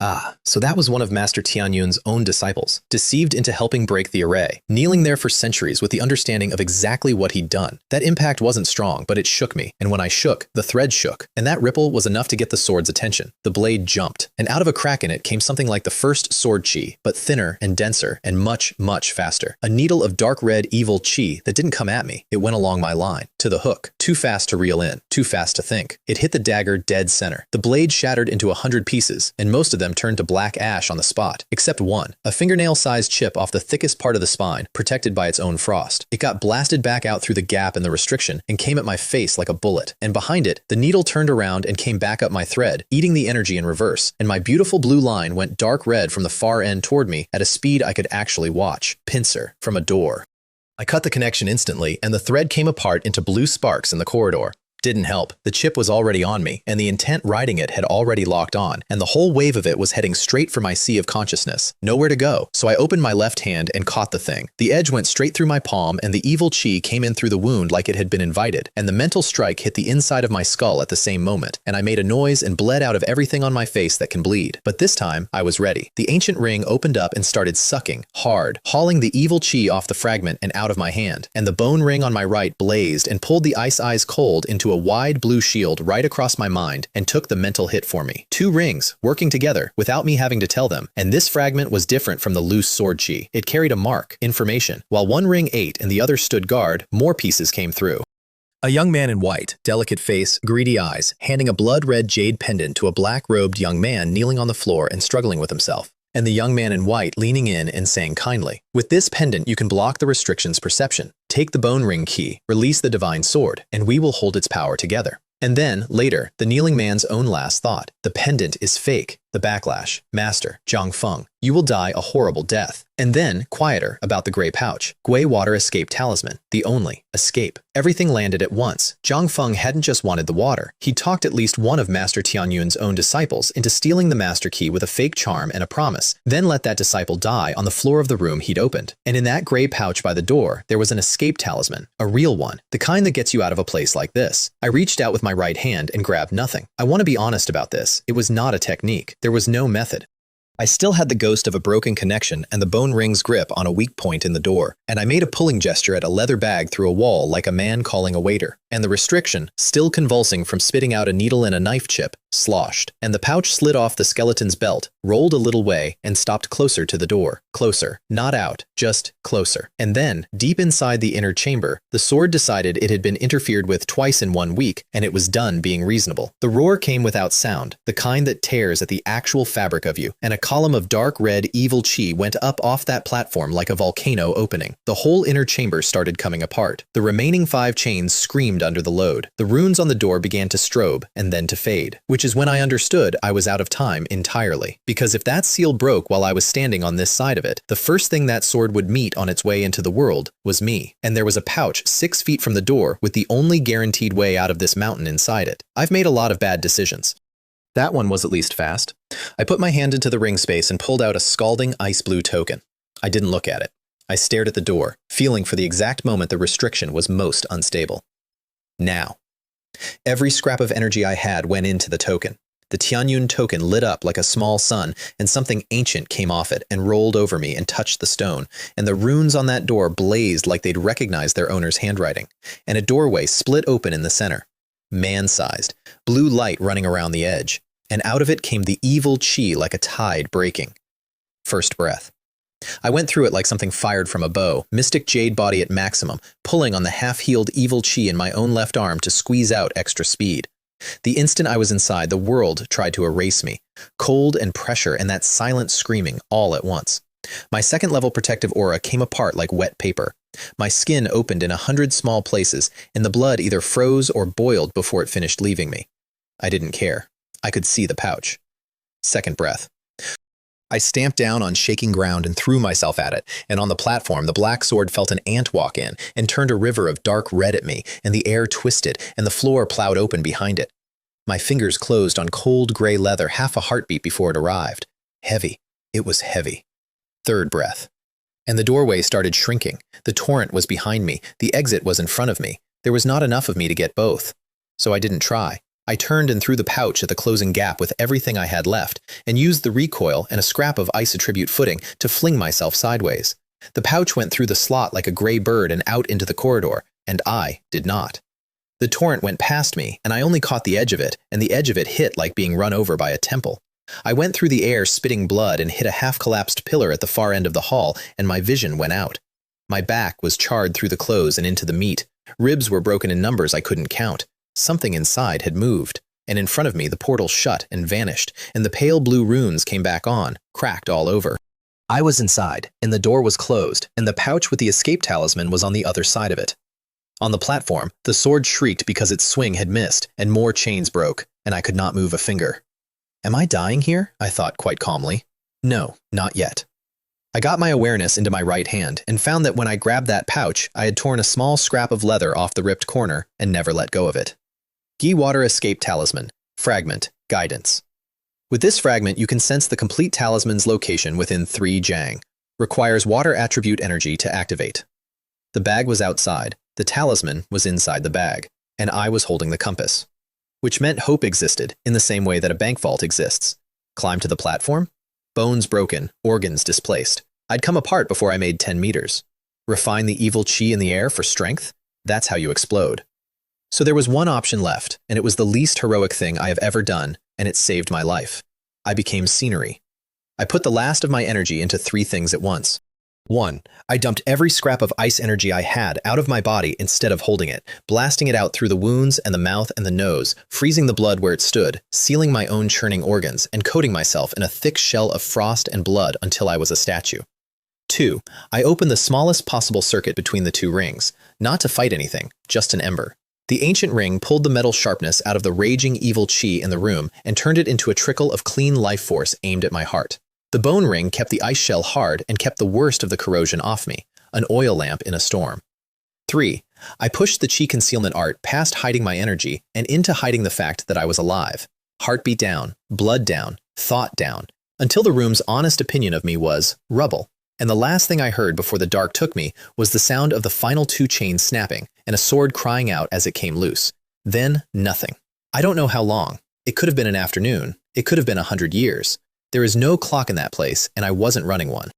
Ah, so that was one of Master Tianyun's own disciples, deceived into helping break the array, kneeling there for centuries with the understanding of exactly what he'd done. That impact wasn't strong, but it shook me, and when I shook, the thread shook, and that ripple was enough to get the sword's attention. The blade jumped, and out of a crack in it came something like the first sword chi, but thinner and denser and much, much faster. A needle of dark red evil chi that didn't come at me. It went along my line, to the hook, too fast to reel in, too fast to think. It hit the dagger dead center. The blade shattered into 100 pieces, and most of them turned to black ash on the spot, except one, a fingernail-sized chip off the thickest part of the spine, protected by its own frost. It got blasted back out through the gap in the restriction and came at my face like a bullet, and behind it, the needle turned around and came back up my thread, eating the energy in reverse, and my beautiful blue line went dark red from the far end toward me at a speed I could actually watch. Pincer, from a door. I cut the connection instantly, and the thread came apart into blue sparks in the corridor. Didn't help. The chip was already on me, and the intent riding it had already locked on, and the whole wave of it was heading straight for my sea of consciousness. Nowhere to go, so I opened my left hand and caught the thing. The edge went straight through my palm, and the evil chi came in through the wound like it had been invited, and the mental strike hit the inside of my skull at the same moment, and I made a noise and bled out of everything on my face that can bleed. But this time, I was ready. The ancient ring opened up and started sucking, hard, hauling the evil chi off the fragment and out of my hand, and the bone ring on my right blazed and pulled the ice eyes cold into a wide blue shield right across my mind and took the mental hit for me. 2 rings, working together, without me having to tell them, and this fragment was different from the loose sword chi. It carried a mark, information. While one ring ate and the other stood guard, more pieces came through. A young man in white, delicate face, greedy eyes, handing a blood-red jade pendant to a black-robed young man kneeling on the floor and struggling with himself. And the young man in white leaning in and saying kindly, "With this pendant you can block the restriction's perception. Take the bone ring key, release the divine sword, and we will hold its power together." And then, later, the kneeling man's own last thought, "The pendant is fake. The backlash. Master, Zhang Feng, you will die a horrible death. And then, quieter, about the gray pouch. Gui water escape talisman. The only escape. Everything landed at once. Zhang Feng hadn't just wanted the water. He talked at least one of Master Tianyun's own disciples into stealing the master key with a fake charm and a promise, then let that disciple die on the floor of the room he'd opened. And in that gray pouch by the door, there was an escape talisman. A real one. The kind that gets you out of a place like this. I reached out with my right hand and grabbed nothing. I want to be honest about this. It was not a technique. There was no method. I still had the ghost of a broken connection and the bone ring's grip on a weak point in the door, and I made a pulling gesture at a leather bag through a wall like a man calling a waiter. And the restriction, still convulsing from spitting out a needle and a knife chip, sloshed, and the pouch slid off the skeleton's belt, rolled a little way, and stopped closer to the door. Closer. Not out, just closer. And then, deep inside the inner chamber, the sword decided it had been interfered with twice in 1 week, and it was done being reasonable. The roar came without sound, the kind that tears at the actual fabric of you, and a column of dark red evil chi went up off that platform like a volcano opening. The whole inner chamber started coming apart. The remaining 5 chains screamed under the load. The runes on the door began to strobe and then to fade, which is when I understood I was out of time entirely. Because if that seal broke while I was standing on this side of it, the first thing that sword would meet on its way into the world was me. And there was a pouch 6 feet from the door with the only guaranteed way out of this mountain inside it. I've made a lot of bad decisions. That one was at least fast. I put my hand into the ring space and pulled out a scalding ice blue token. I didn't look at it. I stared at the door, feeling for the exact moment the restriction was most unstable. Now. Every scrap of energy I had went into the token. The Tianyun token lit up like a small sun, and something ancient came off it and rolled over me and touched the stone, and the runes on that door blazed like they'd recognized their owner's handwriting, and a doorway split open in the center. Man-sized, blue light running around the edge, and out of it came the evil chi like a tide breaking. First breath. I went through it like something fired from a bow, mystic jade body at maximum, pulling on the half-healed evil chi in my own left arm to squeeze out extra speed. The instant I was inside, the world tried to erase me. Cold and pressure and that silent screaming all at once. My second-level protective aura came apart like wet paper. My skin opened in 100 small places, and the blood either froze or boiled before it finished leaving me. I didn't care. I could see the pouch. Second breath. I stamped down on shaking ground and threw myself at it, and on the platform the black sword felt an ant walk in and turned a river of dark red at me, and the air twisted, and the floor plowed open behind it. My fingers closed on cold gray leather half a heartbeat before it arrived. Heavy. It was heavy. Third breath. And the doorway started shrinking. The torrent was behind me. The exit was in front of me. There was not enough of me to get both. So I didn't try. I turned and threw the pouch at the closing gap with everything I had left, and used the recoil and a scrap of ice attribute footing to fling myself sideways. The pouch went through the slot like a gray bird and out into the corridor, and I did not. The torrent went past me, and I only caught the edge of it, and the edge of it hit like being run over by a temple. I went through the air spitting blood and hit a half-collapsed pillar at the far end of the hall, and my vision went out. My back was charred through the clothes and into the meat. Ribs were broken in numbers I couldn't count. Something inside had moved, and in front of me the portal shut and vanished, and the pale blue runes came back on, cracked all over. I was inside, and the door was closed, and the pouch with the escape talisman was on the other side of it. On the platform, the sword shrieked because its swing had missed, and more chains broke, and I could not move a finger. Am I dying here? I thought quite calmly. No, not yet. I got my awareness into my right hand and found that when I grabbed that pouch, I had torn a small scrap of leather off the ripped corner and never let go of it. Gi Water Escape Talisman. Fragment. Guidance. With this fragment, you can sense the complete talisman's location within 3 Jang. Requires water attribute energy to activate. The bag was outside, the talisman was inside the bag, and I was holding the compass. Which meant hope existed, in the same way that a bank vault exists. Climb to the platform? Bones broken, organs displaced. I'd come apart before I made 10 meters. Refine the evil chi in the air for strength? That's how you explode. So there was one option left, and it was the least heroic thing I have ever done, and it saved my life. I became scenery. I put the last of my energy into 3 things at once. 1. I dumped every scrap of ice energy I had out of my body instead of holding it, blasting it out through the wounds and the mouth and the nose, freezing the blood where it stood, sealing my own churning organs, and coating myself in a thick shell of frost and blood until I was a statue. 2. I opened the smallest possible circuit between the 2 rings, not to fight anything, just an ember. The ancient ring pulled the metal sharpness out of the raging evil qi in the room and turned it into a trickle of clean life force aimed at my heart. The bone ring kept the ice shell hard and kept the worst of the corrosion off me, an oil lamp in a storm. 3. I pushed the qi concealment art past hiding my energy and into hiding the fact that I was alive. Heartbeat down, blood down, thought down, until the room's honest opinion of me was rubble. And the last thing I heard before the dark took me was the sound of the final 2 chains snapping and a sword crying out as it came loose. Then nothing. I don't know how long. It could have been an afternoon. It could have been 100 years. There is no clock in that place, and I wasn't running one.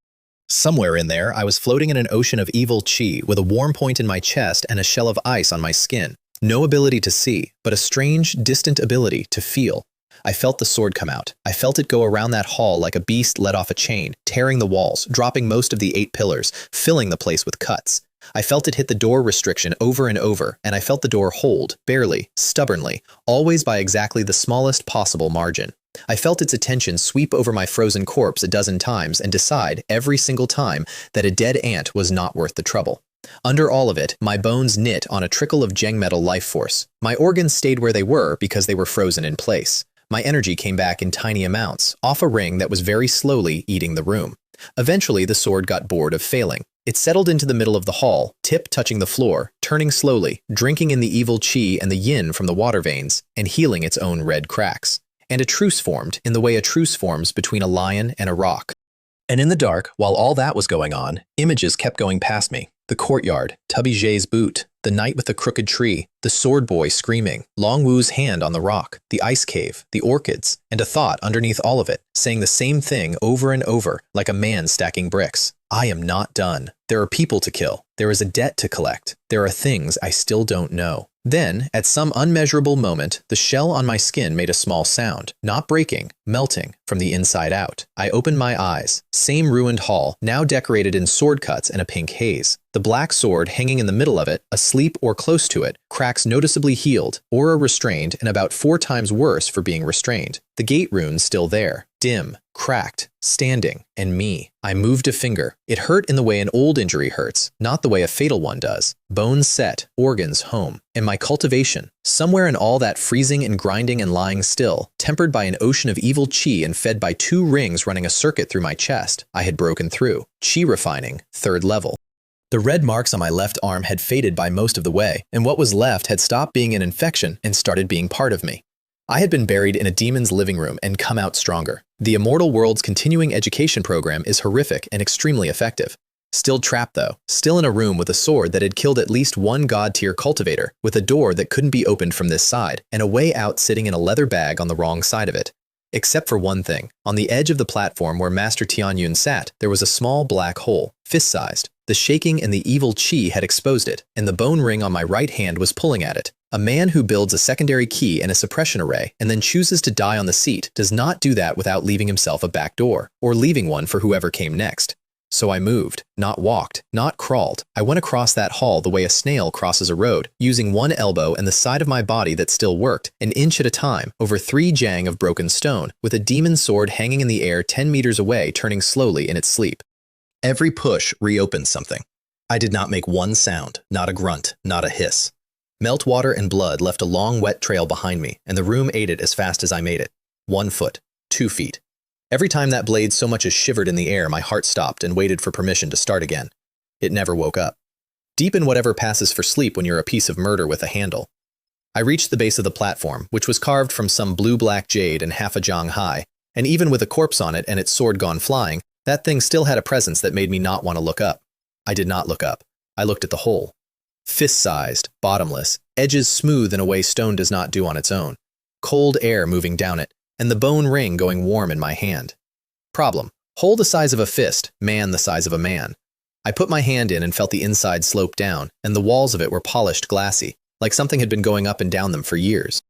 Somewhere in there, I was floating in an ocean of evil qi with a warm point in my chest and a shell of ice on my skin. No ability to see, but a strange, distant ability to feel. I felt the sword come out. I felt it go around that hall like a beast let off a chain, tearing the walls, dropping most of the 8 pillars, filling the place with cuts. I felt it hit the door restriction over and over, and I felt the door hold, barely, stubbornly, always by exactly the smallest possible margin. I felt its attention sweep over my frozen corpse a dozen times and decide, every single time, that a dead ant was not worth the trouble. Under all of it, my bones knit on a trickle of Jeng metal life force. My organs stayed where they were because they were frozen in place. My energy came back in tiny amounts, off a ring that was very slowly eating the room. Eventually, the sword got bored of failing. It settled into the middle of the hall, tip touching the floor, turning slowly, drinking in the evil qi and the yin from the water veins, and healing its own red cracks. And a truce formed in the way a truce forms between a lion and a rock. And in the dark, while all that was going on, images kept going past me. The courtyard, Tubby Jay's boot, the night with the crooked tree, the sword boy screaming, Long Wu's hand on the rock, the ice cave, the orchids, and a thought underneath all of it, saying the same thing over and over, like a man stacking bricks. I am not done. There are people to kill. There is a debt to collect. There are things I still don't know. Then, at some unmeasurable moment, the shell on my skin made a small sound, not breaking, melting, from the inside out. I opened my eyes. Same ruined hall, now decorated in sword cuts and a pink haze. The black sword hanging in the middle of it, asleep or close to it, cracks noticeably healed, aura restrained, and about 4 times worse for being restrained. The gate runes still there, dim, cracked, standing, and me. I moved a finger. It hurt in the way an old injury hurts, not the way a fatal one does. Bones set, organs home. And my cultivation, somewhere in all that freezing and grinding and lying still, tempered by an ocean of evil qi and fed by 2 rings running a circuit through my chest, I had broken through. Qi refining, 3rd level. The red marks on my left arm had faded by most of the way, and what was left had stopped being an infection and started being part of me. I had been buried in a demon's living room and come out stronger. The Immortal World's continuing education program is horrific and extremely effective. Still trapped though, still in a room with a sword that had killed at least 1 god-tier cultivator, with a door that couldn't be opened from this side, and a way out sitting in a leather bag on the wrong side of it. Except for one thing. On the edge of the platform where Master Qingyun sat, there was a small black hole, fist-sized. The shaking and the evil qi had exposed it, and the bone ring on my right hand was pulling at it. A man who builds a secondary key and a suppression array and then chooses to die on the seat does not do that without leaving himself a back door, or leaving one for whoever came next. So I moved, not walked, not crawled. I went across that hall the way a snail crosses a road, using one elbow and the side of my body that still worked, an inch at a time, over 3 jang of broken stone, with a demon sword hanging in the air 10 meters away, turning slowly in its sleep. Every push reopened something. I did not make one sound, not a grunt, not a hiss. Meltwater and blood left a long wet trail behind me, and the room ate it as fast as I made it. 1 foot, 2 feet. Every time that blade so much as shivered in the air, my heart stopped and waited for permission to start again. It never woke up. Deep in whatever passes for sleep when you're a piece of murder with a handle. I reached the base of the platform, which was carved from some blue-black jade and half a jang high, and even with a corpse on it and its sword gone flying, that thing still had a presence that made me not want to look up. I did not look up. I looked at the hole. Fist-sized, bottomless, edges smooth in a way stone does not do on its own. Cold air moving down it, and the bone ring going warm in my hand. Problem: hole the size of a fist, man the size of a man. I put my hand in and felt the inside slope down, and the walls of it were polished glassy, like something had been going up and down them for years.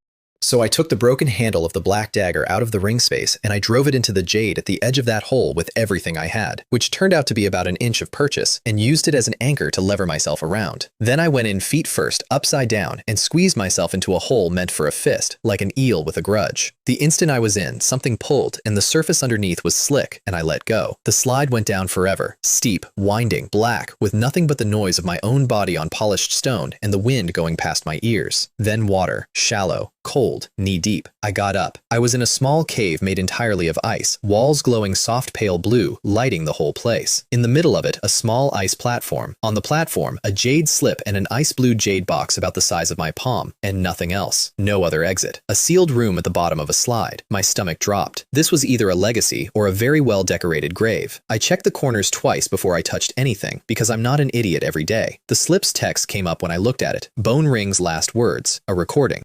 So I took the broken handle of the black dagger out of the ring space and I drove it into the jade at the edge of that hole with everything I had, which turned out to be about an inch of purchase, and used it as an anchor to lever myself around. Then I went in feet first, upside down, and squeezed myself into a hole meant for a fist, like an eel with a grudge. The instant I was in, something pulled, and the surface underneath was slick, and I let go. The slide went down forever, steep, winding, black, with nothing but the noise of my own body on polished stone and the wind going past my ears. Then water, shallow, cold, knee-deep. I got up. I was in a small cave made entirely of ice, walls glowing soft pale blue, lighting the whole place. In the middle of it, a small ice platform. On the platform, a jade slip and an ice-blue jade box about the size of my palm, and nothing else. No other exit. A sealed room at the bottom of a slide. My stomach dropped. This was either a legacy or a very well-decorated grave. I checked the corners twice before I touched anything, because I'm not an idiot every day. The slip's text came up when I looked at it. Bone Ring's last words. A recording.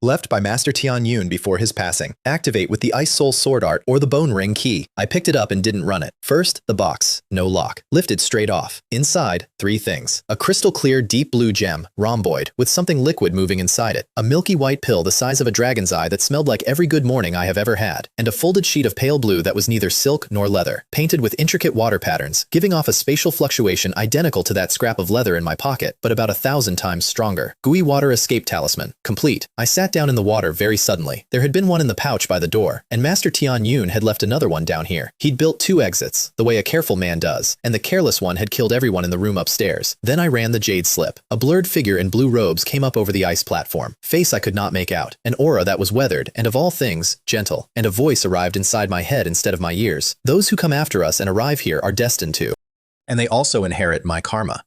Left by Master Tianyun before his passing. Activate with the Ice Soul Sword Art or the Bone Ring key. I picked it up and didn't run it. First, the box. No lock. Lifted straight off. Inside, 3 things. A crystal clear deep blue gem, rhomboid, with something liquid moving inside it. A milky white pill the size of a dragon's eye that smelled like every good morning I have ever had. And a folded sheet of pale blue that was neither silk nor leather. Painted with intricate water patterns, giving off a spatial fluctuation identical to that scrap of leather in my pocket, but about 1,000 times stronger. Gooey water escape talisman. Complete. I sat down in the water very suddenly. There had been one in the pouch by the door, and Master Tianyun had left another one down here. He'd built 2 exits, the way a careful man does, and the careless one had killed everyone in the room upstairs. Then I ran the jade slip. A blurred figure in blue robes came up over the ice platform. Face I could not make out. An aura that was weathered, and of all things, gentle. And a voice arrived inside my head instead of my ears. Those who come after us and arrive here are destined to. And they also inherit my karma.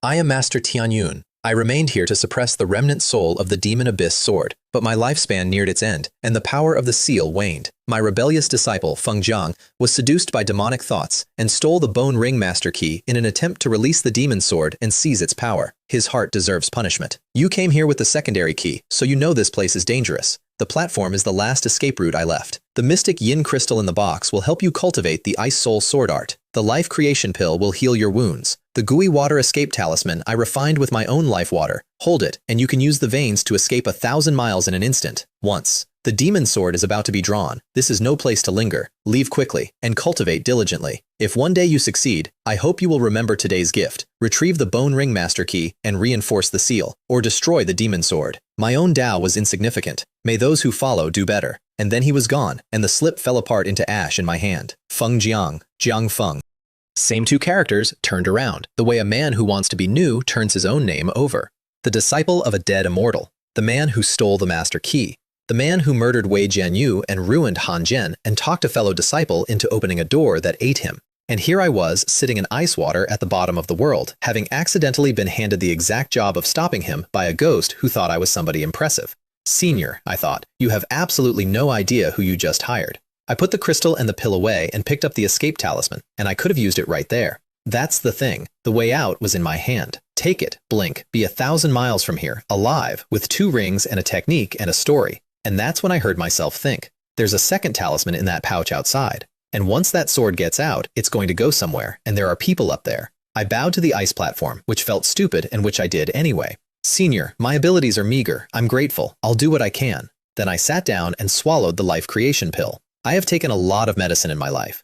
I am Master Tianyun. I remained here to suppress the remnant soul of the Demon Abyss sword, but my lifespan neared its end, and the power of the seal waned. My rebellious disciple, Feng Jiang, was seduced by demonic thoughts and stole the Bone Ring Master Key in an attempt to release the demon sword and seize its power. His heart deserves punishment. You came here with the secondary key, so you know this place is dangerous. The platform is the last escape route I left. The mystic yin crystal in the box will help you cultivate the Ice Soul Sword Art. The life creation pill will heal your wounds. The gooey water escape talisman I refined with my own life water. Hold it, and you can use the veins to escape 1,000 miles in an instant. Once. The demon sword is about to be drawn. This is no place to linger. Leave quickly, and cultivate diligently. If one day you succeed, I hope you will remember today's gift. Retrieve the Bone Ring Master Key and reinforce the seal, or destroy the demon sword. My own Tao was insignificant. May those who follow do better. And then he was gone, and the slip fell apart into ash in my hand. Feng Jiang, Jiang Feng. Same 2 characters turned around, the way a man who wants to be new turns his own name over. The disciple of a dead immortal. The man who stole the Master Key. The man who murdered Wei Jianyu and ruined Han Zhen and talked a fellow disciple into opening a door that ate him. And here I was, sitting in ice water at the bottom of the world, having accidentally been handed the exact job of stopping him by a ghost who thought I was somebody impressive. Senior, I thought, you have absolutely no idea who you just hired. I put the crystal and the pill away and picked up the escape talisman, and I could have used it right there. That's the thing. The way out was in my hand. Take it, blink, be 1,000 miles from here, alive, with 2 rings and a technique and a story. And that's when I heard myself think. There's a second talisman in that pouch outside. And once that sword gets out, it's going to go somewhere, and there are people up there. I bowed to the ice platform, which felt stupid and which I did anyway. Senior, my abilities are meager. I'm grateful. I'll do what I can. Then I sat down and swallowed the life creation pill. I have taken a lot of medicine in my life.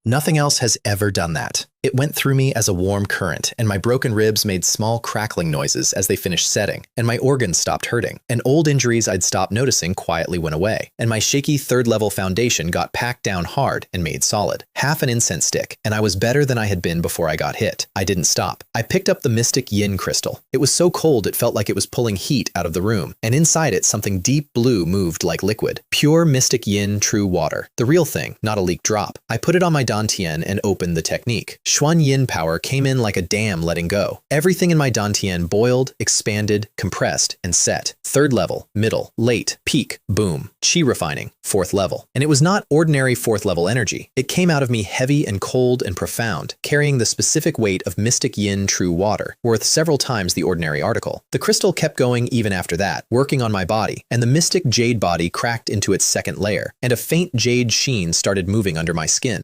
Nothing else has ever done that. It went through me as a warm current, and my broken ribs made small crackling noises as they finished setting, and my organs stopped hurting, and old injuries I'd stopped noticing quietly went away, and my shaky 3rd-level foundation got packed down hard and made solid. Half an incense stick, and I was better than I had been before I got hit. I didn't stop. I picked up the mystic yin crystal. It was so cold it felt like it was pulling heat out of the room, and inside it something deep blue moved like liquid. Pure mystic yin true water. The real thing, not a leak drop. I put it on my dantian and opened the technique. Xuan Yin power came in like a dam letting go. Everything in my dantian boiled, expanded, compressed, and set. 3rd level, middle, late, peak, boom. Qi refining, 4th level. And it was not ordinary 4th level energy. It came out of me heavy and cold and profound, carrying the specific weight of mystic yin true water, worth several times the ordinary article. The crystal kept going even after that, working on my body, and the mystic jade body cracked into its 2nd layer, and a faint jade sheen started moving under my skin.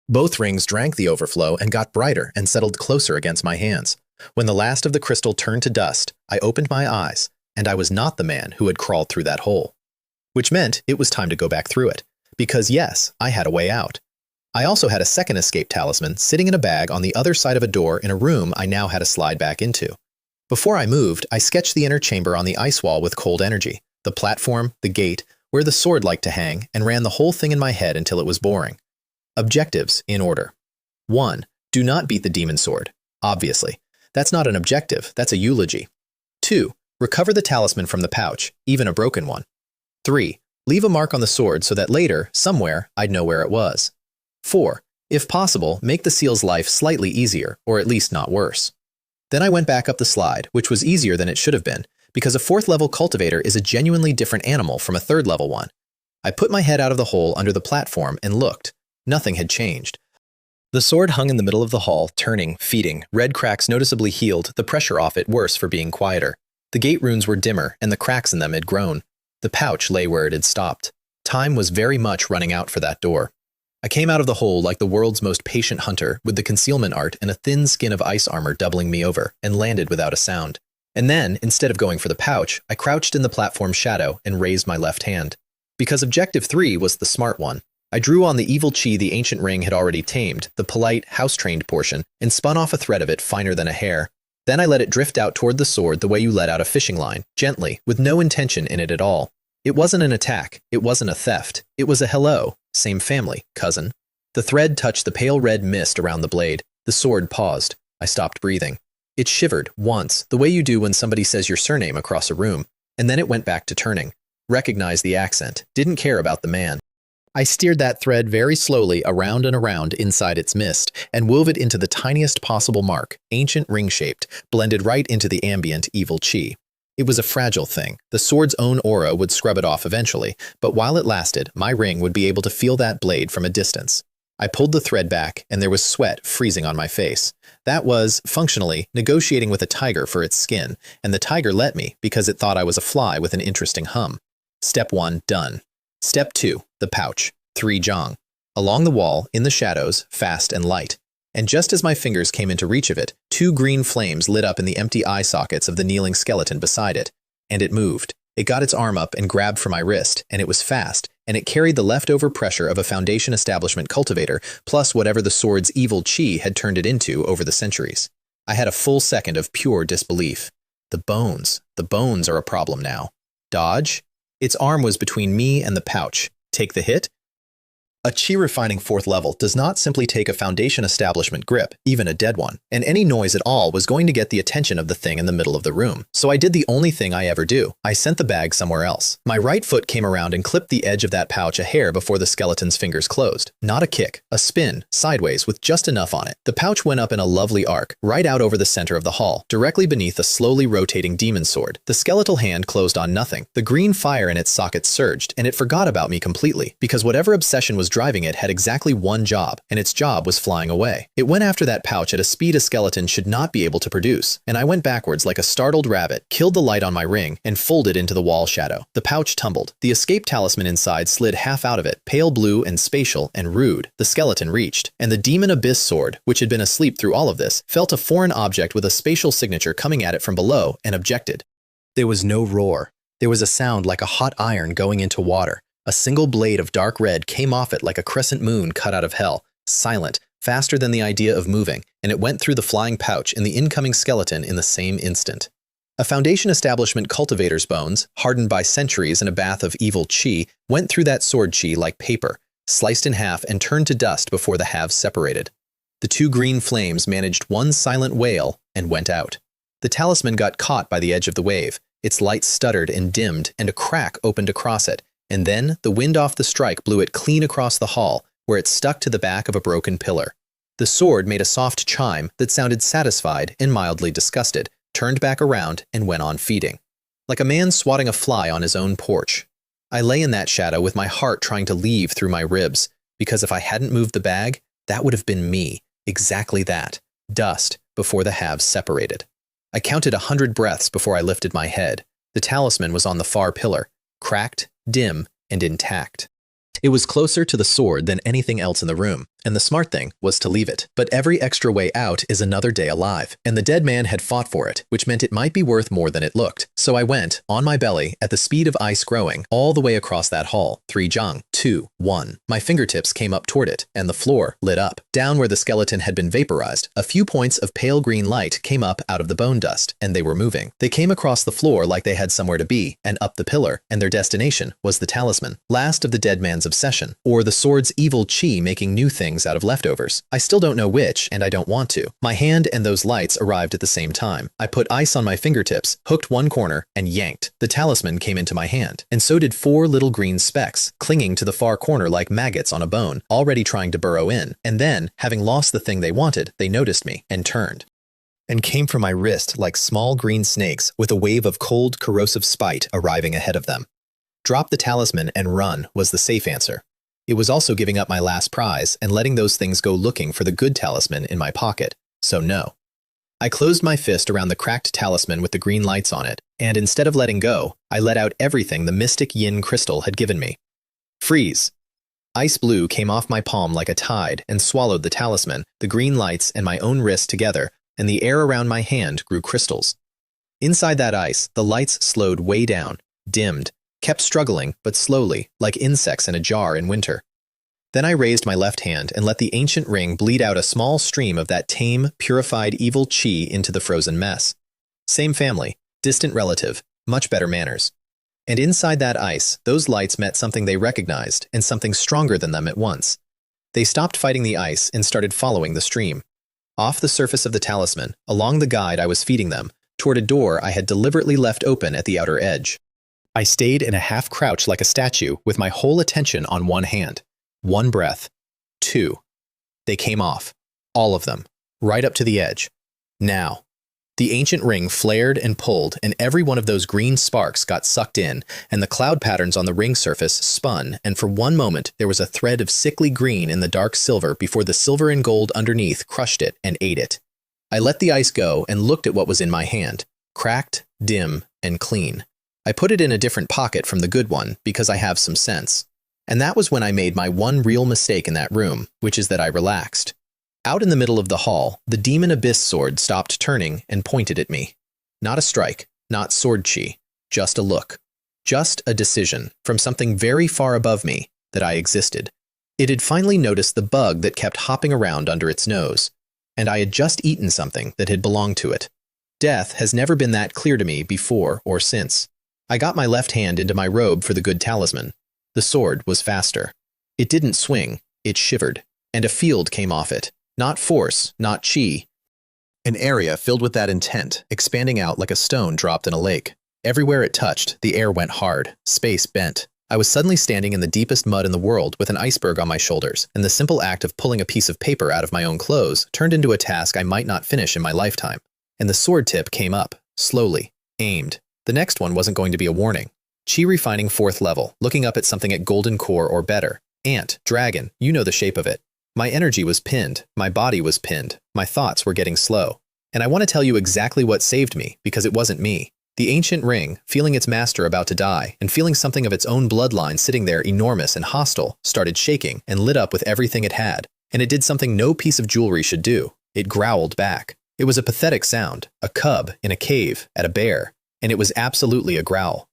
Both rings drank the overflow and got brighter and settled closer against my hands. When the last of the crystal turned to dust, I opened my eyes, and I was not the man who had crawled through that hole. which meant it was time to go back through it. Because yes, I had a way out. I also had a second escape talisman sitting in a bag on the other side of a door in a room I now had to slide back into. Before I moved, I sketched the inner chamber on the ice wall with cold energy, the platform, the gate, where the sword liked to hang, and ran the whole thing in my head until it was boring. Objectives in order. 1. Do not beat the demon sword. Obviously. That's not an objective, that's a eulogy. 2. Recover the talisman from the pouch, even a broken one. 3. Leave a mark on the sword so that later, somewhere, I'd know where it was. 4. If possible, make the seal's life slightly easier, or at least not worse. Then I went back up the slide, which was easier than it should have been, because a 4th-level cultivator is a genuinely different animal from a 3rd-level one. I put my head out of the hole under the platform and looked. Nothing had changed. The sword hung in the middle of the hall, turning, feeding, red cracks noticeably healed, the pressure off it worse for being quieter. The gate runes were dimmer, and the cracks in them had grown. The pouch lay where it had stopped. Time was very much running out for that door. I came out of the hole like the world's most patient hunter, with the concealment art and a thin skin of ice armor doubling me over, and landed without a sound. And then, instead of going for the pouch, I crouched in the platform's shadow and raised my left hand. Because Objective 3 was the smart one. I drew on the evil chi the ancient ring had already tamed, the polite, house-trained portion, and spun off a thread of it finer than a hair. Then I let it drift out toward the sword the way you let out a fishing line, gently, with no intention in it at all. It wasn't an attack, it wasn't a theft, it was a hello, same family, cousin. The thread touched the pale red mist around the blade. The sword paused. I stopped breathing. It shivered, once, the way you do when somebody says your surname across a room, and then it went back to turning. Recognized the accent, didn't care about the man. I steered that thread very slowly around and around inside its mist, and wove it into the tiniest possible mark, ancient ring-shaped, blended right into the ambient evil chi. It was a fragile thing. The sword's own aura would scrub it off eventually, but while it lasted, my ring would be able to feel that blade from a distance. I pulled the thread back, and there was sweat freezing on my face. That was, functionally, negotiating with a tiger for its skin, and the tiger let me because it thought I was a fly with an interesting hum. Step 1, done. Step 2, the pouch. 3 jong. Along the wall, in the shadows, fast and light. And just as my fingers came into reach of it, 2 green flames lit up in the empty eye sockets of the kneeling skeleton beside it. And it moved. It got its arm up and grabbed for my wrist, and it was fast, and it carried the leftover pressure of a Foundation establishment cultivator, plus whatever the sword's evil chi had turned it into over the centuries. I had a full second of pure disbelief. The bones are a problem now. Dodge? Its arm was between me and the pouch. Take the hit? A chi-refining 4th level does not simply take a Foundation establishment grip, even a dead one, and any noise at all was going to get the attention of the thing in the middle of the room. So I did the only thing I ever do. I sent the bag somewhere else. My right foot came around and clipped the edge of that pouch a hair before the skeleton's fingers closed. Not a kick, a spin, sideways with just enough on it. The pouch went up in a lovely arc, right out over the center of the hall, directly beneath a slowly rotating demon sword. The skeletal hand closed on nothing. The green fire in its socket surged, and it forgot about me completely, because whatever obsession was driving it had exactly one job, and its job was flying away. It went after that pouch at a speed a skeleton should not be able to produce, and I went backwards like a startled rabbit, killed the light on my ring, and folded into the wall shadow. The pouch tumbled. The escape talisman inside slid half out of it, pale blue and spatial and rude. The skeleton reached, and the demon abyss sword, which had been asleep through all of this, felt a foreign object with a spatial signature coming at it from below and objected. There was no roar. There was a sound like a hot iron going into water. A single blade of dark red came off it like a crescent moon cut out of hell, silent, faster than the idea of moving, and it went through the flying pouch and the incoming skeleton in the same instant. A Foundation establishment cultivator's bones, hardened by centuries in a bath of evil chi, went through that sword chi like paper, sliced in half and turned to dust before the halves separated. The 2 green flames managed one silent wail and went out. The talisman got caught by the edge of the wave. Its light stuttered and dimmed, and a crack opened across it. And then, the wind off the strike blew it clean across the hall, where it stuck to the back of a broken pillar. The sword made a soft chime that sounded satisfied and mildly disgusted, turned back around, and went on feeding. Like a man swatting a fly on his own porch. I lay in that shadow with my heart trying to leave through my ribs, because if I hadn't moved the bag, that would have been me, exactly that, dust before the halves separated. I counted 100 breaths before I lifted my head. The talisman was on the far pillar, cracked, dim, and intact. It was closer to the sword than anything else in the room. and the smart thing was to leave it. But every extra way out is another day alive, and the dead man had fought for it, which meant it might be worth more than it looked. So I went, on my belly, at the speed of ice growing, all the way across that hall. 3 jang, 2, 1. My fingertips came up toward it, and the floor lit up. Down where the skeleton had been vaporized, a few points of pale green light came up out of the bone dust, and they were moving. They came across the floor like they had somewhere to be, and up the pillar, and their destination was the talisman, last of the dead man's obsession, or the sword's evil chi making new things out of leftovers. I still don't know which, and I don't want to. My hand and those lights arrived at the same time. I put ice on my fingertips, hooked one corner, and yanked. The talisman came into my hand, and so did 4 little green specks, clinging to the far corner like maggots on a bone, already trying to burrow in. And then, having lost the thing they wanted, they noticed me and turned, and came for my wrist like small green snakes with a wave of cold, corrosive spite arriving ahead of them. Drop the talisman and run was the safe answer. It was also giving up my last prize and letting those things go looking for the good talisman in my pocket, so no. I closed my fist around the cracked talisman with the green lights on it, and instead of letting go, I let out everything the mystic yin crystal had given me. Freeze! Ice blue came off my palm like a tide and swallowed the talisman, the green lights, and my own wrist together, and the air around my hand grew crystals. Inside that ice, the lights slowed way down, dimmed, kept struggling, but slowly, like insects in a jar in winter. Then I raised my left hand and let the ancient ring bleed out a small stream of that tame, purified evil chi into the frozen mess. Same family, distant relative, much better manners. And inside that ice, those lights met something they recognized and something stronger than them at once. They stopped fighting the ice and started following the stream. Off the surface of the talisman, along the guide I was feeding them, toward a door I had deliberately left open at the outer edge. I stayed in a half crouch like a statue with my whole attention on one hand. 1 breath. 2. They came off. All of them. Right up to the edge. Now. The ancient ring flared and pulled, and every one of those green sparks got sucked in, and the cloud patterns on the ring surface spun, and for one moment there was a thread of sickly green in the dark silver before the silver and gold underneath crushed it and ate it. I let the ice go and looked at what was in my hand. Cracked, dim, and clean. I put it in a different pocket from the good one because I have some sense. And that was when I made my one real mistake in that room, which is that I relaxed. Out in the middle of the hall, the demon abyss sword stopped turning and pointed at me. Not a strike, not sword chi, just a look. Just a decision from something very far above me that I existed. It had finally noticed the bug that kept hopping around under its nose, and I had just eaten something that had belonged to it. Death has never been that clear to me before or since. I got my left hand into my robe for the good talisman. The sword was faster. It didn't swing, it shivered, and a field came off it. Not force, not chi. An area filled with that intent, expanding out like a stone dropped in a lake. Everywhere it touched, the air went hard, space bent. I was suddenly standing in the deepest mud in the world with an iceberg on my shoulders, and the simple act of pulling a piece of paper out of my own clothes turned into a task I might not finish in my lifetime. And the sword tip came up, slowly, aimed. The next one wasn't going to be a warning. Chi refining 4th level, looking up at something at golden core or better. Ant, dragon, you know the shape of it. My energy was pinned, my body was pinned, my thoughts were getting slow. And I want to tell you exactly what saved me, because it wasn't me. The ancient ring, feeling its master about to die, and feeling something of its own bloodline sitting there enormous and hostile, started shaking and lit up with everything it had. And it did something no piece of jewelry should do. It growled back. It was a pathetic sound, a cub in a cave at a bear, and it was absolutely a growl.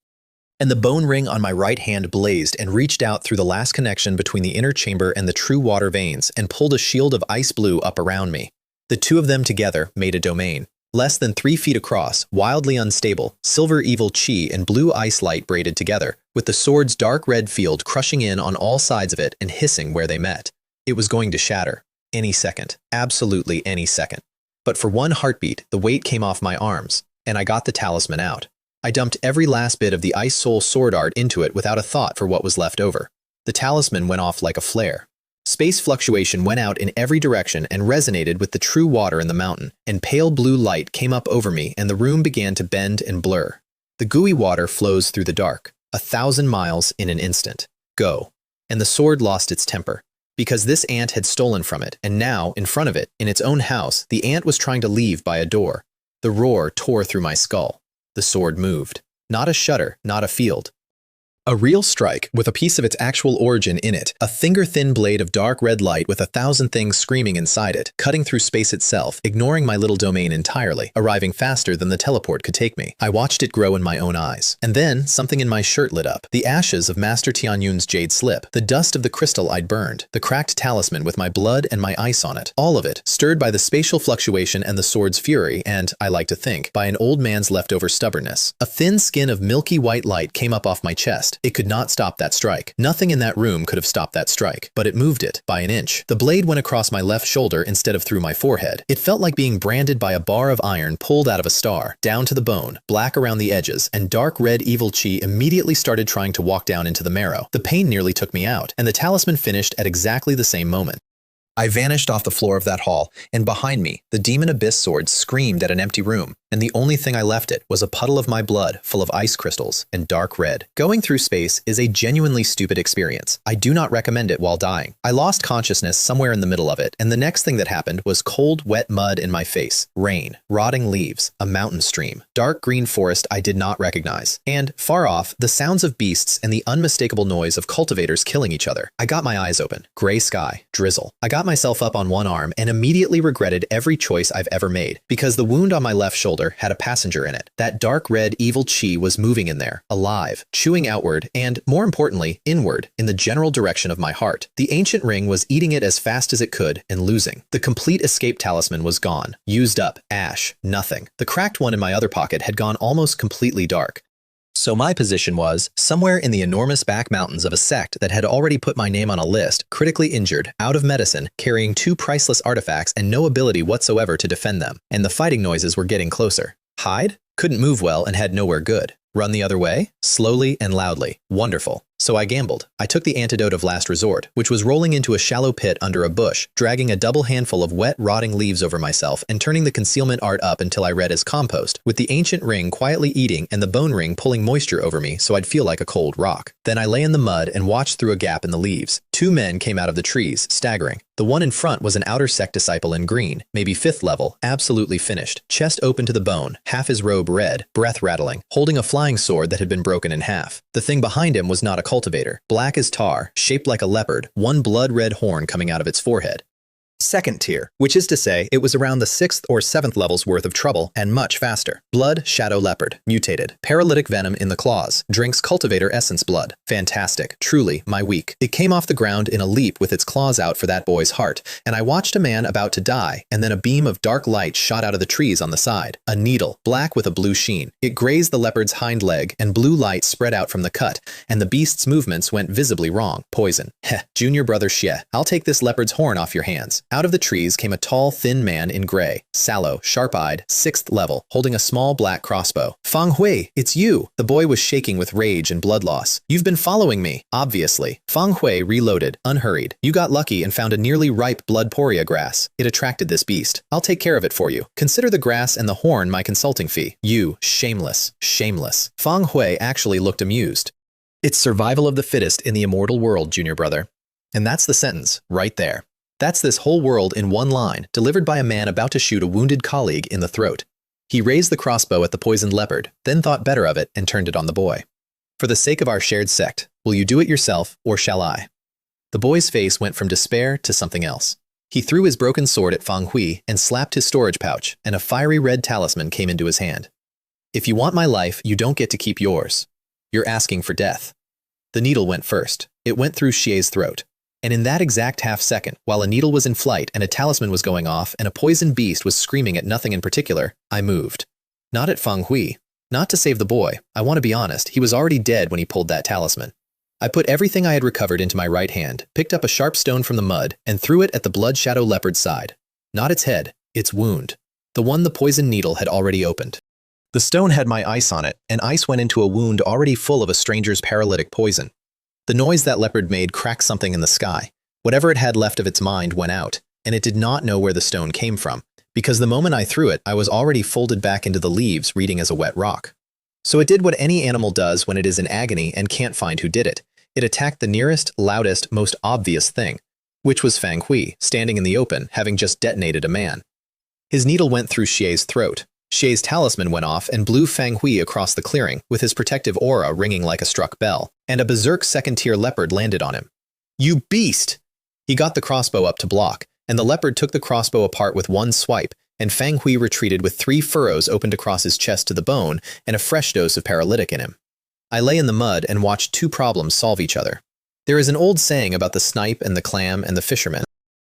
And the bone ring on my right hand blazed and reached out through the last connection between the inner chamber and the true water veins and pulled a shield of ice blue up around me. The two of them together made a domain. Less than 3 feet across, wildly unstable, silver evil chi and blue ice light braided together, with the sword's dark red field crushing in on all sides of it and hissing where they met. It was going to shatter. Any second. Absolutely any second. But for one heartbeat, the weight came off my arms, and I got the talisman out. I dumped every last bit of the Ice Soul sword art into it without a thought for what was left over. The talisman went off like a flare. Space fluctuation went out in every direction and resonated with the true water in the mountain, and pale blue light came up over me and the room began to bend and blur. The gooey water flows through the dark, 1,000 miles in an instant. Go. And the sword lost its temper. Because this ant had stolen from it, and now, in front of it, in its own house, the ant was trying to leave by a door. The roar tore through my skull. The sword moved. Not a shudder, not a field. A real strike, with a piece of its actual origin in it, a finger-thin blade of dark red light with 1,000 things screaming inside it, cutting through space itself, ignoring my little domain entirely, arriving faster than the teleport could take me. I watched it grow in my own eyes. And then, something in my shirt lit up. The ashes of Master Tianyun's jade slip, the dust of the crystal I'd burned, the cracked talisman with my blood and my ice on it, all of it, stirred by the spatial fluctuation and the sword's fury, and, I like to think, by an old man's leftover stubbornness. A thin skin of milky white light came up off my chest. It could not stop that strike. Nothing in that room could have stopped that strike, but it moved it by an inch. The blade went across my left shoulder instead of through my forehead. It felt like being branded by a bar of iron pulled out of a star, down to the bone, black around the edges, and dark red evil chi immediately started trying to walk down into the marrow. The pain nearly took me out, and the talisman finished at exactly the same moment. I vanished off the floor of that hall, and behind me, the demon abyss sword screamed at an empty room, and the only thing I left it was a puddle of my blood full of ice crystals and dark red. Going through space is a genuinely stupid experience. I do not recommend it while dying. I lost consciousness somewhere in the middle of it, and the next thing that happened was cold, wet mud in my face, rain, rotting leaves, a mountain stream, dark green forest I did not recognize, and, far off, the sounds of beasts and the unmistakable noise of cultivators killing each other. I got my eyes open. Gray sky, drizzle. I got myself up on one arm and immediately regretted every choice I've ever made, because the wound on my left shoulder had a passenger in it. That dark red evil chi was moving in there, alive, chewing outward, and, more importantly, inward, in the general direction of my heart. The ancient ring was eating it as fast as it could and losing. The complete escape talisman was gone, used up, ash, nothing. The cracked one in my other pocket had gone almost completely dark. So my position was somewhere in the enormous back mountains of a sect that had already put my name on a list, critically injured, out of medicine, carrying 2 priceless artifacts and no ability whatsoever to defend them. And the fighting noises were getting closer. Hide? Couldn't move well and had nowhere good. Run the other way? Slowly and loudly. Wonderful. So I gambled. I took the antidote of last resort, which was rolling into a shallow pit under a bush, dragging a double handful of wet, rotting leaves over myself and turning the concealment art up until I read as compost, with the ancient ring quietly eating and the bone ring pulling moisture over me so I'd feel like a cold rock. Then I lay in the mud and watched through a gap in the leaves. 2 men came out of the trees, staggering. The one in front was an outer sect disciple in green, maybe 5th level, absolutely finished, chest open to the bone, half his robe red, breath rattling, holding a flying sword that had been broken in half. The thing behind him was not a cultivator, black as tar, shaped like a leopard, one blood-red horn coming out of its forehead. Second tier, which is to say it was around the 6th or 7th level's worth of trouble and much faster. Blood Shadow Leopard, mutated, paralytic venom in the claws, drinks cultivator essence blood. Fantastic, truly my week. It came off the ground in a leap with its claws out for that boy's heart, and I watched a man about to die, and then a beam of dark light shot out of the trees on the side. A needle, black with a blue sheen. It grazed the leopard's hind leg, and blue light spread out from the cut, and the beast's movements went visibly wrong. Poison. Heh, junior brother Xie, I'll take this leopard's horn off your hands. Out of the trees came a tall, thin man in gray, sallow, sharp-eyed, 6th level, holding a small black crossbow. Fang Hui, it's you! The boy was shaking with rage and blood loss. You've been following me, obviously. Fang Hui reloaded, unhurried. You got lucky and found a nearly ripe blood poria grass. It attracted this beast. I'll take care of it for you. Consider the grass and the horn my consulting fee. You, shameless, shameless. Fang Hui actually looked amused. It's survival of the fittest in the immortal world, junior brother. And that's the sentence, right there. That's this whole world in one line, delivered by a man about to shoot a wounded colleague in the throat. He raised the crossbow at the poisoned leopard, then thought better of it and turned it on the boy. For the sake of our shared sect, will you do it yourself, or shall I? The boy's face went from despair to something else. He threw his broken sword at Fang Hui and slapped his storage pouch, and a fiery red talisman came into his hand. If you want my life, you don't get to keep yours. You're asking for death. The needle went first. It went through Xie's throat. And in that exact half-second, while a needle was in flight and a talisman was going off and a poisoned beast was screaming at nothing in particular, I moved. Not at Fang Hui. Not to save the boy. I want to be honest, he was already dead when he pulled that talisman. I put everything I had recovered into my right hand, picked up a sharp stone from the mud, and threw it at the blood shadow leopard's side. Not its head, its wound. The one the poisoned needle had already opened. The stone had my ice on it, and ice went into a wound already full of a stranger's paralytic poison. The noise that leopard made cracked something in the sky. Whatever it had left of its mind went out, and it did not know where the stone came from, because the moment I threw it, I was already folded back into the leaves, reading as a wet rock. So it did what any animal does when it is in agony and can't find who did it. It attacked the nearest, loudest, most obvious thing, which was Fang Hui, standing in the open, having just detonated a man. His needle went through Xie's throat. Xie's talisman went off and blew Fang Hui across the clearing, with his protective aura ringing like a struck bell, and a berserk second-tier leopard landed on him. "You beast!" He got the crossbow up to block, and the leopard took the crossbow apart with one swipe, and Fang Hui retreated with 3 furrows opened across his chest to the bone and a fresh dose of paralytic in him. I lay in the mud and watched 2 problems solve each other. There is an old saying about the snipe and the clam and the fisherman.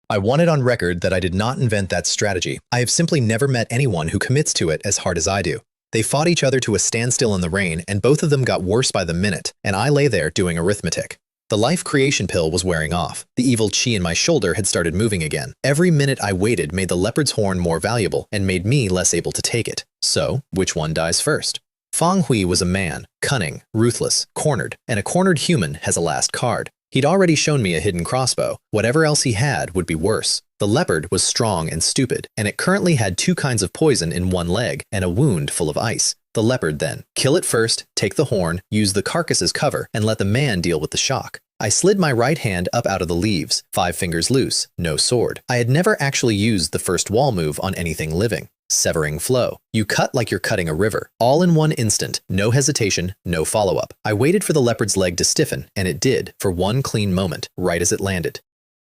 I want it on record that I did not invent that strategy. I have simply never met anyone who commits to it as hard as I do. They fought each other to a standstill in the rain, and both of them got worse by the minute, and I lay there doing arithmetic. The life creation pill was wearing off. The evil chi in my shoulder had started moving again. Every minute I waited made the leopard's horn more valuable and made me less able to take it. So, which one dies first? Fang Hui was a man, cunning, ruthless, cornered, and a cornered human has a last card. He'd already shown me a hidden crossbow. Whatever else he had would be worse. The leopard was strong and stupid, and it currently had 2 kinds of poison in one leg and a wound full of ice. The leopard then. Kill it first, take the horn, use the carcass as cover, and let the man deal with the shock. I slid my right hand up out of the leaves, 5 fingers loose, no sword. I had never actually used the first wall move on anything living. Severing flow. You cut like you're cutting a river. All in one instant, no hesitation, no follow-up. I waited for the leopard's leg to stiffen, and it did, for one clean moment, right as it landed.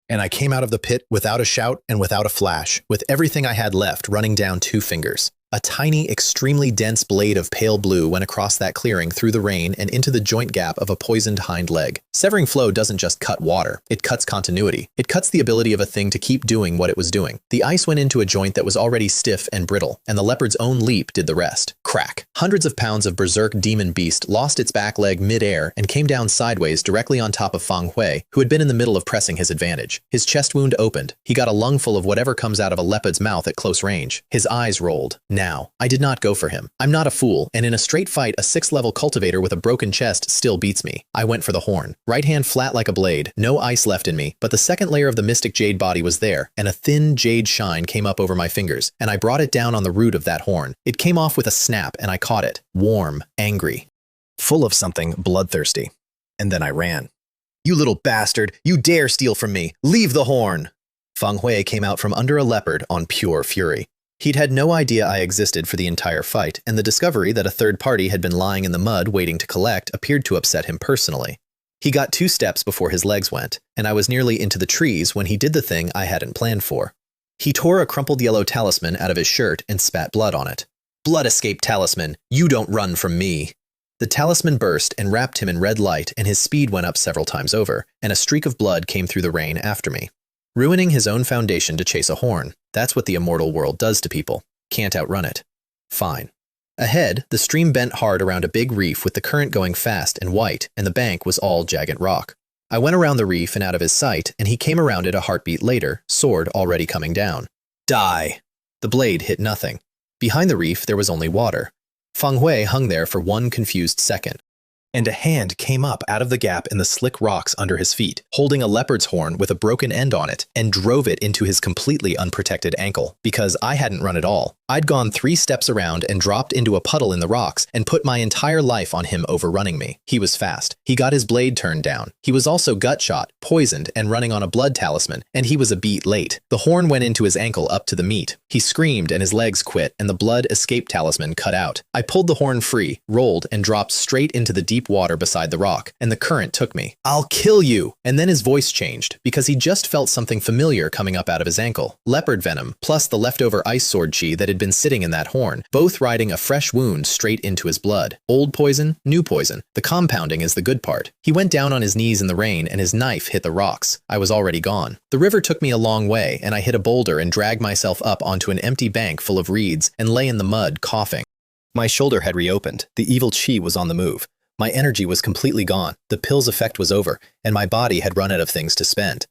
And I came out of the pit without a shout and without a flash, with everything I had left running down 2 fingers. A tiny, extremely dense blade of pale blue went across that clearing through the rain and into the joint gap of a poisoned hind leg. Severing flow doesn't just cut water, it cuts continuity. It cuts the ability of a thing to keep doing what it was doing. The ice went into a joint that was already stiff and brittle, and the leopard's own leap did the rest. Crack. Hundreds of pounds of berserk demon beast lost its back leg mid-air and came down sideways directly on top of Fang Hui, who had been in the middle of pressing his advantage. His chest wound opened. He got a lungful of whatever comes out of a leopard's mouth at close range. His eyes rolled. Now, I did not go for him. I'm not a fool, and in a straight fight, a 6th-level cultivator with a broken chest still beats me. I went for the horn. Right hand flat like a blade, no ice left in me, but the second layer of the mystic jade body was there, and a thin jade shine came up over my fingers, and I brought it down on the root of that horn. It came off with a snap, and I caught it. Warm, angry, full of something bloodthirsty. And then I ran. "You little bastard! You dare steal from me! Leave the horn!" Fang Hui came out from under a leopard on pure fury. He'd had no idea I existed for the entire fight, and the discovery that a third party had been lying in the mud waiting to collect appeared to upset him personally. He got 2 steps before his legs went, and I was nearly into the trees when he did the thing I hadn't planned for. He tore a crumpled yellow talisman out of his shirt and spat blood on it. "Blood escape talisman, you don't run from me." The talisman burst and wrapped him in red light, and his speed went up several times over, and a streak of blood came through the rain after me. Ruining his own foundation to chase a horn. That's what the immortal world does to people. Can't outrun it. Fine. Ahead, the stream bent hard around a big reef with the current going fast and white, and the bank was all jagged rock. I went around the reef and out of his sight, and he came around it a heartbeat later, sword already coming down. Die! The blade hit nothing. Behind the reef, there was only water. Fang Hui hung there for one confused second. And a hand came up out of the gap in the slick rocks under his feet, holding a leopard's horn with a broken end on it, and drove it into his completely unprotected ankle, because I hadn't run at all. I'd gone 3 steps around and dropped into a puddle in the rocks and put my entire life on him overrunning me. He was fast. He got his blade turned down. He was also gut shot, poisoned, and running on a blood talisman, and he was a beat late. The horn went into his ankle up to the meat. He screamed and his legs quit, and the blood escape talisman cut out. I pulled the horn free, rolled, and dropped straight into the deep water beside the rock, and the current took me. "I'll kill you!" And then his voice changed, because he just felt something familiar coming up out of his ankle. Leopard venom, plus the leftover ice sword chi that had been sitting in that horn, both riding a fresh wound straight into his blood. Old poison, new poison. The compounding is the good part. He went down on his knees in the rain, and his knife hit the rocks. I was already gone. The river took me a long way, and I hit a boulder and dragged myself up onto an empty bank full of reeds and lay in the mud, coughing. My shoulder had reopened. The evil chi was on the move. My energy was completely gone. The pill's effect was over, and my body had run out of things to spend.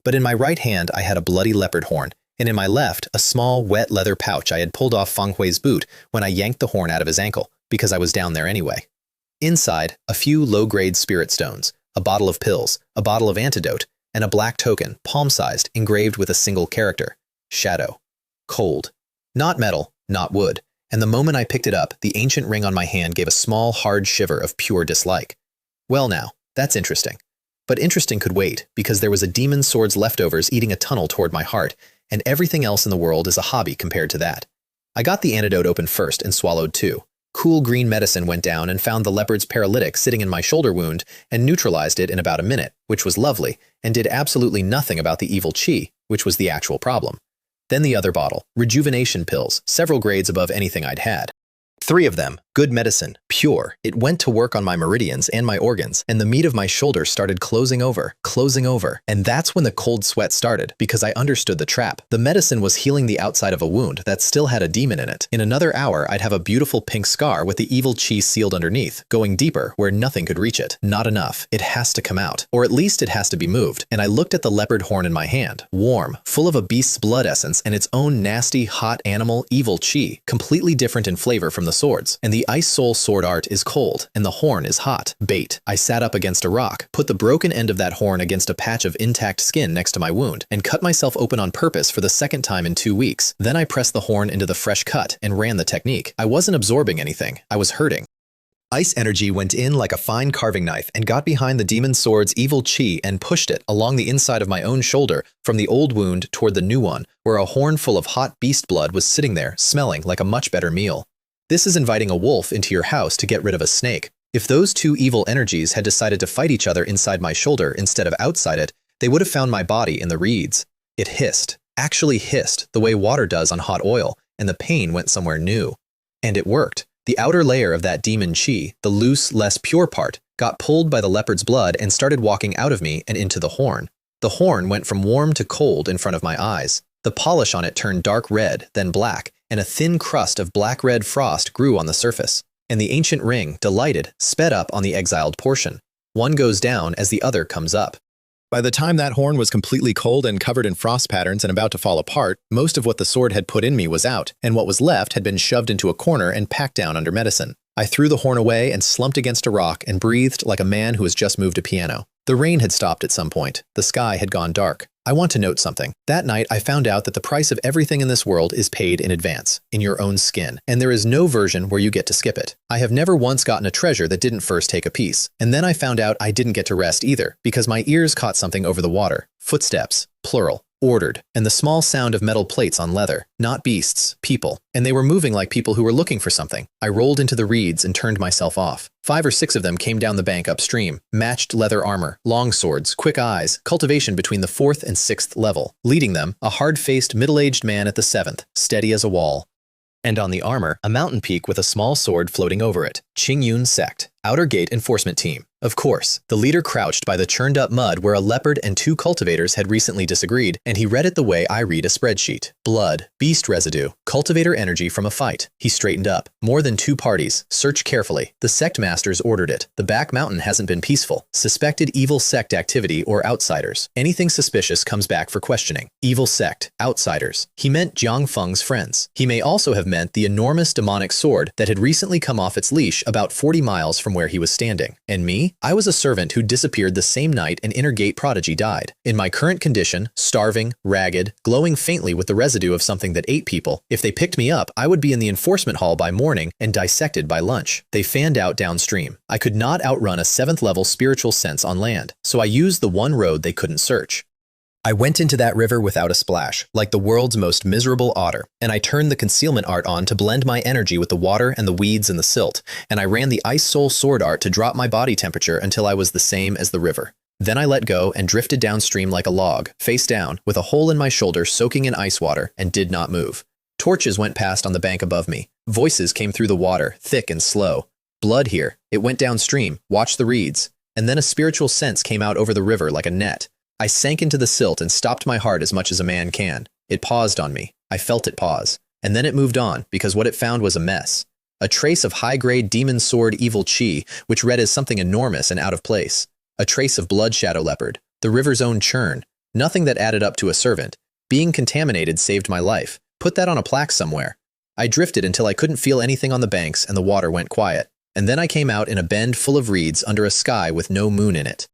But in my right hand, I had a bloody leopard horn, and in my left, a small, wet leather pouch I had pulled off Fang Hui's boot when I yanked the horn out of his ankle, because I was down there anyway. Inside, a few low-grade spirit stones, a bottle of pills, a bottle of antidote, and a black token, palm-sized, engraved with a single character. Shadow. Cold. Not metal, not wood. And the moment I picked it up, the ancient ring on my hand gave a small, hard shiver of pure dislike. Well now, that's interesting. But interesting could wait, because there was a demon sword's leftovers eating a tunnel toward my heart, and everything else in the world is a hobby compared to that. I got the antidote open first and swallowed 2. Cool green medicine went down and found the leopard's paralytic sitting in my shoulder wound and neutralized it in about a minute, which was lovely, and did absolutely nothing about the evil qi, which was the actual problem. Then the other bottle, rejuvenation pills, several grades above anything I'd had. 3 of them, good medicine, pure. It went to work on my meridians and my organs, and the meat of my shoulder started closing over. And that's when the cold sweat started, because I understood the trap. The medicine was healing the outside of a wound that still had a demon in it. In another hour, I'd have a beautiful pink scar with the evil qi sealed underneath, going deeper where nothing could reach it. Not enough. It has to come out. Or at least it has to be moved. And I looked at the leopard horn in my hand, warm, full of a beast's blood essence and its own nasty, hot animal evil qi, completely different in flavor from the swords. And the Ice Soul sword art is cold, and the horn is hot. Bait. I sat up against a rock, put the broken end of that horn against a patch of intact skin next to my wound, and cut myself open on purpose for the second time in 2 weeks. Then I pressed the horn into the fresh cut and ran the technique. I wasn't absorbing anything. I was hurting. Ice energy went in like a fine carving knife and got behind the demon sword's evil qi and pushed it along the inside of my own shoulder from the old wound toward the new one, where a horn full of hot beast blood was sitting there, smelling like a much better meal. This is inviting a wolf into your house to get rid of a snake. If those 2 evil energies had decided to fight each other inside my shoulder instead of outside it, they would have found my body in the reeds. It hissed, actually hissed, the way water does on hot oil, and the pain went somewhere new. And it worked. The outer layer of that demon qi, the loose, less pure part, got pulled by the leopard's blood and started walking out of me and into the horn. The horn went from warm to cold in front of my eyes. The polish on it turned dark red, then black, and a thin crust of black-red frost grew on the surface. And the ancient ring, delighted, sped up on the exiled portion. One goes down as the other comes up. By the time that horn was completely cold and covered in frost patterns and about to fall apart, most of what the sword had put in me was out, and what was left had been shoved into a corner and packed down under medicine. I threw the horn away and slumped against a rock and breathed like a man who has just moved a piano. The rain had stopped at some point. The sky had gone dark. I want to note something. That night, I found out that the price of everything in this world is paid in advance, in your own skin, and there is no version where you get to skip it. I have never once gotten a treasure that didn't first take a piece. And then I found out I didn't get to rest either, because my ears caught something over the water. Footsteps, plural. Ordered, and the small sound of metal plates on leather, not beasts, people, and they were moving like people who were looking for something. I rolled into the reeds and turned myself off. 5 or 6 of them came down the bank upstream, matched leather armor, long swords, quick eyes, cultivation between the 4th and 6th level. Leading them, a hard-faced, middle-aged man at the 7th, steady as a wall. And on the armor, a mountain peak with a small sword floating over it. Qingyun Sect, Outer Gate Enforcement Team. Of course, the leader crouched by the churned-up mud where a leopard and 2 cultivators had recently disagreed, and he read it the way I read a spreadsheet. Blood, beast residue, cultivator energy from a fight. He straightened up. More than 2 parties. Search carefully. The sect masters ordered it. The back mountain hasn't been peaceful. Suspected evil sect activity or outsiders. Anything suspicious comes back for questioning. Evil sect, outsiders. He meant Jiang Feng's friends. He may also have meant the enormous demonic sword that had recently come off its leash about 40 miles from where he was standing. And me? I was a servant who disappeared the same night an inner gate prodigy died. In my current condition, starving, ragged, glowing faintly with the residue of something that ate people, if they picked me up, I would be in the enforcement hall by morning and dissected by lunch. They fanned out downstream. I could not outrun a 7th level spiritual sense on land, so I used the one road they couldn't search. I went into that river without a splash, like the world's most miserable otter, and I turned the concealment art on to blend my energy with the water and the weeds and the silt, and I ran the Ice Soul sword art to drop my body temperature until I was the same as the river. Then I let go and drifted downstream like a log, face down, with a hole in my shoulder soaking in ice water, and did not move. Torches went past on the bank above me. Voices came through the water, thick and slow. Blood here. It went downstream. Watch the reeds. And then a spiritual sense came out over the river like a net. I sank into the silt and stopped my heart as much as a man can. It paused on me. I felt it pause. And then it moved on, because what it found was a mess. A trace of high-grade demon sword evil qi, which read as something enormous and out of place. A trace of blood shadow leopard. The river's own churn. Nothing that added up to a servant. Being contaminated saved my life. Put that on a plaque somewhere. I drifted until I couldn't feel anything on the banks and the water went quiet. And then I came out in a bend full of reeds under a sky with no moon in it.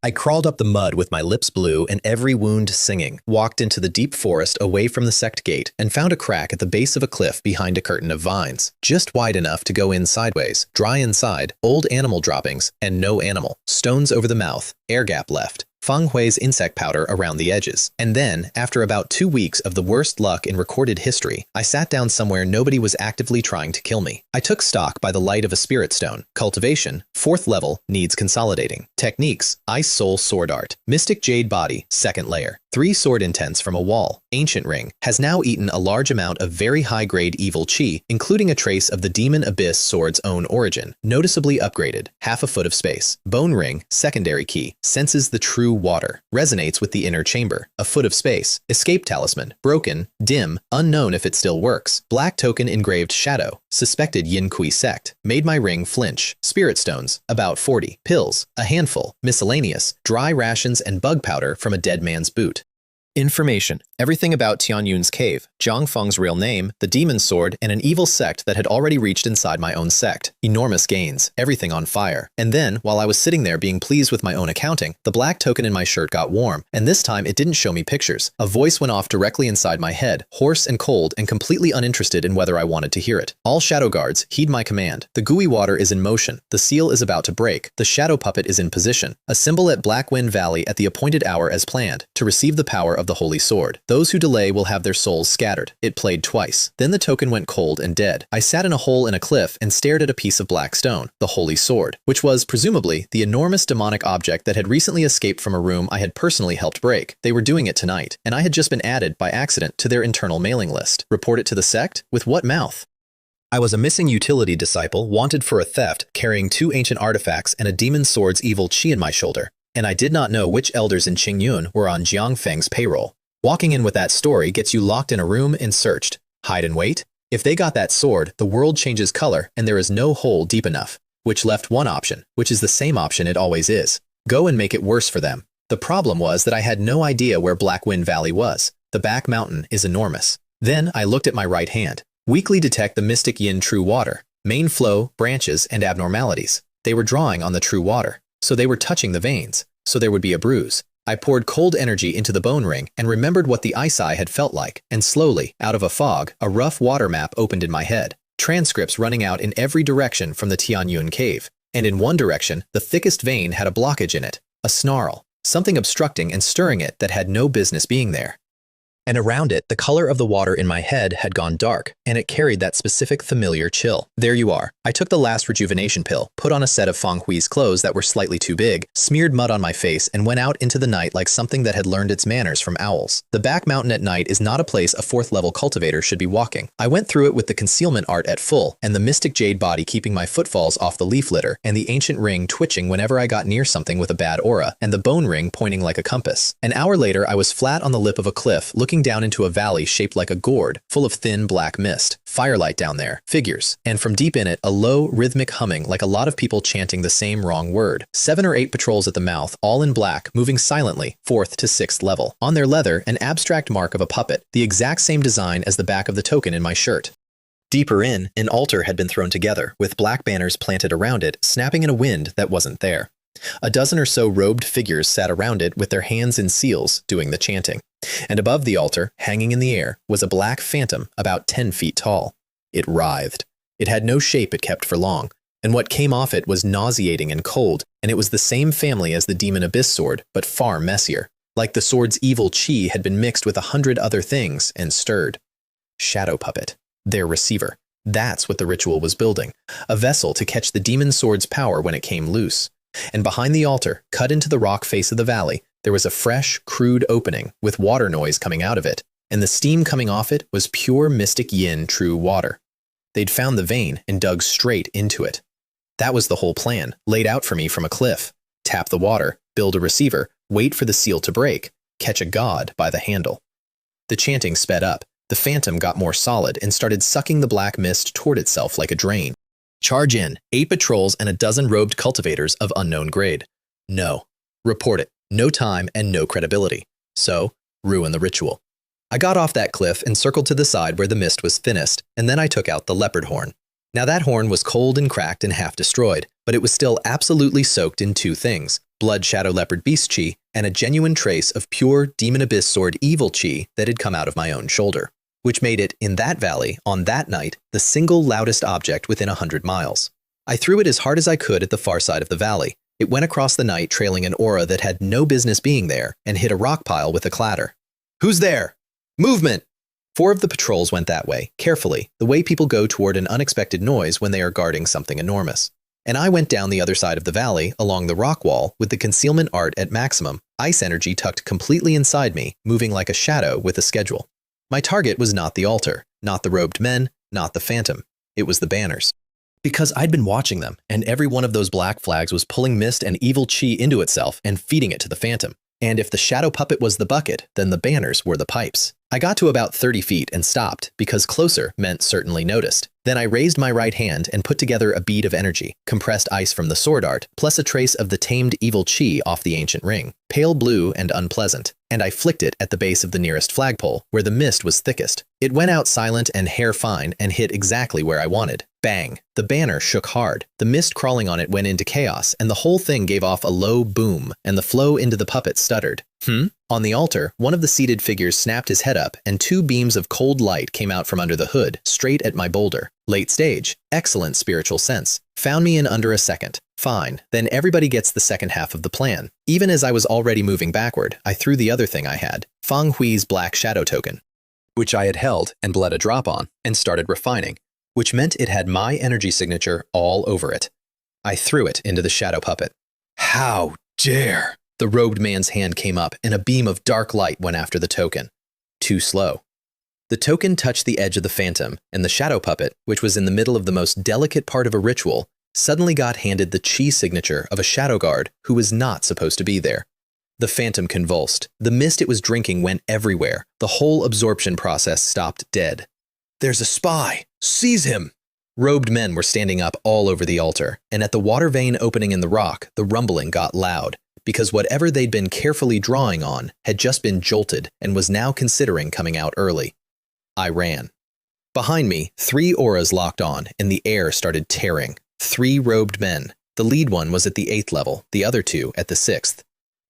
I crawled up the mud with my lips blue and every wound singing, walked into the deep forest away from the sect gate, and found a crack at the base of a cliff behind a curtain of vines, just wide enough to go in sideways, dry inside, old animal droppings, and no animal, stones over the mouth, air gap left. Feng Hui's insect powder around the edges. And then, after about 2 weeks of the worst luck in recorded history, I sat down somewhere nobody was actively trying to kill me. I took stock by the light of a spirit stone. Cultivation, 4th level, needs consolidating. Techniques, Ice Soul Sword Art. Mystic Jade Body, 2nd layer. 3 sword intents from a wall. Ancient Ring has now eaten a large amount of very high-grade evil chi, including a trace of the Demon Abyss sword's own origin, noticeably upgraded, half a foot of space. Bone Ring, secondary key, senses the true water, resonates with the inner chamber, a foot of space. Escape Talisman, broken, dim, unknown if it still works. Black token engraved shadow, suspected Qingyun Sect, made my ring flinch. Spirit stones, about 40. Pills, a handful. Miscellaneous, dry rations and bug powder from a dead man's boot. Information. Everything about Tianyun's cave, Zhang Feng's real name, the demon sword, and an evil sect that had already reached inside my own sect. Enormous gains, everything on fire. And then, while I was sitting there being pleased with my own accounting, the black token in my shirt got warm, and this time it didn't show me pictures. A voice went off directly inside my head, hoarse and cold and completely uninterested in whether I wanted to hear it. All shadow guards, heed my command. The gooey water is in motion. The seal is about to break. The shadow puppet is in position. Assemble at Blackwind Valley at the appointed hour as planned, to receive the power of the holy sword. Those who delay will have their souls scattered. It played twice. Then the token went cold and dead. I sat in a hole in a cliff and stared at a piece of black stone, the holy sword, which was, presumably, the enormous demonic object that had recently escaped from a room I had personally helped break. They were doing it tonight, and I had just been added, by accident, to their internal mailing list. Report it to the sect? With what mouth? I was a missing utility disciple, wanted for a theft, carrying 2 ancient artifacts and a demon sword's evil chi in my shoulder, and I did not know which elders in Qingyun were on Jiang Feng's payroll. Walking in with that story gets you locked in a room and searched. Hide and wait? If they got that sword, the world changes color and there is no hole deep enough, which left one option, which is the same option it always is. Go and make it worse for them. The problem was that I had no idea where Blackwind Valley was. The back mountain is enormous. Then I looked at my right hand. Weakly detect the mystic yin true water. Main flow, branches, and abnormalities. They were drawing on the true water. So they were touching the veins. So there would be a bruise. I poured cold energy into the bone ring and remembered what the ice eye had felt like, and slowly, out of a fog, a rough water map opened in my head. Transcripts running out in every direction from the Tianyun cave, and in one direction, the thickest vein had a blockage in it, a snarl, something obstructing and stirring it that had no business being there. And around it, the color of the water in my head had gone dark, and it carried that specific familiar chill. There you are. I took the last rejuvenation pill, put on a set of Feng Hui's clothes that were slightly too big, smeared mud on my face, and went out into the night like something that had learned its manners from owls. The back mountain at night is not a place a 4th-level cultivator should be walking. I went through it with the concealment art at full, and the mystic jade body keeping my footfalls off the leaf litter, and the ancient ring twitching whenever I got near something with a bad aura, and the bone ring pointing like a compass. An hour later, I was flat on the lip of a cliff, looking down into a valley shaped like a gourd, full of thin black mist. Firelight down there, figures, and from deep in it, a low, rhythmic humming like a lot of people chanting the same wrong word. 7 or 8 patrols at the mouth, all in black, moving silently, 4th to 6th level. On their leather, an abstract mark of a puppet, the exact same design as the back of the token in my shirt. Deeper in, an altar had been thrown together, with black banners planted around it, snapping in a wind that wasn't there. A dozen or so robed figures sat around it with their hands in seals, doing the chanting. And above the altar, hanging in the air, was a black phantom about 10 feet tall. It writhed. It had no shape it kept for long, and what came off it was nauseating and cold, and it was the same family as the Demon Abyss sword, but far messier. Like the sword's evil chi had been mixed with 100 other things and stirred. Shadow puppet. Their receiver. That's what the ritual was building. A vessel to catch the demon sword's power when it came loose. And behind the altar, cut into the rock face of the valley, there was a fresh, crude opening with water noise coming out of it, and the steam coming off it was pure mystic yin true water. They'd found the vein and dug straight into it. That was the whole plan, laid out for me from a cliff. Tap the water, build a receiver, wait for the seal to break, catch a god by the handle. The chanting sped up. The phantom got more solid and started sucking the black mist toward itself like a drain. Charge in, 8 patrols and a dozen robed cultivators of unknown grade. No. Report it. No time and no credibility. So, ruin the ritual. I got off that cliff and circled to the side where the mist was thinnest, and then I took out the leopard horn. Now that horn was cold and cracked and half destroyed, but it was still absolutely soaked in 2 things, blood shadow leopard beast chi and a genuine trace of pure demon abyss sword evil chi that had come out of my own shoulder, which made it, in that valley, on that night, the single loudest object within 100 miles. I threw it as hard as I could at the far side of the valley, It went across the night trailing an aura that had no business being there and hit a rock pile with a clatter. "Who's there? Movement!" 4 of the patrols went that way, carefully, the way people go toward an unexpected noise when they are guarding something enormous. And I went down the other side of the valley, along the rock wall, with the concealment art at maximum, ice energy tucked completely inside me, moving like a shadow with a schedule. My target was not the altar, not the robed men, not the phantom. It was the banners. Because I'd been watching them, and every one of those black flags was pulling mist and evil chi into itself and feeding it to the phantom. And if the shadow puppet was the bucket, then the banners were the pipes. I got to about 30 feet and stopped, because closer meant certainly noticed. Then I raised my right hand and put together a bead of energy, compressed ice from the sword art, plus a trace of the tamed evil chi off the ancient ring, pale blue and unpleasant, and I flicked it at the base of the nearest flagpole, where the mist was thickest. It went out silent and hair fine and hit exactly where I wanted. Bang! The banner shook hard. The mist crawling on it went into chaos, and the whole thing gave off a low boom, and the flow into the puppet stuttered. On the altar, one of the seated figures snapped his head up, and 2 beams of cold light came out from under the hood, straight at my boulder. Late stage. Excellent spiritual sense. Found me in under a second. Fine. Then everybody gets the second half of the plan. Even as I was already moving backward, I threw the other thing I had, Feng Hui's black shadow token, which I had held and bled a drop on, and started refining, which meant it had my energy signature all over it. I threw it into the shadow puppet. How dare! The robed man's hand came up, and a beam of dark light went after the token. Too slow. The token touched the edge of the phantom, and the shadow puppet, which was in the middle of the most delicate part of a ritual, suddenly got handed the chi signature of a shadow guard who was not supposed to be there. The phantom convulsed. The mist it was drinking went everywhere. The whole absorption process stopped dead. "There's a spy! Seize him!" Robed men were standing up all over the altar, and at the water vein opening in the rock, the rumbling got loud, because whatever they'd been carefully drawing on had just been jolted and was now considering coming out early. I ran. Behind me, 3 auras locked on, and the air started tearing. 3 robed men. The lead one was at the 8th level, the other 2 at the 6th.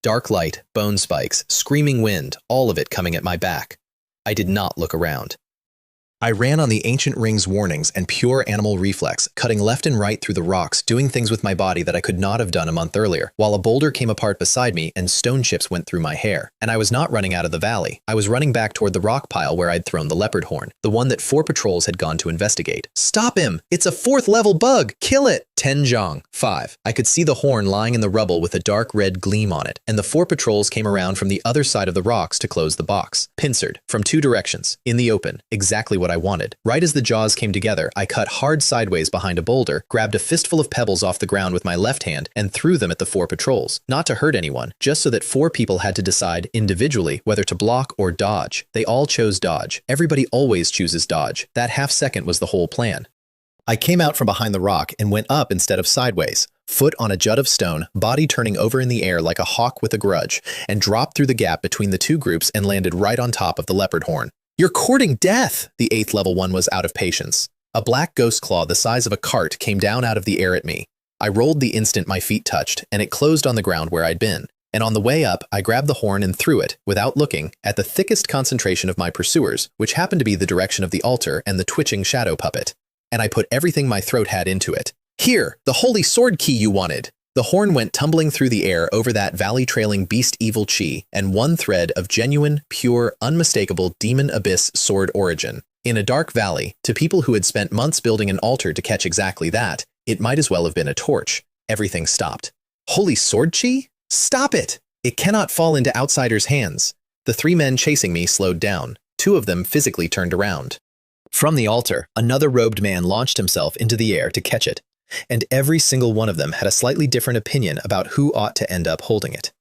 Dark light, bone spikes, screaming wind, all of it coming at my back. I did not look around. I ran on the ancient ring's warnings and pure animal reflex, cutting left and right through the rocks, doing things with my body that I could not have done a month earlier, while a boulder came apart beside me and stone chips went through my hair. And I was not running out of the valley. I was running back toward the rock pile where I'd thrown the leopard horn, the one that 4 patrols had gone to investigate. "Stop him! It's a 4th level bug! Kill it!" 10 zhang. 5. I could see the horn lying in the rubble with a dark red gleam on it, and the 4 patrols came around from the other side of the rocks to close the box. Pincered, from 2 directions, in the open, exactly what I wanted. Right as the jaws came together, I cut hard sideways behind a boulder, grabbed a fistful of pebbles off the ground with my left hand, and threw them at the 4 patrols. Not to hurt anyone, just so that 4 people had to decide individually whether to block or dodge. They all chose dodge. Everybody always chooses dodge. That half second was the whole plan. I came out from behind the rock and went up instead of sideways, foot on a jut of stone, body turning over in the air like a hawk with a grudge, and dropped through the gap between the 2 groups and landed right on top of the leopard horn. "You're courting death!" The 8th level one was out of patience. A black ghost claw the size of a cart came down out of the air at me. I rolled the instant my feet touched, and it closed on the ground where I'd been. And on the way up, I grabbed the horn and threw it, without looking, at the thickest concentration of my pursuers, which happened to be the direction of the altar and the twitching shadow puppet. And I put everything my throat had into it. "Here, the holy sword key you wanted!" The horn went tumbling through the air over that valley-trailing beast evil chi, and one thread of genuine, pure, unmistakable demon abyss sword origin. In a dark valley, to people who had spent months building an altar to catch exactly that, it might as well have been a torch. Everything stopped. Holy sword chi? Stop it! It cannot fall into outsiders' hands. The 3 men chasing me slowed down. 2 of them physically turned around. From the altar, another robed man launched himself into the air to catch it, and every single one of them had a slightly different opinion about who ought to end up holding it.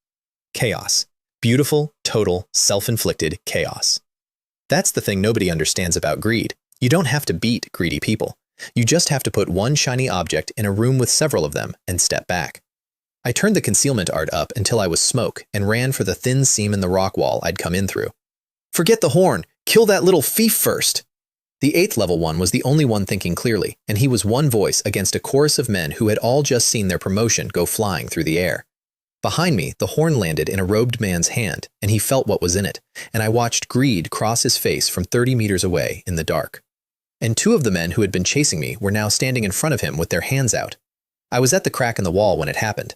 Chaos. Beautiful, total, self-inflicted chaos. That's the thing nobody understands about greed. You don't have to beat greedy people. You just have to put one shiny object in a room with several of them and step back. I turned the concealment art up until I was smoke and ran for the thin seam in the rock wall I'd come in through. "Forget the horn! Kill that little thief first!" The 8th level one was the only one thinking clearly, and he was one voice against a chorus of men who had all just seen their promotion go flying through the air. Behind me, the horn landed in a robed man's hand, and he felt what was in it, and I watched greed cross his face from 30 meters away in the dark. And 2 of the men who had been chasing me were now standing in front of him with their hands out. I was at the crack in the wall when it happened.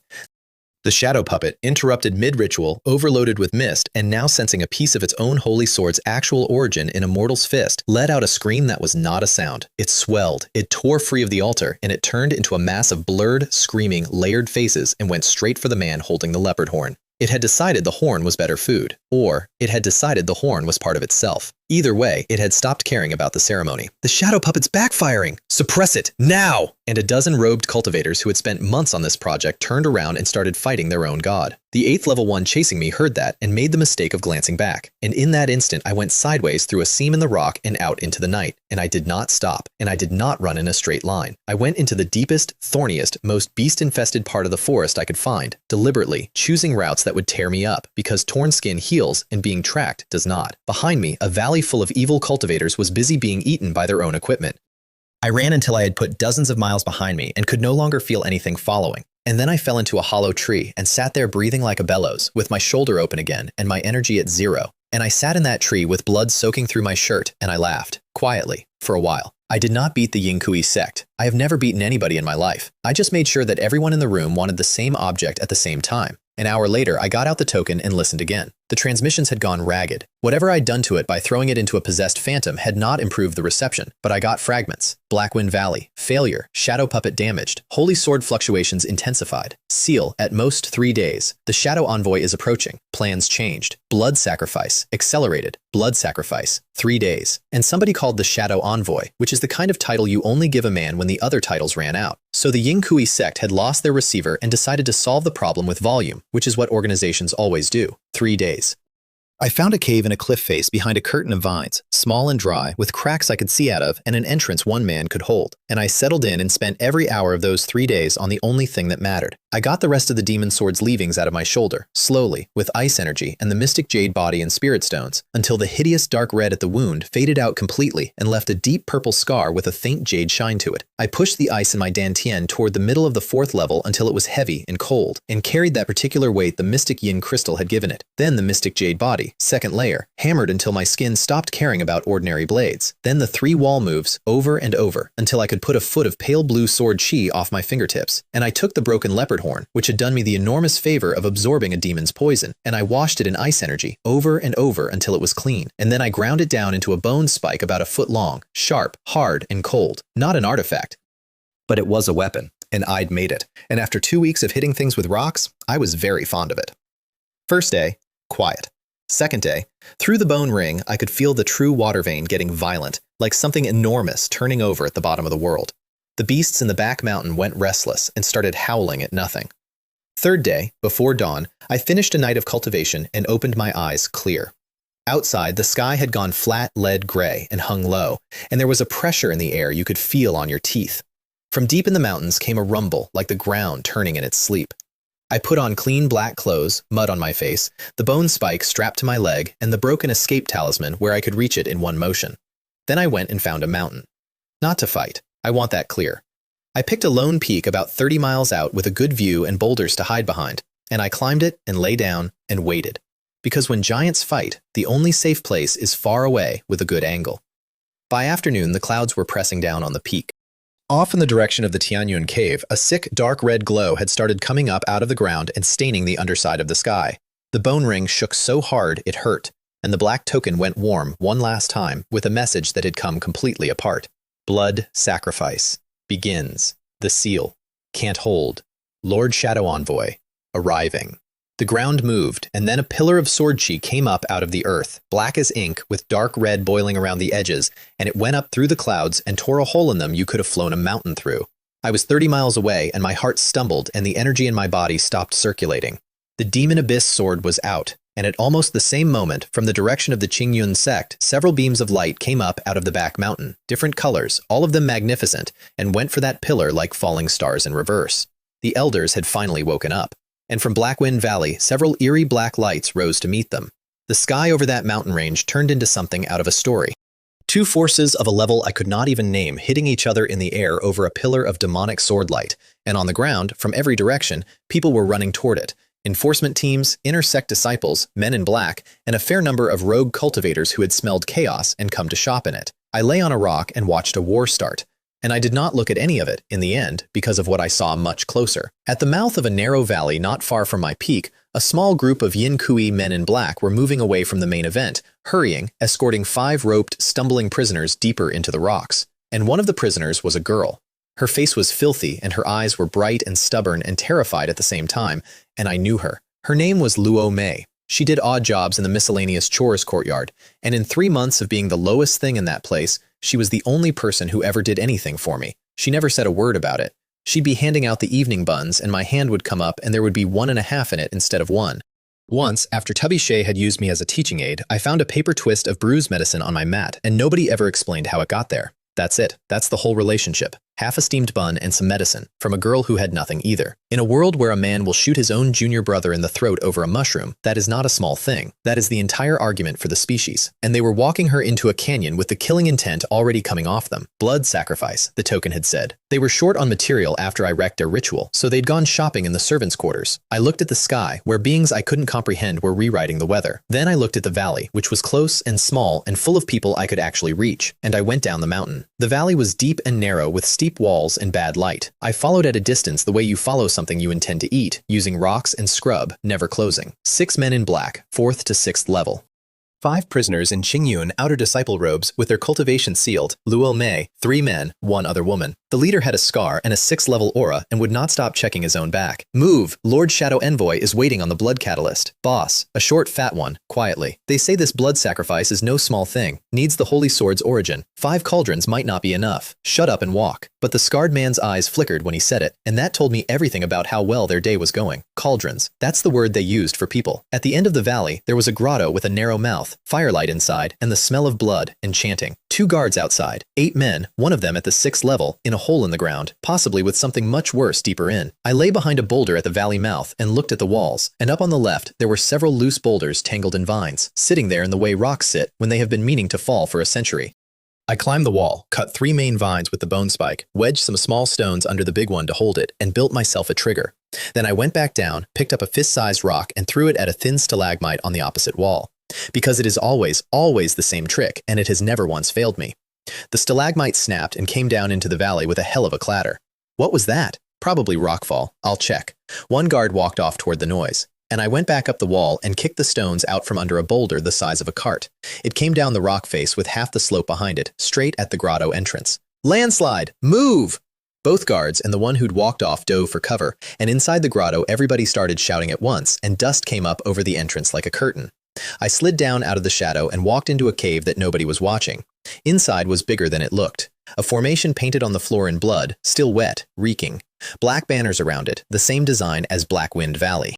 The shadow puppet, interrupted mid-ritual, overloaded with mist, and now sensing a piece of its own holy sword's actual origin in a mortal's fist, let out a scream that was not a sound. It swelled, it tore free of the altar, and it turned into a mass of blurred, screaming, layered faces and went straight for the man holding the leopard horn. It had decided the horn was better food, or it had decided the horn was part of itself. Either way, it had stopped caring about the ceremony. The shadow puppet's backfiring! Suppress it, now! And a dozen robed cultivators who had spent months on this project turned around and started fighting their own god. The 8th level one chasing me heard that and made the mistake of glancing back. And in that instant, I went sideways through a seam in the rock and out into the night. And I did not stop, and I did not run in a straight line. I went into the deepest, thorniest, most beast-infested part of the forest I could find, deliberately choosing routes that would tear me up, because torn skin heals and being tracked does not. Behind me, a valley full of evil cultivators was busy being eaten by their own equipment. I ran until I had put dozens of miles behind me and could no longer feel anything following. And then I fell into a hollow tree and sat there breathing like a bellows, with my shoulder open again and my energy at 0. And I sat in that tree with blood soaking through my shirt, and I laughed, quietly, for a while. I did not beat the Qingyun Sect. I have never beaten anybody in my life. I just made sure that everyone in the room wanted the same object at the same time. An hour later, I got out the token and listened again. The transmissions had gone ragged. Whatever I'd done to it by throwing it into a possessed phantom had not improved the reception, but I got fragments. Blackwind Valley, failure, shadow puppet damaged, holy sword fluctuations intensified, seal at most 3 days, the shadow envoy is approaching, plans changed, blood sacrifice, accelerated, blood sacrifice, 3 days. And somebody called the shadow envoy, which is the kind of title you only give a man when the other titles ran out. So the Qingyun Sect had lost their receiver and decided to solve the problem with volume, which is what organizations always do. 3 days. I found a cave in a cliff face behind a curtain of vines, small and dry, with cracks I could see out of and an entrance one man could hold. And I settled in and spent every hour of those 3 days on the only thing that mattered. I got the rest of the demon sword's leavings out of my shoulder, slowly, with ice energy and the mystic jade body and spirit stones, until the hideous dark red at the wound faded out completely and left a deep purple scar with a faint jade shine to it. I pushed the ice in my dantian toward the middle of the 4th level until it was heavy and cold, and carried that particular weight the mystic yin crystal had given it. Then the mystic jade body, 2nd layer, hammered until my skin stopped caring about ordinary blades. Then the 3 wall moves, over and over, until I could put a foot of pale blue sword chi off my fingertips. And I took the broken leopard horn, which had done me the enormous favor of absorbing a demon's poison, and I washed it in ice energy, over and over until it was clean. And then I ground it down into a bone spike about a foot long, sharp, hard, and cold. Not an artifact, but it was a weapon, and I'd made it. And after 2 weeks of hitting things with rocks, I was very fond of it. First day, quiet. Second day, through the bone ring, I could feel the true water vein getting violent, like something enormous turning over at the bottom of the world. The beasts in the back mountain went restless and started howling at nothing. Third day, before dawn, I finished a night of cultivation and opened my eyes clear. Outside, the sky had gone flat lead gray and hung low, and there was a pressure in the air you could feel on your teeth. From deep in the mountains came a rumble like the ground turning in its sleep. I put on clean black clothes, mud on my face, the bone spike strapped to my leg, and the broken escape talisman where I could reach it in one motion. Then I went and found a mountain. Not to fight. I want that clear. I picked a lone peak about 30 miles out with a good view and boulders to hide behind, and I climbed it and lay down and waited. Because when giants fight, the only safe place is far away with a good angle. By afternoon, the clouds were pressing down on the peak. Off in the direction of the Qingyun cave, a sick, dark red glow had started coming up out of the ground and staining the underside of the sky. The bone ring shook so hard it hurt, and the black token went warm one last time with a message that had come completely apart. Blood sacrifice. Begins. The seal. Can't hold. Lord Shadow Envoy. Arriving. The ground moved, and then a pillar of sword chi came up out of the earth, black as ink with dark red boiling around the edges, and it went up through the clouds and tore a hole in them you could have flown a mountain through. I was 30 miles away, and my heart stumbled, and the energy in my body stopped circulating. The Demon Abyss sword was out, and at almost the same moment, from the direction of the Qingyun Sect, several beams of light came up out of the back mountain, different colors, all of them magnificent, and went for that pillar like falling stars in reverse. The elders had finally woken up. And from Blackwind Valley, several eerie black lights rose to meet them. The sky over that mountain range turned into something out of a story. 2 forces of a level I could not even name hitting each other in the air over a pillar of demonic sword light, and on the ground, from every direction, people were running toward it. Enforcement teams, inner sect disciples, men in black, and a fair number of rogue cultivators who had smelled chaos and come to shop in it. I lay on a rock and watched a war start. And I did not look at any of it, in the end, because of what I saw much closer. At the mouth of a narrow valley not far from my peak, a small group of Yin Kui men in black were moving away from the main event, hurrying, escorting 5 roped, stumbling prisoners deeper into the rocks. And one of the prisoners was a girl. Her face was filthy, and her eyes were bright and stubborn and terrified at the same time, and I knew her. Her name was Luo Mei. She did odd jobs in the miscellaneous chores courtyard, and in 3 months of being the lowest thing in that place, she was the only person who ever did anything for me. She never said a word about it. She'd be handing out the evening buns, and my hand would come up and there would be 1.5 in it instead of 1. Once, after Tubby Shea had used me as a teaching aid, I found a paper twist of bruise medicine on my mat, and nobody ever explained how it got there. That's it. That's the whole relationship. Half a steamed bun and some medicine, from a girl who had nothing either. In a world where a man will shoot his own junior brother in the throat over a mushroom, that is not a small thing. That is the entire argument for the species. And they were walking her into a canyon with the killing intent already coming off them. Blood sacrifice, the token had said. They were short on material after I wrecked their ritual, so they'd gone shopping in the servants' quarters. I looked at the sky, where beings I couldn't comprehend were rewriting the weather. Then I looked at the valley, which was close and small and full of people I could actually reach, and I went down the mountain. The valley was deep and narrow with steep walls and bad light. I followed at a distance the way you follow something you intend to eat, using rocks and scrub, never closing. 6 men in black, 4th to 6th level. 5 prisoners in Qingyun outer disciple robes with their cultivation sealed, Luo Mei, 3 men, 1 other woman. The leader had a scar and a 6th-level aura and would not stop checking his own back. Move, Lord Shadow Envoy is waiting on the blood catalyst. Boss, a short fat one, quietly. They say this blood sacrifice is no small thing, needs the holy sword's origin. 5 cauldrons might not be enough. Shut up and walk. But the scarred man's eyes flickered when he said it, and that told me everything about how well their day was going. Cauldrons, that's the word they used for people. At the end of the valley, there was a grotto with a narrow mouth, firelight inside, and the smell of blood and chanting. 2 guards outside, 8 men, one of them at the 6th level, in a hole in the ground, possibly with something much worse deeper in. I lay behind a boulder at the valley mouth and looked at the walls, and up on the left there were several loose boulders tangled in vines, sitting there in the way rocks sit when they have been meaning to fall for a century. I climbed the wall, cut 3 main vines with the bone spike, wedged some small stones under the big one to hold it, and built myself a trigger. Then I went back down, picked up a fist-sized rock, and threw it at a thin stalagmite on the opposite wall. Because it is always the same trick, and it has never once failed me. The stalagmite snapped and came down into the valley with a hell of a clatter. What was that? Probably rockfall. I'll check. 1 guard walked off toward the noise, and I went back up the wall and kicked the stones out from under a boulder the size of a cart. It came down the rock face with half the slope behind it, straight at the grotto entrance. Landslide! Move! Both guards and the one who'd walked off dove for cover, and inside the grotto everybody started shouting at once, and dust came up over the entrance like a curtain. I slid down out of the shadow and walked into a cave that nobody was watching. Inside was bigger than it looked. A formation painted on the floor in blood, still wet, reeking. Black banners around it, the same design as Black Wind Valley.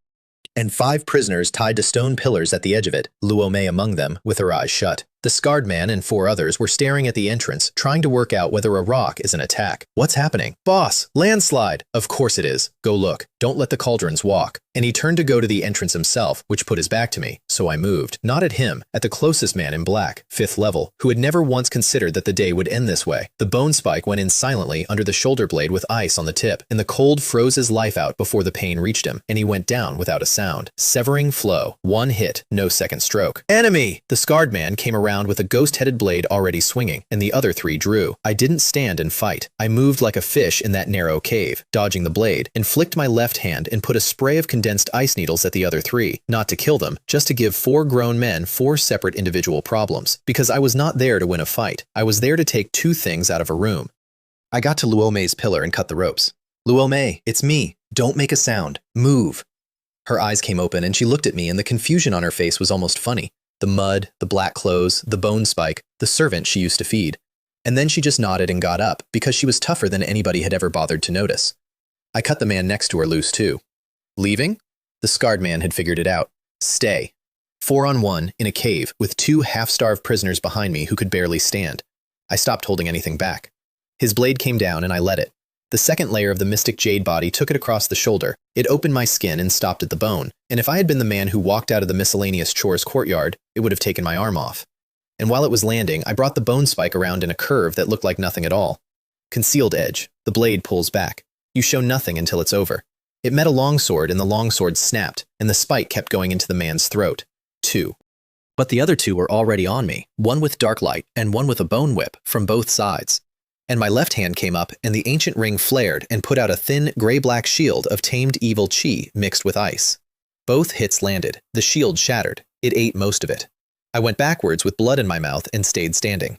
And 5 prisoners tied to stone pillars at the edge of it, Luo Mei among them, with her eyes shut. The scarred man and 4 others were staring at the entrance, trying to work out whether a rock is an attack. What's happening? Boss, landslide! Of course it is. Go look. Don't let the cauldrons walk. And he turned to go to the entrance himself, which put his back to me, so I moved. Not at him, at the closest man in black, 5th level, who had never once considered that the day would end this way. The bone spike went in silently under the shoulder blade with ice on the tip, and the cold froze his life out before the pain reached him, and he went down without a sound. Severing flow. 1 hit, no second stroke. Enemy! The scarred man came around with a ghost-headed blade already swinging, and the other 3 drew. I didn't stand and fight. I moved like a fish in that narrow cave, dodging the blade, and flicked my left hand and put a spray of condensed ice needles at the other 3, not to kill them, just to give 4 grown men 4 separate individual problems, because I was not there to win a fight. I was there to take 2 things out of a room. I got to Luo Mei's pillar and cut the ropes. Luo Mei, it's me. Don't make a sound. Move. Her eyes came open and she looked at me, and the confusion on her face was almost funny. The mud, the black clothes, the bone spike, the servant she used to feed. And then she just nodded and got up, because she was tougher than anybody had ever bothered to notice. I cut the man next to her loose too. Leaving? The scarred man had figured it out. Stay. 4 on 1, in a cave, with 2 half-starved prisoners behind me who could barely stand. I stopped holding anything back. His blade came down and I let it. The second layer of the mystic jade body took it across the shoulder. It opened my skin and stopped at the bone, and if I had been the man who walked out of the miscellaneous chores courtyard, it would have taken my arm off. And while it was landing, I brought the bone spike around in a curve that looked like nothing at all. Concealed edge. The blade pulls back. You show nothing until it's over. It met a longsword and the longsword snapped, and the spike kept going into the man's throat. 2. But the other 2 were already on me, one with dark light and one with a bone whip, from both sides. and my left hand came up and the ancient ring flared and put out a thin gray-black shield of tamed evil chi mixed with ice. Both hits landed. The shield shattered. It ate most of it. I went backwards with blood in my mouth and stayed standing.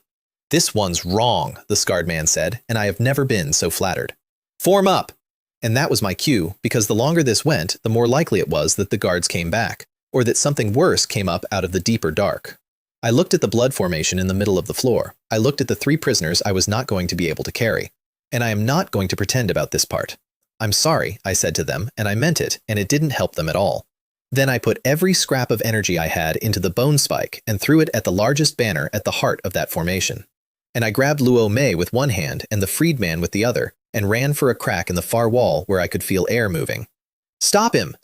"This one's wrong," the scarred man said, and I have never been so flattered. "Form up!" And that was my cue, because the longer this went, the more likely it was that the guards came back, or that something worse came up out of the deeper dark. I looked at the blood formation in the middle of the floor. I looked at the 3 prisoners I was not going to be able to carry. And I am not going to pretend about this part. "I'm sorry," I said to them, and I meant it, and it didn't help them at all. Then I put every scrap of energy I had into the bone spike and threw it at the largest banner at the heart of that formation. And I grabbed Luo Mei with one hand and the freedman with the other, and ran for a crack in the far wall where I could feel air moving. "Stop him!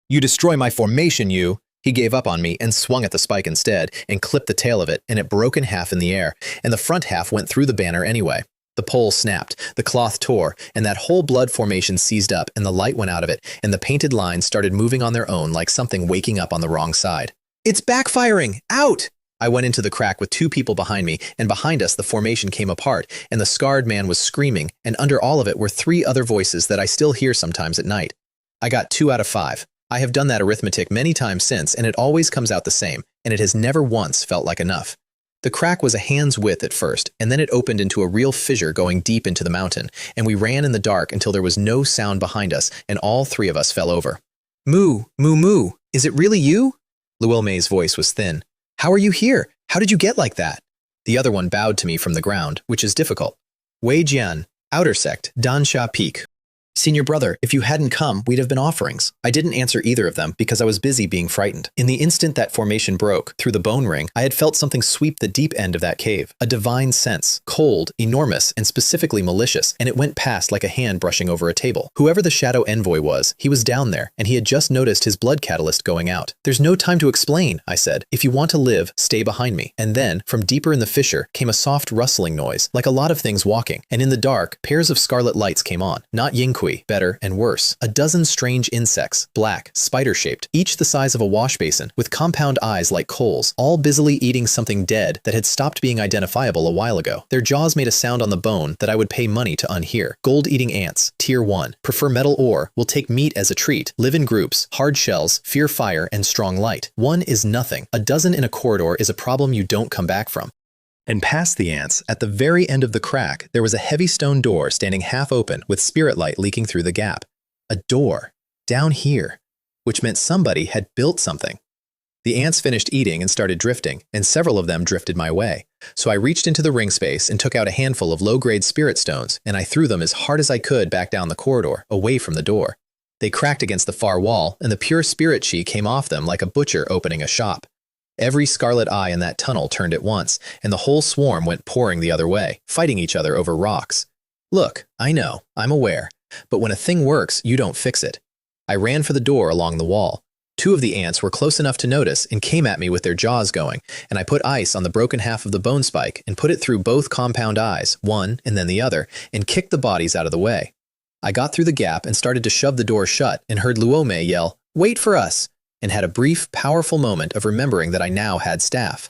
You destroy my formation, you!" He gave up on me and swung at the spike instead and clipped the tail of it, and it broke in half in the air, and the front half went through the banner anyway. The pole snapped, the cloth tore, and that whole blood formation seized up, and the light went out of it, and the painted lines started moving on their own like something waking up on the wrong side. "It's backfiring! Out!" I went into the crack with 2 people behind me, and behind us the formation came apart, and the scarred man was screaming, and under all of it were 3 other voices that I still hear sometimes at night. I got 2 out of 5. I have done that arithmetic many times since, and it always comes out the same, and it has never once felt like enough. The crack was a hand's width at first, and then it opened into a real fissure going deep into the mountain, and we ran in the dark until there was no sound behind us, and all 3 of us fell over. "Moo, moo, moo, is it really you?" Luo Mei's voice was thin. "How are you here? How did you get like that?" The other one bowed to me from the ground, which is difficult. "Wei Jian, Outer Sect, Dansha Peak." "Senior brother, if you hadn't come, we'd have been offerings." I didn't answer either of them because I was busy being frightened. In the instant that formation broke, through the bone ring, I had felt something sweep the deep end of that cave. A divine sense, cold, enormous, and specifically malicious, and it went past like a hand brushing over a table. Whoever the shadow envoy was, he was down there, and he had just noticed his blood catalyst going out. "There's no time to explain," I said. "If you want to live, stay behind me." And then, from deeper in the fissure, came a soft rustling noise, like a lot of things walking, and in the dark, pairs of scarlet lights came on. Not Yingqi, better and worse. A dozen strange insects, black, spider-shaped, each the size of a wash basin, with compound eyes like coals, all busily eating something dead that had stopped being identifiable a while ago. Their jaws made a sound on the bone that I would pay money to unhear. Gold-eating ants, tier 1, prefer metal ore, will take meat as a treat, live in groups, hard shells, fear fire, and strong light. 1 is nothing. A dozen in a corridor is a problem you don't come back from. And past the ants, at the very end of the crack, there was a heavy stone door standing half open with spirit light leaking through the gap. A door. Down here. Which meant somebody had built something. The ants finished eating and started drifting, and several of them drifted my way. So I reached into the ring space and took out a handful of low-grade spirit stones, and I threw them as hard as I could back down the corridor, away from the door. They cracked against the far wall, and the pure spirit chi came off them like a butcher opening a shop. Every scarlet eye in that tunnel turned at once, and the whole swarm went pouring the other way, fighting each other over rocks. Look, I know, I'm aware, but when a thing works, you don't fix it. I ran for the door along the wall. 2 of the ants were close enough to notice and came at me with their jaws going, and I put ice on the broken half of the bone spike and put it through both compound eyes, one and then the other, and kicked the bodies out of the way. I got through the gap and started to shove the door shut and heard Luo Mei yell, "Wait for us!" and had a brief, powerful moment of remembering that I now had staff.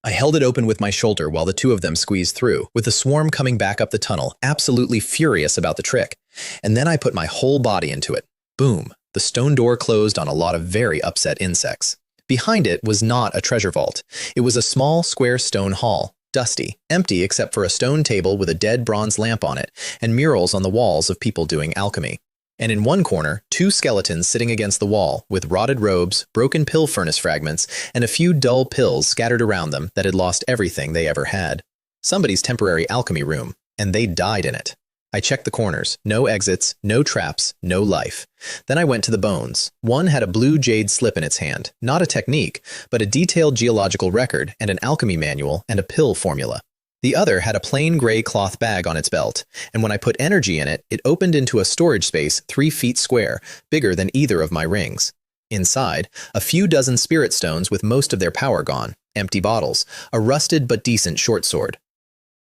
I held it open with my shoulder while the 2 of them squeezed through, with the swarm coming back up the tunnel, absolutely furious about the trick. And then I put my whole body into it. Boom! The stone door closed on a lot of very upset insects. Behind it was not a treasure vault. It was a small, square stone hall, dusty, empty except for a stone table with a dead bronze lamp on it, and murals on the walls of people doing alchemy. And in one corner, 2 skeletons sitting against the wall, with rotted robes, broken pill furnace fragments, and a few dull pills scattered around them that had lost everything they ever had. Somebody's temporary alchemy room, and they died in it. I checked the corners. No exits, no traps, no life. Then I went to the bones. One had a blue jade slip in its hand, not a technique, but a detailed geological record and an alchemy manual and a pill formula. The other had a plain gray cloth bag on its belt, and when I put energy in it, it opened into a storage space 3 feet square, bigger than either of my rings. Inside, a few dozen spirit stones with most of their power gone, empty bottles, a rusted but decent short sword,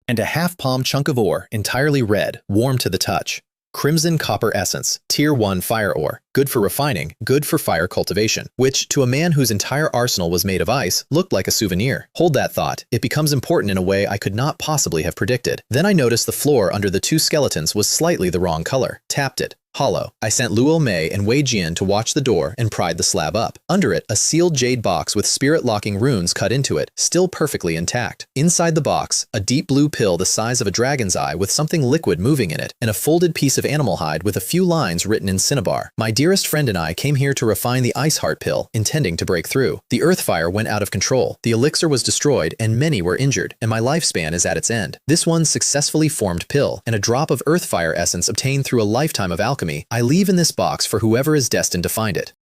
and a half-palm chunk of ore, entirely red, warm to the touch. Crimson Copper Essence, Tier 1 Fire Ore, good for refining, good for fire cultivation, which, to a man whose entire arsenal was made of ice, looked like a souvenir. Hold that thought. It becomes important in a way I could not possibly have predicted. Then I noticed the floor under the two skeletons was slightly the wrong color. Tapped it. Hollow. I sent Luo Mei and Wei Jian to watch the door and pried the slab up. Under it, a sealed jade box with spirit-locking runes cut into it, still perfectly intact. Inside the box, a deep blue pill the size of a dragon's eye with something liquid moving in it, and a folded piece of animal hide with a few lines written in cinnabar. My dearest friend and I came here to refine the ice heart pill, intending to break through. The earth fire went out of control, the elixir was destroyed, and many were injured, and my lifespan is at its end. This one successfully formed pill, and a drop of earth fire essence obtained through a lifetime of alchemy, I leave in this box for whoever is destined to find it.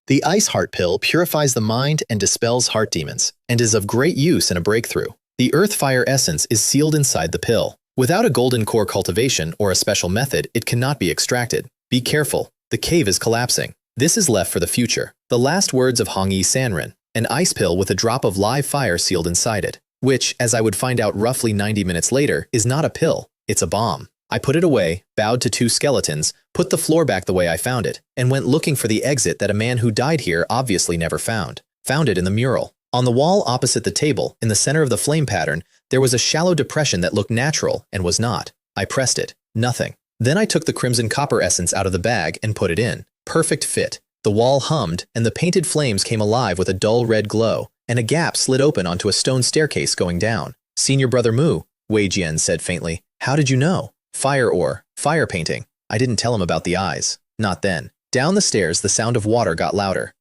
The Ice Heart Pill purifies the mind and dispels heart demons, and is of great use in a breakthrough. The Earth Fire Essence is sealed inside the pill. Without a golden core cultivation or a special method, it cannot be extracted. Be careful, the cave is collapsing. This is left for the future. The last words of Hongyi Sanrin, an ice pill with a drop of live fire sealed inside it, which, as I would find out roughly 90 minutes later, is not a pill, it's a bomb. I put it away, bowed to two skeletons, put the floor back the way I found it, and went looking for the exit that a man who died here obviously never found. Found it in the mural. On the wall opposite the table, in the center of the flame pattern, there was a shallow depression that looked natural and was not. I pressed it. Nothing. Then I took the crimson copper essence out of the bag and put it in. Perfect fit. The wall hummed, and the painted flames came alive with a dull red glow, and a gap slid open onto a stone staircase going down. Senior Brother Mu, Wei Jian said faintly. How did you know? Fire ore, fire painting. I didn't tell him about the eyes. Not then. Down the stairs, the sound of water got louder.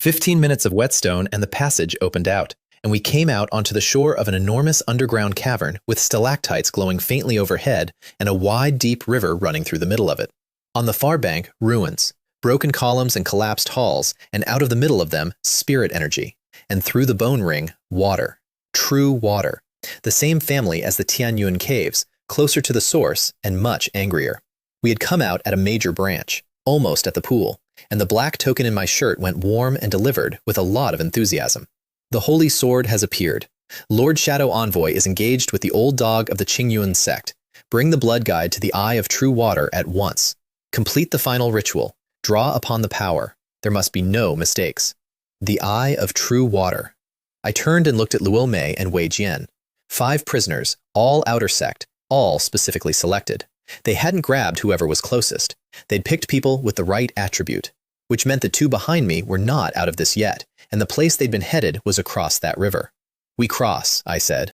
15 minutes of whetstone and the passage opened out, and we came out onto the shore of an enormous underground cavern with stalactites glowing faintly overhead and a wide, deep river running through the middle of it. On the far bank, ruins, broken columns and collapsed halls, and out of the middle of them, spirit energy. And through the bone ring, water. True water. The same family as the Tianyuan caves, closer to the source and much angrier. We had come out at a major branch, almost at the pool, and the black token in my shirt went warm and delivered with a lot of enthusiasm. The Holy Sword has appeared. Lord Shadow Envoy is engaged with the old dog of the Qingyun Sect. Bring the blood guide to the Eye of True Water at once. Complete the final ritual. Draw upon the power. There must be no mistakes. The Eye of True Water. I turned and looked at Luo Mei and Wei Jian. 5 prisoners, all outer sect, all specifically selected. They hadn't grabbed whoever was closest. They'd picked people with the right attribute, which meant the 2 behind me were not out of this yet, and the place they'd been headed was across that river. We cross, I said.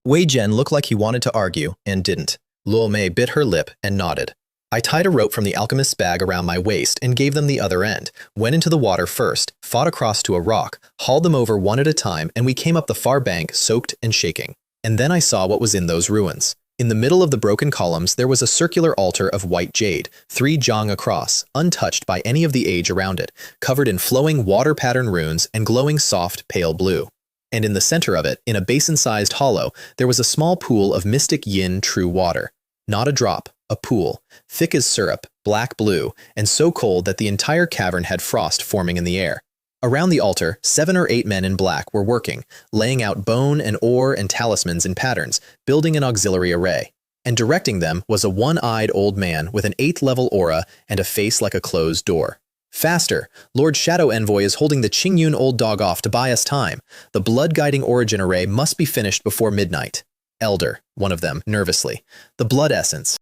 Wei Jian looked like he wanted to argue, and didn't. Luo Mei bit her lip and nodded. I tied a rope from the alchemist's bag around my waist and gave them the other end, went into the water first, fought across to a rock, hauled them over one at a time, and we came up the far bank soaked and shaking. And then I saw what was in those ruins. In the middle of the broken columns, there was a circular altar of white jade, 3 jang across, untouched by any of the age around it, covered in flowing water pattern runes and glowing soft, pale blue. And in the center of it, in a basin-sized hollow, there was a small pool of mystic yin true water. Not a drop, a pool, thick as syrup, black blue, and so cold that the entire cavern had frost forming in the air. Around the altar, 7 or 8 men in black were working, laying out bone and ore and talismans in patterns, building an auxiliary array. And directing them was a one-eyed old man with an 8th-level aura and a face like a closed door. Faster! Lord Shadow Envoy is holding the Qingyun old dog off to buy us time. The blood-guiding origin array must be finished before midnight. Elder, one of them, nervously. The blood essence.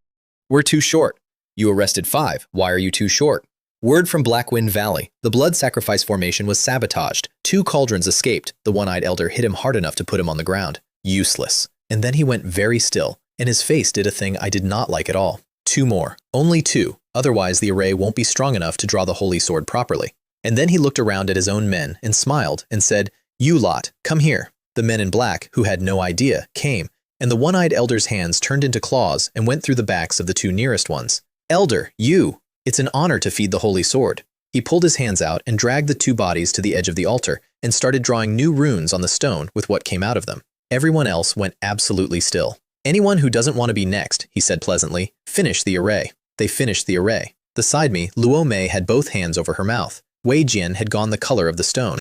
We're too short. You arrested 5. Why are you too short? Word from Blackwind Valley. The blood sacrifice formation was sabotaged. 2 cauldrons escaped. The one-eyed elder hit him hard enough to put him on the ground. Useless. And then he went very still, and his face did a thing I did not like at all. 2 more. Only 2. Otherwise the array won't be strong enough to draw the holy sword properly. And then he looked around at his own men and smiled and said, You lot, come here. The men in black, who had no idea, came, and the one-eyed elder's hands turned into claws and went through the backs of the 2 nearest ones. Elder, you! It's an honor to feed the holy sword. He pulled his hands out and dragged the 2 bodies to the edge of the altar and started drawing new runes on the stone with what came out of them. Everyone else went absolutely still. Anyone who doesn't want to be next, he said pleasantly, finish the array. They finished the array. Beside me, Luo Mei had both hands over her mouth. Wei Jian had gone the color of the stone.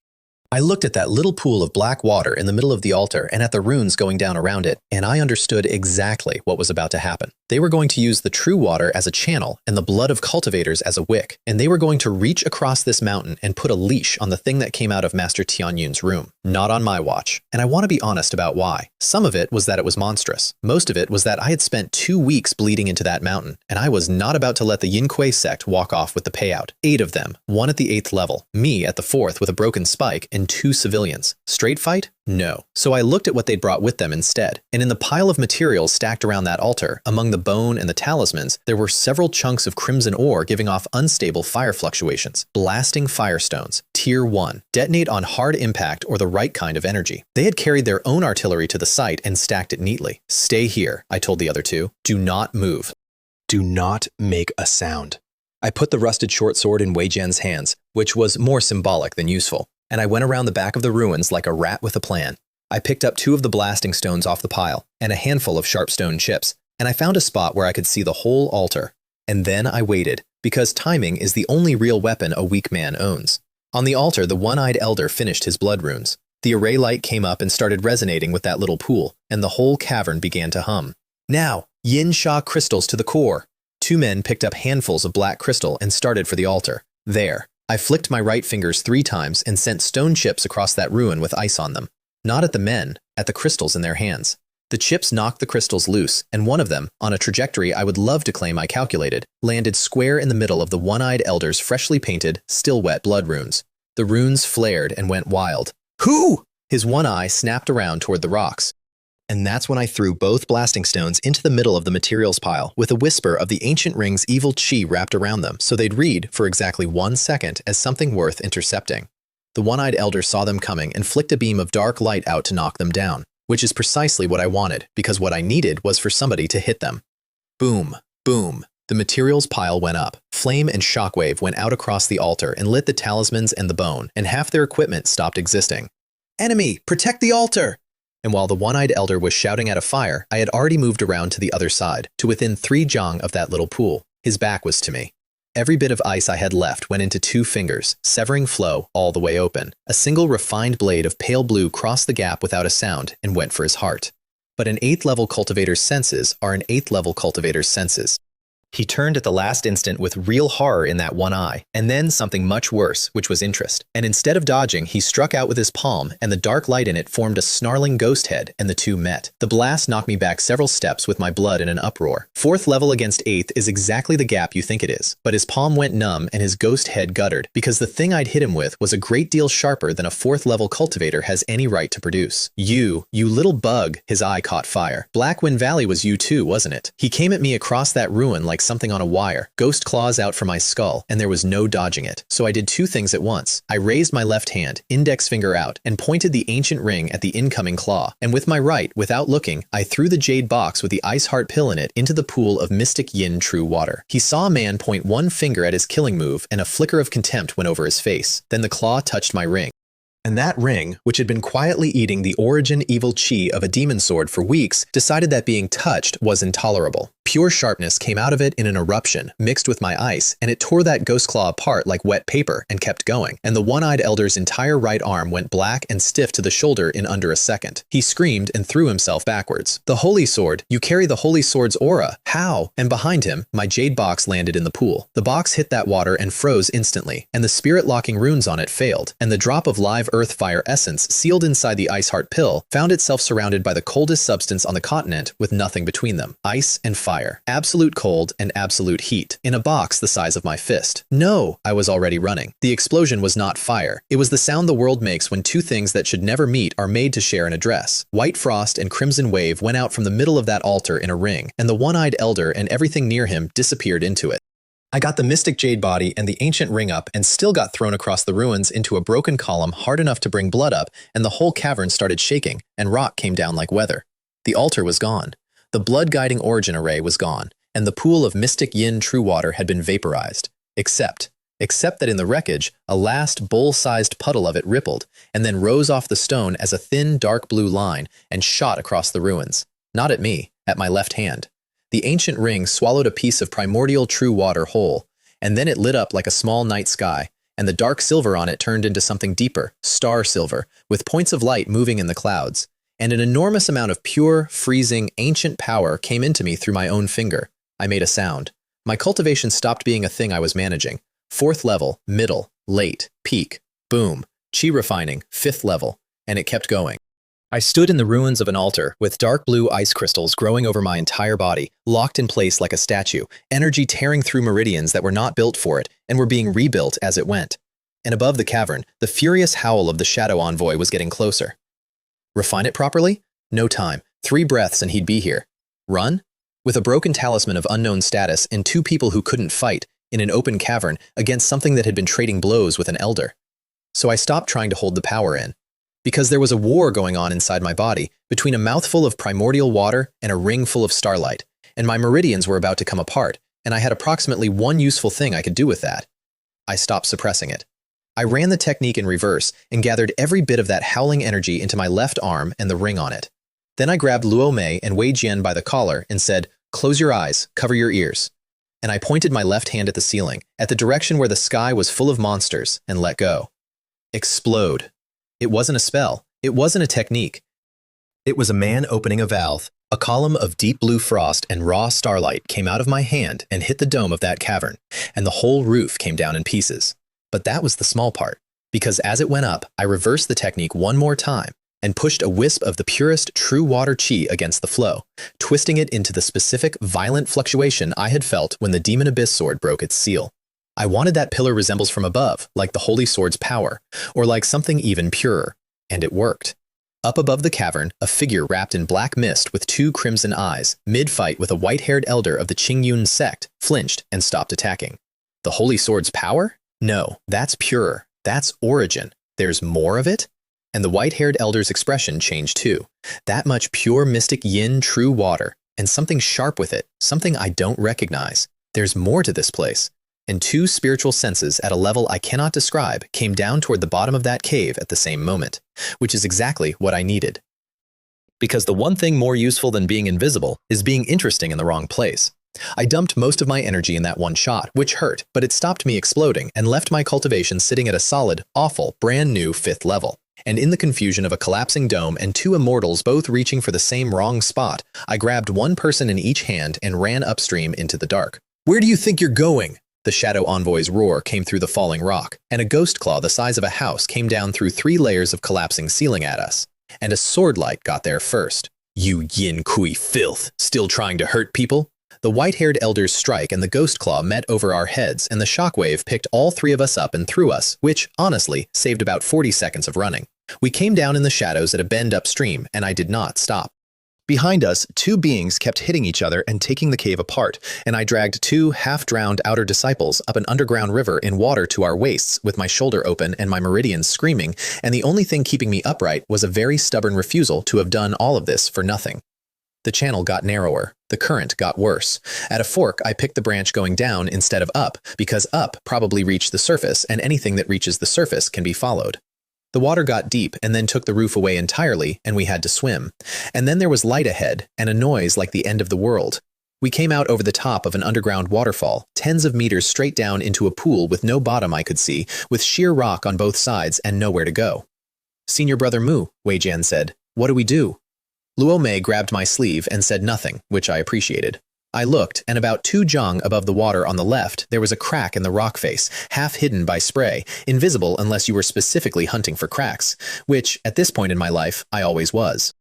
I looked at that little pool of black water in the middle of the altar and at the runes going down around it, and I understood exactly what was about to happen. They were going to use the true water as a channel and the blood of cultivators as a wick, and they were going to reach across this mountain and put a leash on the thing that came out of Master Tianyun's room. Not on my watch, and I want to be honest about why. Some of it was that it was monstrous. Most of it was that I had spent 2 weeks bleeding into that mountain, and I was not about to let the Qingyun Sect walk off with the payout. 8 of them, 1 at the 8th level, me at the 4th with a broken spike, and 2 civilians. Straight fight? No. So I looked at what they'd brought with them instead, and in the pile of materials stacked around that altar, among the bone and the talismans, there were several chunks of crimson ore giving off unstable fire fluctuations. Blasting firestones. Tier 1. Detonate on hard impact or the right kind of energy. They had carried their own artillery to the site and stacked it neatly. Stay here, I told the other 2. Do not move. Do not make a sound. I put the rusted short sword in Wei Jian's hands, which was more symbolic than useful, and I went around the back of the ruins like a rat with a plan. I picked up 2 of the blasting stones off the pile and a handful of sharp stone chips, and I found a spot where I could see the whole altar. And then I waited, because timing is the only real weapon a weak man owns. On the altar, the one-eyed elder finished his blood runes. The array light came up and started resonating with that little pool, and the whole cavern began to hum. Now, Yin Sha crystals to the core. 2 men picked up handfuls of black crystal and started for the altar. There. I flicked my right fingers 3 times and sent stone chips across that ruin with ice on them. Not at the men, at the crystals in their hands. The chips knocked the crystals loose, and one of them, on a trajectory I would love to claim I calculated, landed square in the middle of the one-eyed elder's freshly painted, still wet blood runes. The runes flared and went wild. Who? His one eye snapped around toward the rocks. And that's when I threw both blasting stones into the middle of the materials pile, with a whisper of the ancient ring's evil chi wrapped around them, so they'd read, for exactly 1 second, as something worth intercepting. The one-eyed elder saw them coming and flicked a beam of dark light out to knock them down, which is precisely what I wanted, because what I needed was for somebody to hit them. Boom, boom. The materials pile went up. Flame and shockwave went out across the altar and lit the talismans and the bone, and half their equipment stopped existing. Enemy, protect the altar! And while the one-eyed elder was shouting at a fire, I had already moved around to the other side, to within 3 jang of that little pool. His back was to me. Every bit of ice I had left went into 2 fingers, severing flow all the way open. A single refined blade of pale blue crossed the gap without a sound and went for his heart. But an 8th level cultivator's senses are an 8th level cultivator's senses. He turned at the last instant with real horror in that one eye, and then something much worse, which was interest. And instead of dodging, he struck out with his palm, and the dark light in it formed a snarling ghost head, and the 2 met. The blast knocked me back several steps with my blood in an uproar. 4th level against 8th is exactly the gap you think it is, but his palm went numb and his ghost head guttered, because the thing I'd hit him with was a great deal sharper than a 4th level cultivator has any right to produce. You little bug, his eye caught fire. Black Wind Valley was you too, wasn't it? He came at me across that ruin like something on a wire, ghost claws out from my skull, and there was no dodging it. So I did 2 things at once. I raised my left hand, index finger out, and pointed the ancient ring at the incoming claw, and with my right, without looking, I threw the jade box with the ice heart pill in it into the pool of mystic yin true water. He saw a man point 1 finger at his killing move, and a flicker of contempt went over his face. Then the claw touched my ring. And that ring, which had been quietly eating the origin evil chi of a demon sword for weeks, decided that being touched was intolerable. Pure sharpness came out of it in an eruption, mixed with my ice, and it tore that ghost claw apart like wet paper and kept going. And the one-eyed elder's entire right arm went black and stiff to the shoulder in under a second. He screamed and threw himself backwards. The holy sword, you carry the holy sword's aura. How? And behind him, my jade box landed in the pool. The box hit that water and froze instantly, and the spirit-locking runes on it failed, and the drop of live earth fire essence sealed inside the ice heart pill found itself surrounded by the coldest substance on the continent with nothing between them. Ice and fire. Absolute cold and absolute heat, in a box the size of my fist. No, I was already running. The explosion was not fire. It was the sound the world makes when 2 things that should never meet are made to share an address. White frost and crimson wave went out from the middle of that altar in a ring, and the one-eyed elder and everything near him disappeared into it. I got the mystic jade body and the ancient ring up and still got thrown across the ruins into a broken column hard enough to bring blood up, and the whole cavern started shaking, and rock came down like weather. The altar was gone. The blood-guiding origin array was gone, and the pool of mystic yin true water had been vaporized. Except that in the wreckage, a last bowl-sized puddle of it rippled, and then rose off the stone as a thin, dark blue line and shot across the ruins. Not at me, at my left hand. The ancient ring swallowed a piece of primordial true water whole, and then it lit up like a small night sky, and the dark silver on it turned into something deeper, star silver, with points of light moving in the clouds. and an enormous amount of pure, freezing, ancient power came into me through my own finger. I made a sound. My cultivation stopped being a thing I was managing. 4th level, middle, late, peak, boom, chi refining, 5th level, and it kept going. I stood in the ruins of an altar, with dark blue ice crystals growing over my entire body, locked in place like a statue, energy tearing through meridians that were not built for it and were being rebuilt as it went. And above the cavern, the furious howl of the Shadow Envoy was getting closer. Refine it properly? No time. 3 breaths and he'd be here. Run? With a broken talisman of unknown status and 2 people who couldn't fight, in an open cavern, against something that had been trading blows with an elder. So I stopped trying to hold the power in. Because there was a war going on inside my body, between a mouthful of primordial water and a ring full of starlight, and my meridians were about to come apart, and I had approximately one useful thing I could do with that. I stopped suppressing it. I ran the technique in reverse and gathered every bit of that howling energy into my left arm and the ring on it. Then I grabbed Luo Mei and Wei Jian by the collar and said, "Close your eyes, cover your ears." And I pointed my left hand at the ceiling, at the direction where the sky was full of monsters, and let go. Explode. It wasn't a spell. It wasn't a technique. It was a man opening a valve. A column of deep blue frost and raw starlight came out of my hand and hit the dome of that cavern, and the whole roof came down in pieces. But that was the small part, because as it went up, I reversed the technique one more time and pushed a wisp of the purest true water chi against the flow, twisting it into the specific violent fluctuation I had felt when the Demon Abyss sword broke its seal. I wanted that pillar resembles from above, like the Holy Sword's power, or like something even purer. And it worked. Up above the cavern, a figure wrapped in black mist with 2 crimson eyes, mid-fight with a white-haired elder of the Qingyun Sect, flinched and stopped attacking. The Holy Sword's power? No, that's purer. That's origin. There's more of it? And the white-haired elder's expression changed too. That much pure mystic yin true water, and something sharp with it, something I don't recognize. There's more to this place. And 2 spiritual senses at a level I cannot describe came down toward the bottom of that cave at the same moment, which is exactly what I needed. Because the one thing more useful than being invisible is being interesting in the wrong place. I dumped most of my energy in that one shot, which hurt, but it stopped me exploding and left my cultivation sitting at a solid, awful, brand new 5th level. And in the confusion of a collapsing dome and 2 immortals both reaching for the same wrong spot, I grabbed one person in each hand and ran upstream into the dark. "Where do you think you're going?" The Shadow Envoy's roar came through the falling rock, and a ghost claw the size of a house came down through 3 layers of collapsing ceiling at us. And a sword light got there first. "You yin kui filth, still trying to hurt people?" The white-haired elder's strike and the ghost claw met over our heads, and the shockwave picked all 3 of us up and threw us, which, honestly, saved about 40 seconds of running. We came down in the shadows at a bend upstream, and I did not stop. Behind us, 2 beings kept hitting each other and taking the cave apart, and I dragged 2 half-drowned outer disciples up an underground river in water to our waists with my shoulder open and my meridians screaming, and the only thing keeping me upright was a very stubborn refusal to have done all of this for nothing. The channel got narrower. The current got worse. At a fork, I picked the branch going down instead of up, because up probably reached the surface, and anything that reaches the surface can be followed. The water got deep and then took the roof away entirely, and we had to swim. And then there was light ahead, and a noise like the end of the world. We came out over the top of an underground waterfall, tens of meters straight down into a pool with no bottom I could see, with sheer rock on both sides and nowhere to go. "Senior Brother Mu," Wei Jian said, "what do we do?" Luo Mei grabbed my sleeve and said nothing, which I appreciated. I looked, and about 2 zhang above the water on the left, there was a crack in the rock face, half hidden by spray, invisible unless you were specifically hunting for cracks, which, at this point in my life, I always was.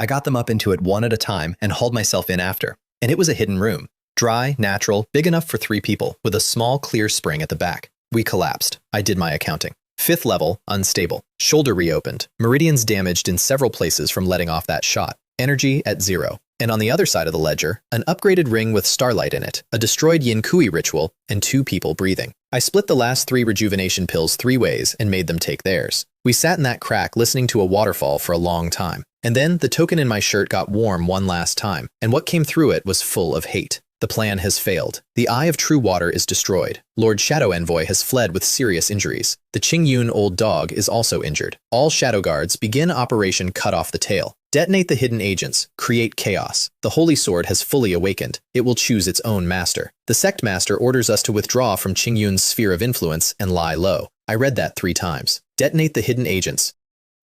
I got them up into it one at a time and hauled myself in after, and it was a hidden room. Dry, natural, big enough for 3 people, with a small clear spring at the back. We collapsed. I did my accounting. 5th level, unstable. Shoulder reopened. Meridians damaged in several places from letting off that shot. Energy at 0. And on the other side of the ledger, an upgraded ring with starlight in it, a destroyed yin kui ritual, and 2 people breathing. I split the last 3 rejuvenation pills 3 ways and made them take theirs. We sat in that crack listening to a waterfall for a long time. And then the token in my shirt got warm one last time, and what came through it was full of hate. The plan has failed. The Eye of True Water is destroyed. Lord Shadow Envoy has fled with serious injuries. The Qingyun Old Dog is also injured. All Shadow Guards begin Operation Cut Off the Tail. Detonate the hidden agents. Create chaos. The Holy Sword has fully awakened. It will choose its own master. The Sect Master orders us to withdraw from Qingyun's sphere of influence and lie low. I read that 3 times. Detonate the hidden agents.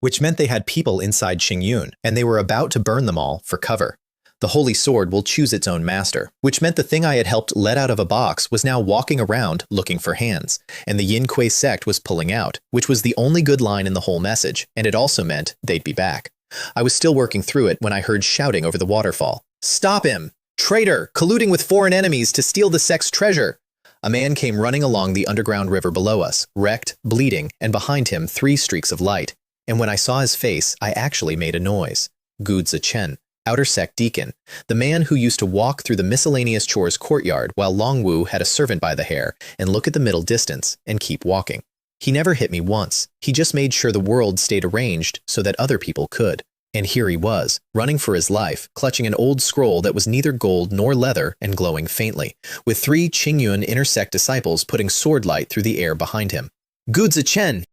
which meant they had people inside Qingyun, and they were about to burn them all for cover. The holy sword will choose its own master, which meant the thing I had helped let out of a box was now walking around looking for hands, and the Qingyun Sect was pulling out, which was the only good line in the whole message, and it also meant they'd be back. I was still working through it when I heard shouting over the waterfall. "Stop him! Traitor! Colluding with foreign enemies to steal the sect's treasure!" A man came running along the underground river below us, wrecked, bleeding, and behind him 3 streaks of light. And when I saw his face, I actually made a noise. Gudza Chen, Outer Sect Deacon, the man who used to walk through the miscellaneous chores courtyard while Longwu had a servant by the hair and look at the middle distance and keep walking. He never hit me once. He just made sure the world stayed arranged so that other people could. And here he was, running for his life, clutching an old scroll that was neither gold nor leather and glowing faintly, with 3 Qingyun Inner Sect disciples putting sword light through the air behind him. "Gudza Chen!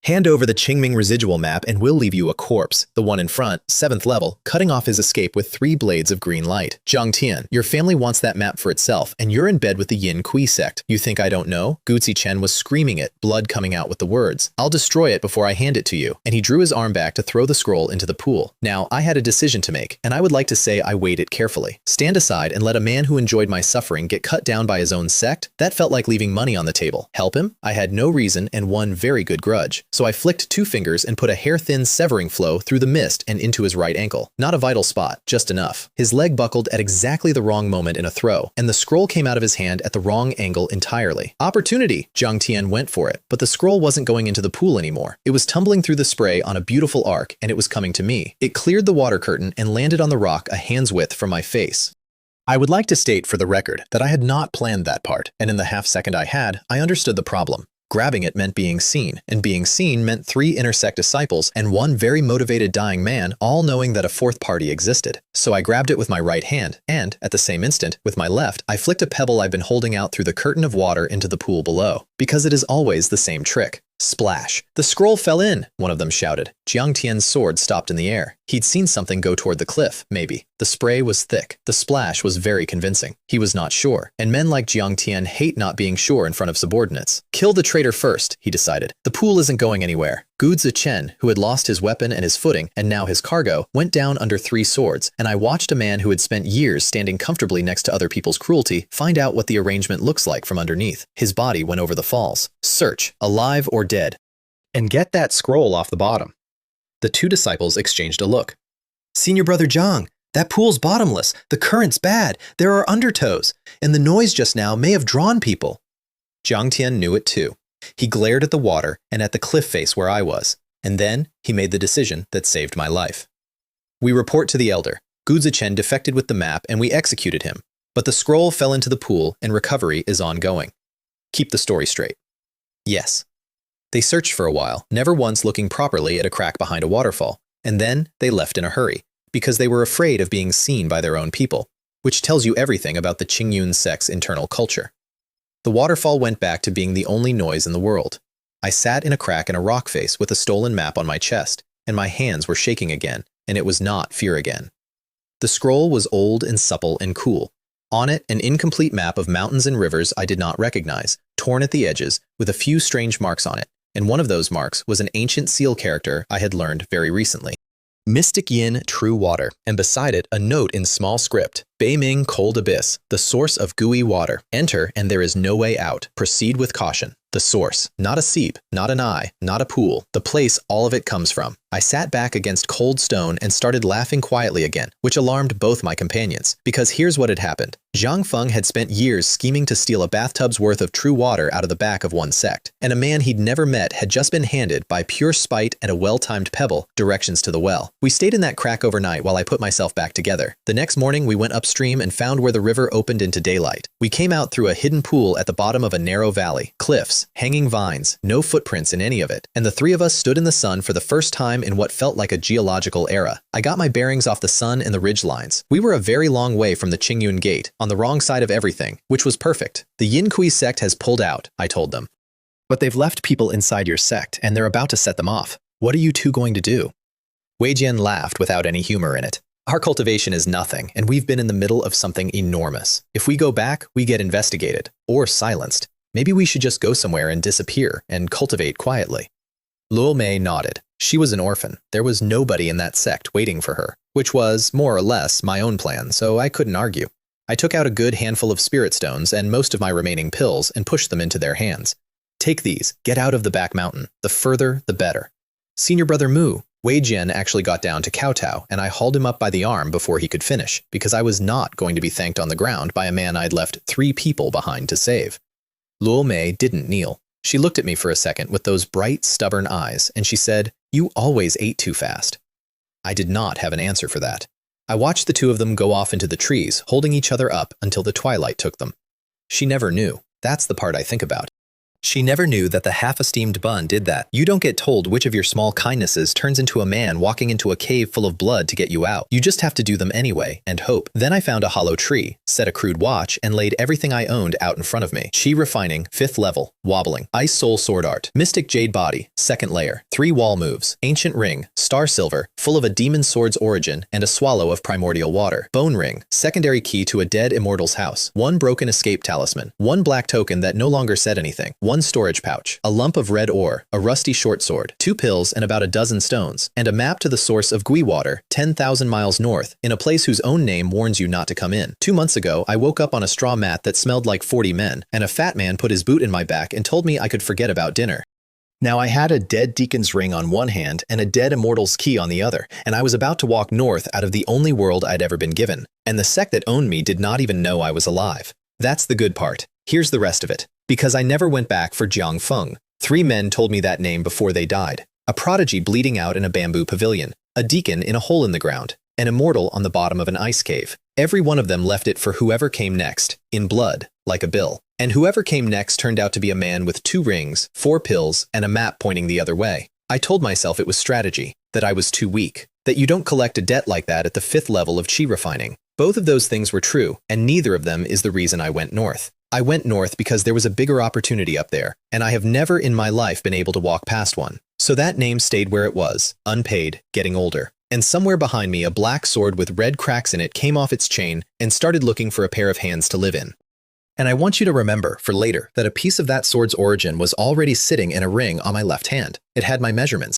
Hand over the Qingming residual map and we'll leave you a corpse, the one in front, 7th level, cutting off his escape with 3 blades of green light. Jiang Tian, your family wants that map for itself, and you're in bed with the Qingyun Sect. You think I don't know?" Gudzi Chen was screaming it, blood coming out with the words. "I'll destroy it before I hand it to you." And he drew his arm back to throw the scroll into the pool. Now, I had a decision to make, and I would like to say I weighed it carefully. Stand aside and let a man who enjoyed my suffering get cut down by his own sect? That felt like leaving money on the table. Help him? I had no reason and one very good grudge. So I flicked 2 fingers and put a hair-thin severing flow through the mist and into his right ankle. Not a vital spot, just enough. His leg buckled at exactly the wrong moment in a throw, and the scroll came out of his hand at the wrong angle entirely. Opportunity! Jiang Tian went for it, but the scroll wasn't going into the pool anymore. It was tumbling through the spray on a beautiful arc, and it was coming to me. It cleared the water curtain and landed on the rock a hand's width from my face. I would like to state for the record that I had not planned that part, and in the half second I had, I understood the problem. Grabbing it meant being seen, and being seen meant 3 Inner Sect disciples and 1 very motivated dying man, all knowing that a 4th party existed. So I grabbed it with my right hand, and, at the same instant, with my left, I flicked a pebble I've been holding out through the curtain of water into the pool below. Because it is always the same trick. Splash! The scroll fell in, one of them shouted. Jiang Tian's sword stopped in the air. He'd seen something go toward the cliff, maybe. The spray was thick. The splash was very convincing. He was not sure, and men like Jiang Tian hate not being sure in front of subordinates. Kill the traitor first, he decided. The pool isn't going anywhere. Gudza Chen, who had lost his weapon and his footing, and now his cargo, went down under 3 swords, and I watched a man who had spent years standing comfortably next to other people's cruelty find out what the arrangement looks like from underneath. His body went over the falls. Search, alive or dead. And get that scroll off the bottom. The 2 disciples exchanged a look. "Senior Brother Jiang, that pool's bottomless. The current's bad. There are undertows, and the noise just now may have drawn people." Jiang Tian knew it too. He glared at the water and at the cliff face where I was, and then he made the decision that saved my life. We report to the elder. Gudza Chen defected with the map and we executed him, but the scroll fell into the pool and recovery is ongoing. Keep the story straight. Yes. They searched for a while, never once looking properly at a crack behind a waterfall, and then they left in a hurry, because they were afraid of being seen by their own people, which tells you everything about the Qingyun Sect's internal culture. The waterfall went back to being the only noise in the world. I sat in a crack in a rock face with a stolen map on my chest, and my hands were shaking again, and it was not fear again. The scroll was old and supple and cool. On it, an incomplete map of mountains and rivers I did not recognize, torn at the edges, with a few strange marks on it, and one of those marks was an ancient seal character I had learned very recently. Mystic Yin, True Water, and beside it a note in small script. Beiming Cold Abyss, the source of gooey water. Enter and there is no way out. Proceed with caution. The source. Not a seep, not an eye, not a pool. The place all of it comes from. I sat back against cold stone and started laughing quietly again, which alarmed both my companions. Because here's what had happened. Zhang Feng had spent years scheming to steal a bathtub's worth of true water out of the back of one sect, and a man he'd never met had just been handed, by pure spite and a well-timed pebble, directions to the well. We stayed in that crack overnight while I put myself back together. The next morning we went upstream and found where the river opened into daylight. We came out through a hidden pool at the bottom of a narrow valley. Cliffs, hanging vines, no footprints in any of it, and the 3 of us stood in the sun for the first time in what felt like a geological era. I got my bearings off the sun and the ridge lines. We were a very long way from the Qingyun Gate, on the wrong side of everything, which was perfect. The Qingyun Sect has pulled out, I told them. But they've left people inside your sect, and they're about to set them off. What are you 2 going to do? Wei Jian laughed without any humor in it. Our cultivation is nothing, and we've been in the middle of something enormous. If we go back, we get investigated, or silenced. Maybe we should just go somewhere and disappear, and cultivate quietly. Luo Mei nodded. She was an orphan. There was nobody in that sect waiting for her, which was, more or less, my own plan, so I couldn't argue. I took out a good handful of spirit stones and most of my remaining pills and pushed them into their hands. Take these, get out of the back mountain. The further, the better. Senior Brother Mu, Wei Jian actually got down to kowtow, and I hauled him up by the arm before he could finish, because I was not going to be thanked on the ground by a man I'd left 3 people behind to save. Luo Mei didn't kneel. She looked at me for a second with those bright, stubborn eyes, and she said, "You always ate too fast." I did not have an answer for that. I watched the two of them go off into the trees, holding each other up until the twilight took them. She never knew. That's the part I think about. She never knew that the half-esteemed Bun did that. You don't get told which of your small kindnesses turns into a man walking into a cave full of blood to get you out. You just have to do them anyway, and hope. Then I found a hollow tree, set a crude watch, and laid everything I owned out in front of me. Chi refining, 5th level, wobbling. Ice soul sword art. Mystic jade body, 2nd layer. 3 wall moves. Ancient ring, star silver, full of a demon sword's origin, and a swallow of primordial water. Bone ring, secondary key to a dead immortal's house. 1 broken escape talisman. 1 black token that no longer said anything. 1 storage pouch, a lump of red ore, a rusty short sword, 2 pills and about a dozen stones, and a map to the source of Gui water, 10,000 miles north, in a place whose own name warns you not to come in. 2 months ago, I woke up on a straw mat that smelled like 40 men, and a fat man put his boot in my back and told me I could forget about dinner. Now I had a dead deacon's ring on one hand and a dead immortal's key on the other, and I was about to walk north out of the only world I'd ever been given, and the sect that owned me did not even know I was alive. That's the good part. Here's the rest of it. Because I never went back for Jiang Feng. 3 men told me that name before they died. A prodigy bleeding out in a bamboo pavilion. A deacon in a hole in the ground. An immortal on the bottom of an ice cave. Every one of them left it for whoever came next, in blood, like a bill. And whoever came next turned out to be a man with 2 rings, 4 pills, and a map pointing the other way. I told myself it was strategy, that I was too weak, that you don't collect a debt like that at the 5th level of chi refining. Both of those things were true, and neither of them is the reason I went north. I went north because there was a bigger opportunity up there, and I have never in my life been able to walk past one. So that name stayed where it was, unpaid, getting older. And somewhere behind me, a black sword with red cracks in it came off its chain and started looking for a pair of hands to live in. And I want you to remember, for later, that a piece of that sword's origin was already sitting in a ring on my left hand. It had my measurements.